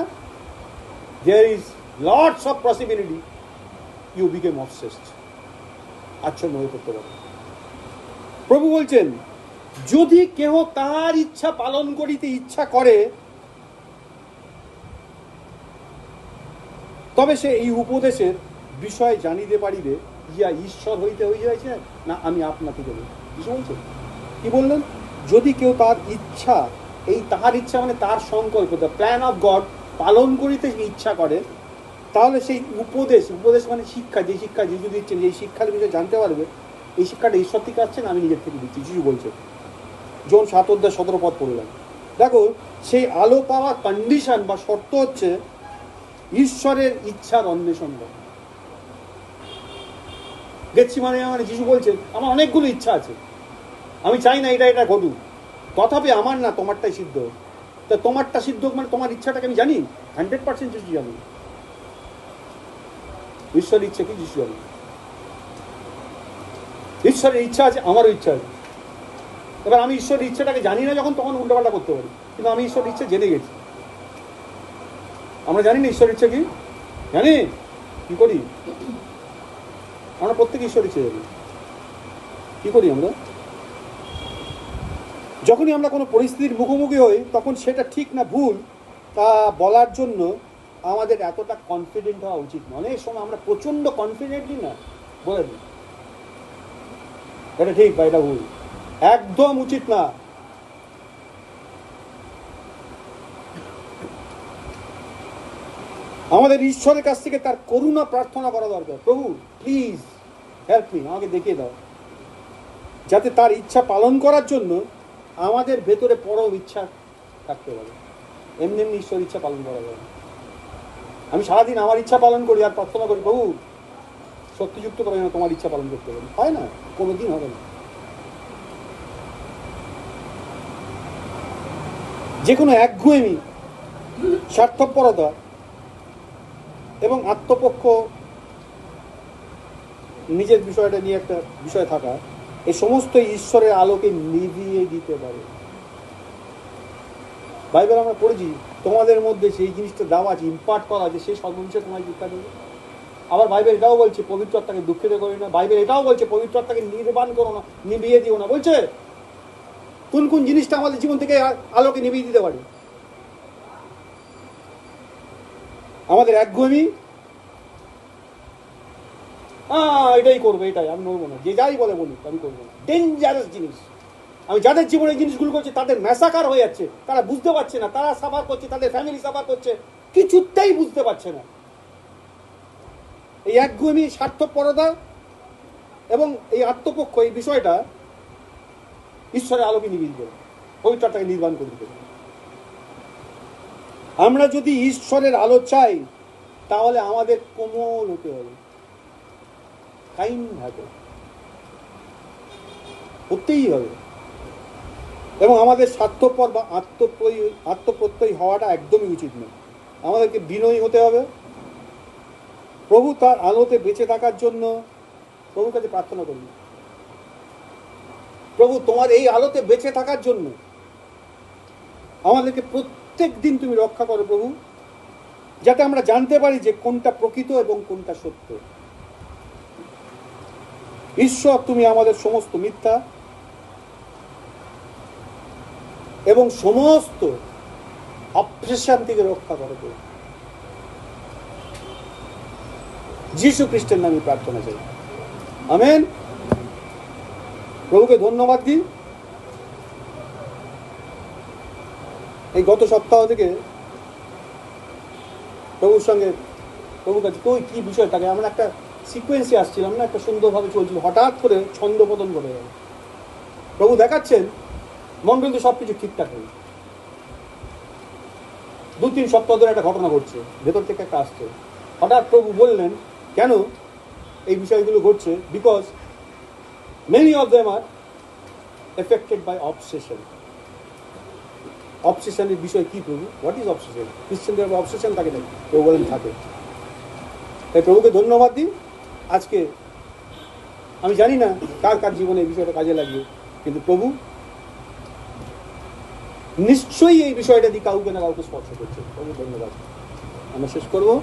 there is lots of possibility you became obsessed, আচ্ছন্ন হয়ে পড়তে পারে। প্রভু বলছেন, যদি কেহ তার ইচ্ছা পালন করিতে ইচ্ছা করে, তবে সে এই উপদেশের বিষয় জানিতে পারিবে, ইয়া ঈশ্বর হইতে হইয়াছে না আমি আপনাকে দেব। কিছু বলছেন, কি বললেন? যদি কেউ তার ইচ্ছা, এই তাহার ইচ্ছা মানে তার সংকল্প, দ্য প্ল্যান অফ গড পালন করিতে ইচ্ছা করে, তাহলে সেই উপদেশ, উপদেশ মানে শিক্ষা, যে শিক্ষা যিশু দিচ্ছেন, এই শিক্ষার বিষয়ে জানতে পারবে এই শিক্ষাটা ঈশ্বর থেকে আসছে না আমি নিজের থেকে দিচ্ছি। যিশু বলছে, জন 7:17 পড়লাম। দেখো, সেই আলো পাওয়ার কন্ডিশন বা শর্ত হচ্ছে ঈশ্বরের ইচ্ছার অন্বেষণ করা। গেতসেমানে যিশু বলছেন, আমার অনেকগুলো ইচ্ছা আছে, আমি চাই না এটা ঘটুক, তথাপি আমার না তোমারটাই সিদ্ধ হোক। তা তোমারটা সিদ্ধ হোক মানে তোমার ইচ্ছাটাকে আমি জানি 100% যিশু জানি। ঈশ্বরের ইচ্ছা কি যিশু জানি। ঈশ্বরের ইচ্ছা আছে, আমারও ইচ্ছা আছে। এবার আমি ঈশ্বরের ইচ্ছাটাকে জানি না যখন, তখন উল্টাপাল্টা করতে পারি, কিন্তু আমি ঈশ্বরের ইচ্ছা জেনে গেছি। আমরা জানি না ঈশ্বরের ইচ্ছা কি, জানি কি করি আমরা? প্রত্যেকে ঈশ্বর ইচ্ছা জানি। কি করি আমরা? যখনই আমরা কোনো পরিস্থিতির মুখোমুখি হই, তখন সেটা ঠিক না ভুল তা বলার জন্য আমাদের এতটা কনফিডেন্ট হওয়া উচিত না। অনেক সময় আমরা প্রচন্ড কনফিডেন্টলি না বলে দিই এটা ঠিক বা এটা ভুল, একদম উচিত না। আমাদের ঈশ্বরের কাছ থেকে তার করুণা প্রার্থনা করা দরকার। প্রভু প্লিজ হেল্প মি, আমাকে দেখিয়ে দাও, যাতে তার ইচ্ছা পালন করার জন্য আমাদের ভেতরে পরম ইচ্ছা থাকতে পারে। এমনি এমনি ঈশ্বর ইচ্ছা পালন করা যাবে। আমি সারাদিন আমার ইচ্ছা পালন করি আর প্রার্থনা করি, প্রভু সত্যযুক্ত করে না তোমার ইচ্ছা পালন করতে পারি, হয় না, কোনোদিন হবে না। যে কোনো একগুঁয়েমি, স্বার্থপরতা এবং আত্মপক্ষ, নিজের বিষয়টা নিয়ে একটা বিষয় থাকা, এই সমস্ত ঈশ্বরের আলোকে নিভিয়ে দিতে পারে। বাইবেল আমরা পড়েছি, তোমাদের মধ্যে সেই জিনিসটা দেওয়া আছে, ইম্পার্ট করা আছে, সেই সর্ববিষয়ে তোমায় শিক্ষা দেবে। আবার বাইবেল এটাও বলছে পবিত্র আত্মাকে দুঃখিত করি না। বাইবেল এটাও বলছে পবিত্র আত্মাকে নির্বাণ করো না, নিভিয়ে দিও না। বলছে কোন কোন জিনিসটা আমাদের জীবন থেকে আলোকে নিভিয়ে দিতে পারে। আমাদের একগুঁয়েমি, এটাই করবো, এটাই আমি নড়বো না, যে যাই বলে বলুক আমি করবো না, ডেঞ্জারাস জিনিস। আমি যাদের জীবনে জিনিসগুলো করছি তাদের ম্যাসাকার হয়ে যাচ্ছে, তারা বুঝতে পারছে না, তারা সাফার করছে, তাদের ফ্যামিলি সাফার করছে, কিছুতেই বুঝতে পারছে না। এই একগুঁয়েমি, স্বার্থপরতা এবং এই আত্মপক্ষ, এই বিষয়টা ঈশ্বরের আলোকে নিভিয়ে দেবে, পবিত্রতাকে নির্বাণ করে দেবে। আমরা যদি ঈশ্বরের আলো চাই, তাহলে আমাদের কোমল হতে হবে, কাইন্ড হতেই হবে, এবং আমাদের স্বার্থপর বা আত্মপ্রত্যয়ী হওয়াটা একদমই উচিত নয়। আমাদেরকে বিনয়ী হতে হবে। প্রভু তার আলোতে বেঁচে থাকার জন্য প্রভুর কাছে প্রার্থনা করি, প্রভু তোমার এই আলোতে বেঁচে থাকার জন্য আমাদেরকে প্রত্যেক দিন তুমি রক্ষা করো প্রভু, যাতে আমরা জানতে পারি যে কোনটা প্রকৃত এবং কোনটা সত্য। ঈশ্বর তুমি আমাদের সমস্ত মিথ্যা এবং সমস্ত অপ্রেশন থেকে রক্ষা করো প্রভু। যীশু খ্রিস্টের নামে প্রার্থনা চাই, আমেন। প্রভুকে ধন্যবাদ দিই। এই গত সপ্তাহ থেকে প্রভুর সঙ্গে প্রভুর কাছে তো কি বিষয়টাকে আমরা একটা সিকোয়েন্সে আসছিলাম না, একটা সুন্দরভাবে চলছিল, হঠাৎ করে ছন্দপতন করে গেল। প্রভু দেখাচ্ছেন মন্ডল তো সবকিছু ঠিকঠাক নেই, 2-3 সপ্তাহ ধরে একটা ঘটনা ঘটছে, ভেতর থেকে একটা আসছে। হঠাৎ প্রভু বললেন কেন এই বিষয়গুলো ঘটছে, because many of them are affected by obsession. অবসেশনের বিষয় কি প্রভু? What is obsession? খ্রিস্টানদের অবসেশন থাকে না, প্রভু বলেন থাকে। তাই প্রভুকে ধন্যবাদ দিই। আজকে আমি জানি না কার কার জীবনে এই বিষয়টা কাজে লাগবে, কিন্তু প্রভু নিশ্চয়ই এই বিষয়টা দিয়ে কাউকে না কাউকে স্পর্শ করছে। প্রভু ধন্যবাদ। আমরা শেষ করবো।